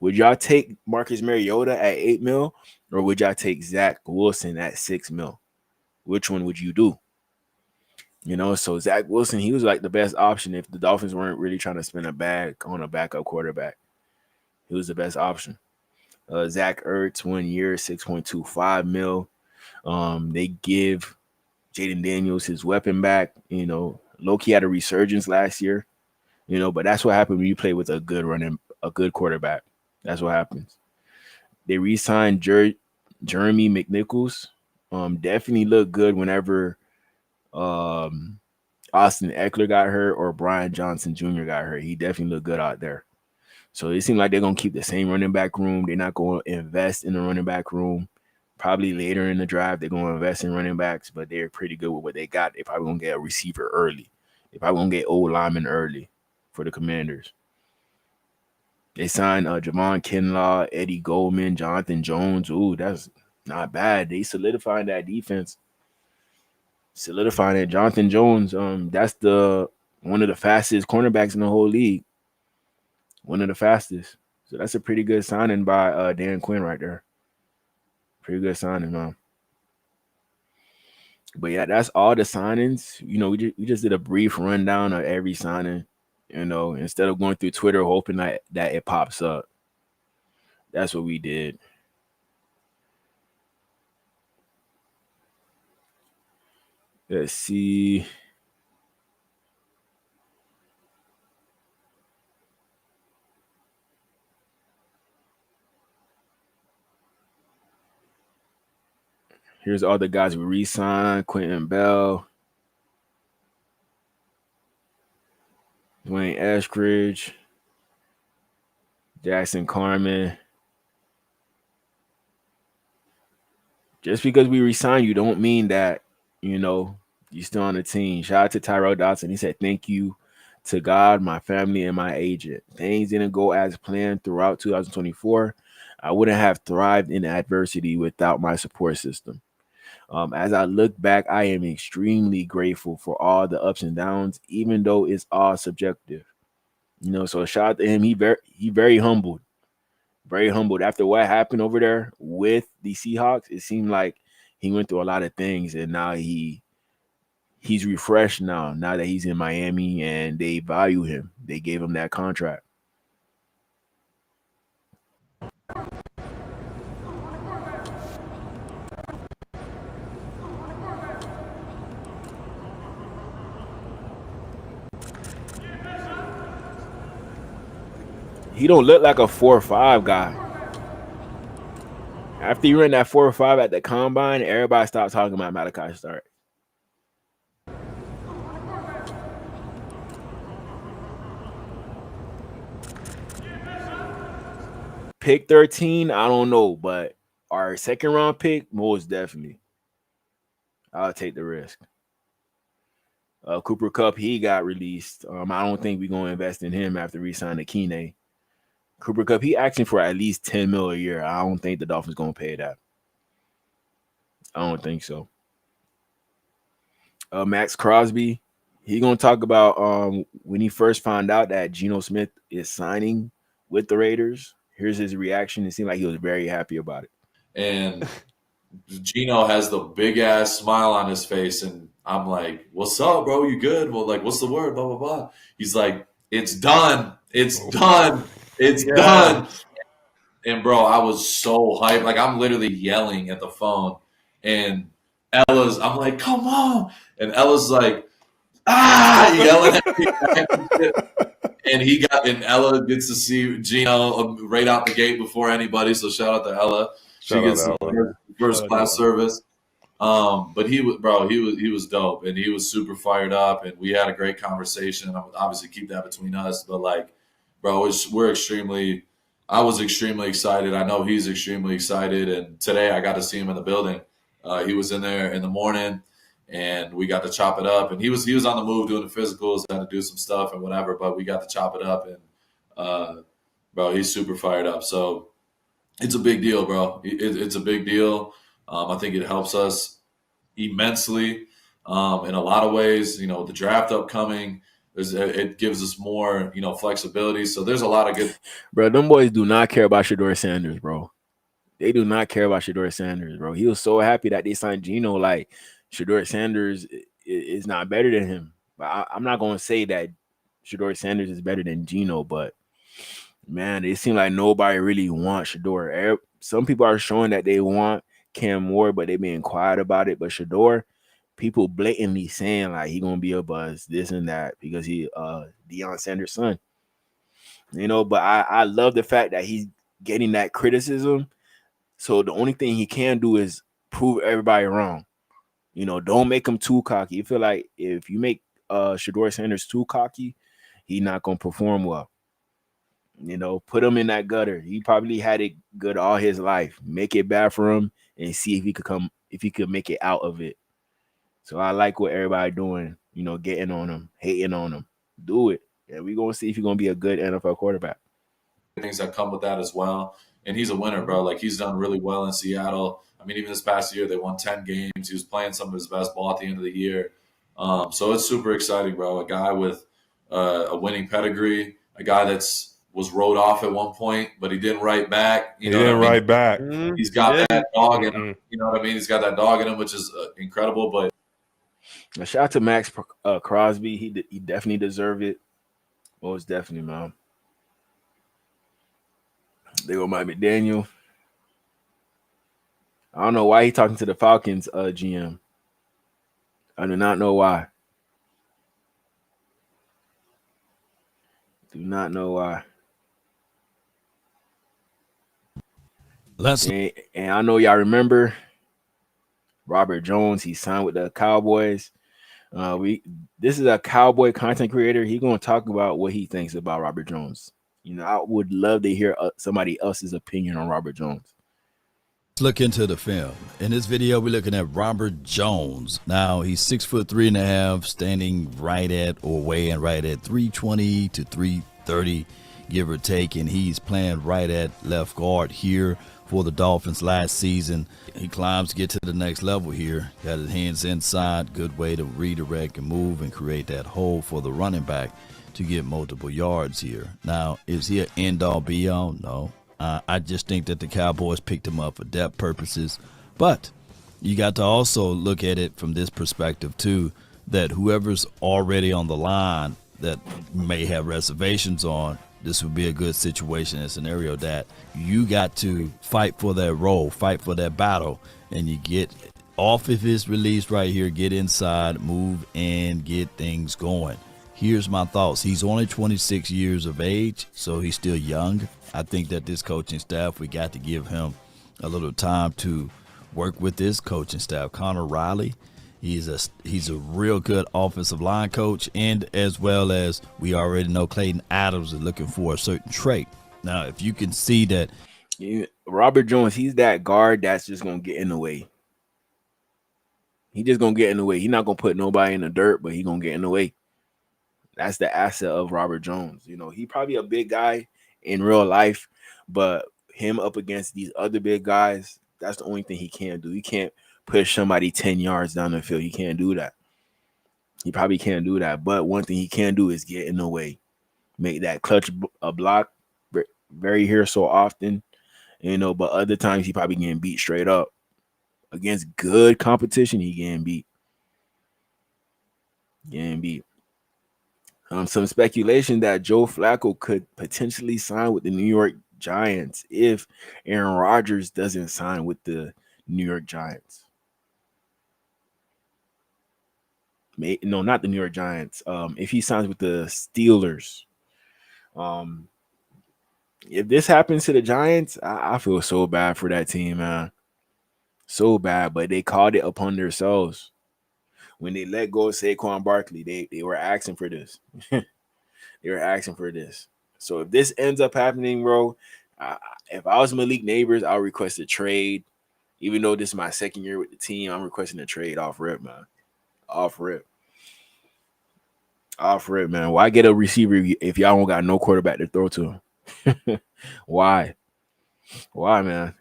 Speaker 2: Would y'all take Marcus Mariota at $8 million, or would y'all take Zach Wilson at $6 million? Which one would you do? So Zach Wilson, he was like the best option if the Dolphins weren't really trying to spend a bag on a backup quarterback. He was the best option. Zach Ertz, 1 year, $6.25 million. They give Jaden Daniels his weapon back. Loki had a resurgence last year. But that's what happened when you play with a good quarterback. That's what happens. They re-signed Jeremy McNichols. Definitely looked good whenever Austin Eckler got hurt or Brian Johnson Jr. got hurt. He definitely looked good out there. So it seems like they're going to keep the same running back room. They're not going to invest in the running back room. Probably later in the draft, they're going to invest in running backs, but they're pretty good with what they got. They're probably going to get a receiver early. They're probably going to get old linemen early for the Commanders. They signed Javon Kinlaw, Eddie Goldman, Jonathan Jones. Ooh, that's not bad. They solidified that defense. Solidifying it. Jonathan Jones, that's one of the fastest cornerbacks in the whole league. One of the fastest. So that's a pretty good signing by Dan Quinn right there. Pretty good signing, man. But yeah, that's all the signings. We just did a brief rundown of every signing. Instead of going through Twitter hoping that it pops up. That's what we did. Let's see. Here's all the guys we re-signed. Quentin Bell. Dwayne Eskridge. Jackson Carman. Just because we re-sign you don't mean that, you're still on the team. Shout out to Tyrell Dodson. He said, thank you to God, my family, and my agent. Things didn't go as planned throughout 2024. I wouldn't have thrived in adversity without my support system. As I look back, I am extremely grateful for all the ups and downs, even though it's all subjective. So shout out to him. He very humbled. Very humbled. After what happened over there with the Seahawks, it seemed like he went through a lot of things, and now he's refreshed now that he's in Miami and they value him. They gave him that contract. He don't look like a 4-5 guy. After you ran that 4-5 at the combine, everybody stopped talking about Malachi Stark. Pick 13, I don't know, but our second round pick, most definitely. I'll take the risk. Cooper Kupp, he got released. I don't think we're going to invest in him after re-signing Keeney. Cooper Kupp, he asking for at least $10 million a year. I don't think the Dolphins going to pay that. I don't think so. Max Crosby. He gonna talk about when he first found out that Geno Smith is signing with the Raiders. Here's his reaction. It seemed like he was very happy about it.
Speaker 13: And Geno has the big ass smile on his face, and I'm like, "What's up, bro? You good? Well, like, what's the word? Blah blah blah." He's like, "It's done. It's done. It's done." And bro, I was so hyped. Like, I'm literally yelling at the phone, and I'm like, "Come on!" And Ella's like, yelling at me. And Ella gets to see Geno right out the gate before anybody. So shout out to Ella. She gets the first class service. But he was dope, and he was super fired up, and we had a great conversation. I would obviously keep that between us, but like, bro, I was extremely excited. I know he's extremely excited, and today I got to see him in the building. He was in there in the morning, and we got to chop it up. And he was on the move doing the physicals, had to do some stuff and whatever, but we got to chop it up, and bro, he's super fired up. So it's a big deal, bro. It's a big deal. I think it helps us immensely in a lot of ways. You know, the draft upcoming, it gives us more, flexibility. So there's a lot of good.
Speaker 2: Bro, them boys do not care about Shedeur Sanders, bro. They do not care about Shedeur Sanders, bro. He was so happy that they signed Geno. Like, Shedeur Sanders is not better than him. But I'm not going to say that Shedeur Sanders is better than Geno, but man, it seems like nobody really wants Shedeur. Some people are showing that they want Cam Moore, but they being quiet about it. But Shedeur, people blatantly saying like he gonna be a buzz, this and that, because he Deion Sanders' son. But I love the fact that he's getting that criticism. So the only thing he can do is prove everybody wrong. Don't make him too cocky. You feel like if you make Shedeur Sanders too cocky, he's not gonna perform well. Put him in that gutter. He probably had it good all his life. Make it bad for him and see if he could make it out of it. So I like what everybody doing, getting on him, hating on him. Do it. And we're going to see if he's going to be a good NFL quarterback.
Speaker 13: Things that come with that as well. And he's a winner, bro. Like, he's done really well in Seattle. I mean, even this past year, they won 10 games. He was playing some of his best ball at the end of the year. So it's super exciting, bro. A guy with a winning pedigree, a guy was wrote off at one point, but he didn't write back.
Speaker 14: He didn't write back.
Speaker 13: He's got that dog in him. You know what I mean? He's got that dog in him, which is incredible. But
Speaker 2: shout out to Max Crosby. He definitely deserved it. Most definitely, man. They go Mike McDaniel. I don't know why he talking to the Falcons GM. I do not know why. Do not know why. And I know y'all remember Robert Jones. He signed with the Cowboys. This is a Cowboy content creator. He's gonna talk about what he thinks about Robert Jones. I would love to hear somebody else's opinion on Robert Jones.
Speaker 15: Let's look into the film. In this video, we're looking at Robert Jones. Now, he's 6'3.5", standing weighing right at 320 to 330, give or take, and he's playing right at left guard here for the Dolphins last season. He climbs to get to the next level here. Got his hands inside, good way to redirect and move and create that hole for the running back to get multiple yards here. Now, is he an end-all be-all? No. I just think that the Cowboys picked him up for depth purposes. But you got to also look at it from this perspective, too, that whoever's already on the line that may have reservations on, this would be a good situation and scenario that you got to fight for that role, fight for that battle, and you get off of his release right here, get inside, move, and get things going. Here's my thoughts. He's only 26 years of age, so he's still young. I think that this coaching staff, we got to give him a little time to work with this coaching staff. Connor Riley, he's a real good offensive line coach, and as well as we already know Clayton Adams is looking for a certain trait. Now, if you can see that.
Speaker 2: Robert Jones, he's that guard that's just going to get in the way. He just going to get in the way. He's not going to put nobody in the dirt, but he's going to get in the way. That's the asset of Robert Jones. He probably a big guy in real life, but him up against these other big guys, that's the only thing he can't do. He can't push somebody 10 yards down the field. He can't do that. He probably can't do that. But one thing he can do is get in the way, make that clutch a block very here so often, but other times he probably getting beat straight up. Against good competition, he getting beat. Some speculation that Joe Flacco could potentially sign with the New York Giants if Aaron Rodgers doesn't sign with the New York Giants. No, not the New York Giants. If he signs with the Steelers. If this happens to the Giants, I feel so bad for that team, man. So bad, but they called it upon themselves. When they let go of Saquon Barkley, they were asking for this. They were asking for this. So if this ends up happening, bro, if I was Malik Neighbors, I'll request a trade. Even though this is my second year with the team, I'm requesting a trade off rip, man. Off rip, man. Why get a receiver if y'all don't got no quarterback to throw to him? Why, man?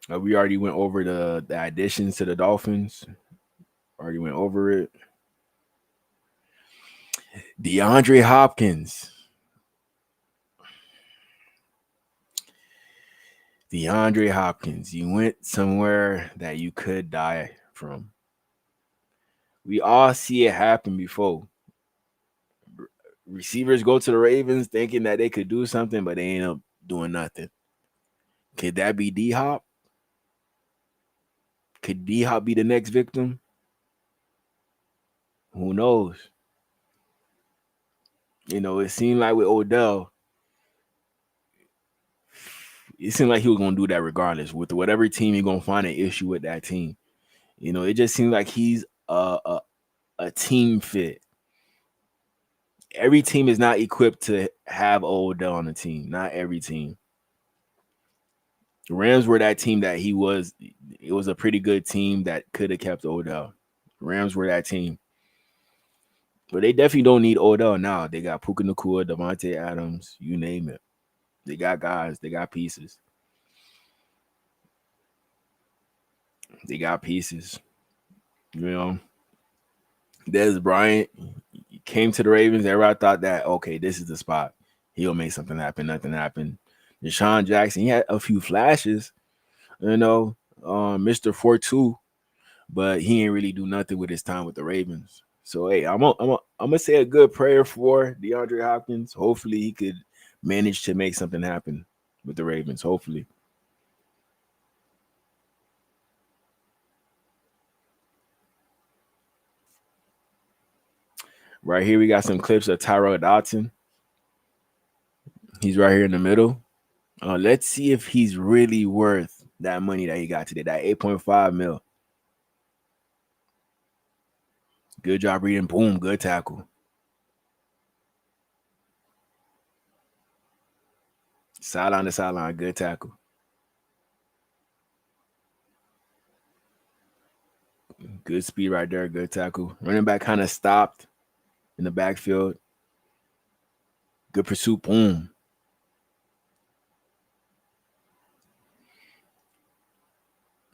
Speaker 2: We already went over the additions to the Dolphins. Already went over it. DeAndre Hopkins. You went somewhere that you could die from. We all see it happen before. Receivers go to the Ravens thinking that they could do something, but they end up doing nothing. Could that be D-Hop? Could D-Hop be the next victim? Who knows? It seemed like with Odell, it seemed like he was going to do that regardless. With whatever team, you're going to find an issue with that team. It just seems like he's a team fit. Every team is not equipped to have Odell on the team. Not every team. The Rams were that team that he was. It was a pretty good team that could have kept Odell. Rams were that team. But they definitely don't need Odell now. They got Puka Nacua, Devontae Adams, you name it. They got guys. They got pieces. Dez Bryant came to the Ravens. Everybody thought that, okay, this is the spot. He'll make something happen. Nothing happened. Deshaun Jackson, he had a few flashes, Mr. 4-2, but he ain't really do nothing with his time with the Ravens. So, hey, I'm gonna say a good prayer for DeAndre Hopkins. Hopefully, he could manage to make something happen with the Ravens. Hopefully. Right here, we got some clips of Tyrod Dotson. He's right here in the middle. Let's see if he's really worth that money that he got today, that 8.5 mil. Good job reading. Boom, good tackle. Sideline to sideline, good tackle. Good speed right there, good tackle. Running back kind of stopped in the backfield. Good pursuit, boom.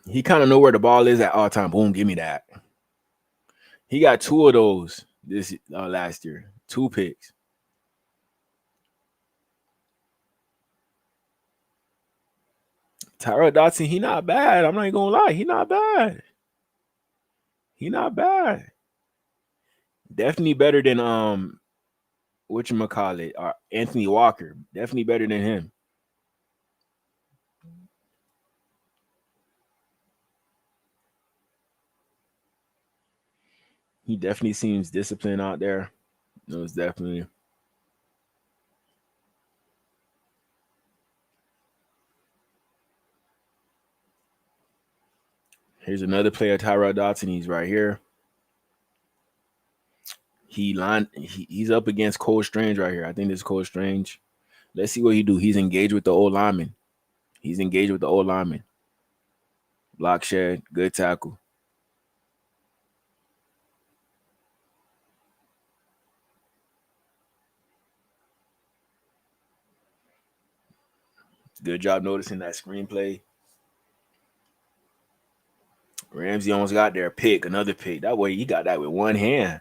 Speaker 2: He kind of know where the ball is at all time. Boom, give me that. He got 2 of those this last year. 2 picks. Tyrod Dotson, he not bad. I'm not even gonna lie. He not bad. Definitely better than whatchamacallit, Anthony Walker. Definitely better than him. He definitely seems disciplined out there. No, it's definitely. Here's another player, Tyrod Dotson. He's right here. He's up against Cole Strange right here. I think this is Cole Strange. Let's see what he do. He's engaged with the old lineman. Block shed, good tackle. Good job noticing that screenplay. Ramsey almost got their pick, another pick. That way he got that with one hand.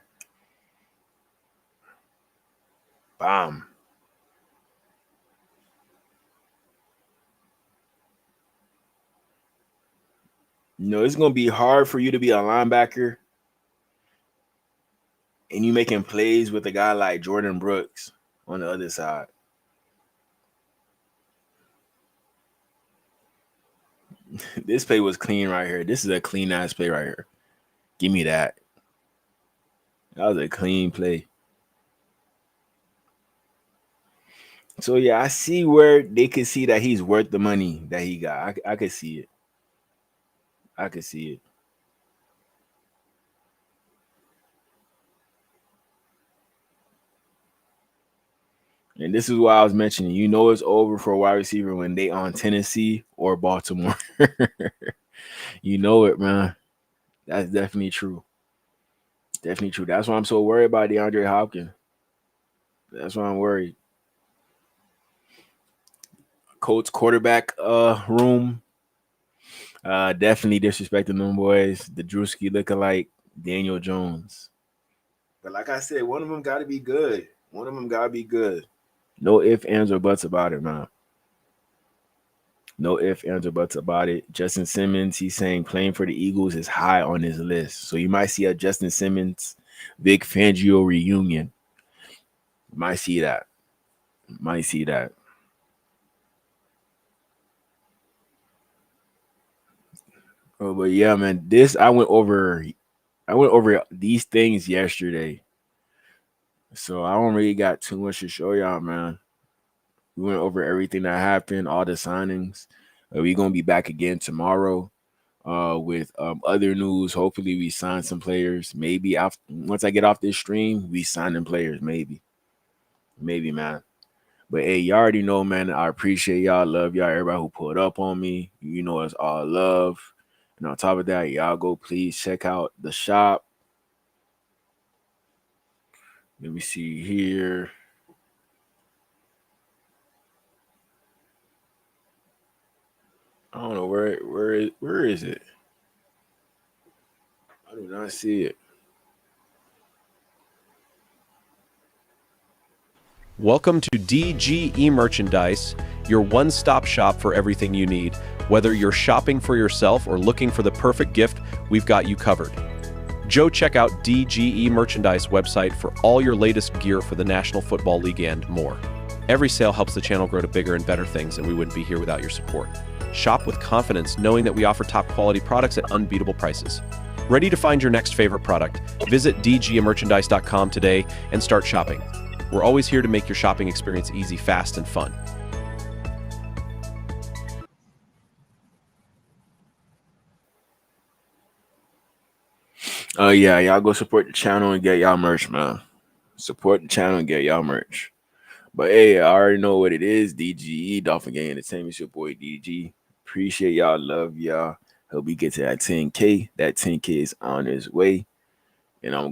Speaker 2: Bam. You know, it's going to be hard for you to be a linebacker and you making plays with a guy like Jordan Brooks on the other side. This play was clean right here. This is a clean ass play right here. Give me that. That was a clean play. So, yeah, I see where they could see that he's worth the money that he got. I could see it. I could see it. And this is why I was mentioning, you know, it's over for a wide receiver when they on Tennessee or Baltimore. You know it, man. That's definitely true. Definitely true. That's why I'm so worried about DeAndre Hopkins. That's why I'm worried. Colts quarterback room. Definitely disrespecting them boys. The Drewski looking like Daniel Jones. But like I said, one of them got to be good. One of them got to be good. No ifs, ands, or buts about it, man. No ifs, ands, or buts about it. Justin Simmons, he's saying playing for the Eagles is high on his list. So you might see a Justin Simmons, Vic Fangio reunion. Might see that. Might see that. Oh, but yeah, man, I went over these things yesterday. So I don't really got too much to show y'all, man. We went over everything that happened, all the signings. We're gonna be back again tomorrow with other news. Hopefully, we sign some players. Maybe once I get off this stream, we signing players. Maybe, man. But hey, you already know, man. I appreciate y'all, love y'all, everybody who pulled up on me. You know, it's all love. And on top of that, y'all go please check out the shop. Let me see here. I don't know where is it? I do not see it.
Speaker 14: Welcome to DGE Merchandise, your one-stop shop for everything you need. Whether you're shopping for yourself or looking for the perfect gift, we've got you covered. Check out DGE Merchandise website for all your latest gear for the National Football League and more. Every sale helps the channel grow to bigger and better things, and we wouldn't be here without your support. Shop with confidence, knowing that we offer top-quality products at unbeatable prices. Ready to find your next favorite product? Visit dgmerchandise.com today and start shopping. We're always here to make your shopping experience easy, fast, and fun.
Speaker 2: Yeah, y'all go support the channel and get y'all merch, man. Support the channel and get y'all merch. But hey, I already know what it is. DGE, Dolphin Gang Entertainment, it's your boy DG. Appreciate y'all, love y'all. Hope we get to that 10K. That 10K is on its way. And I'm going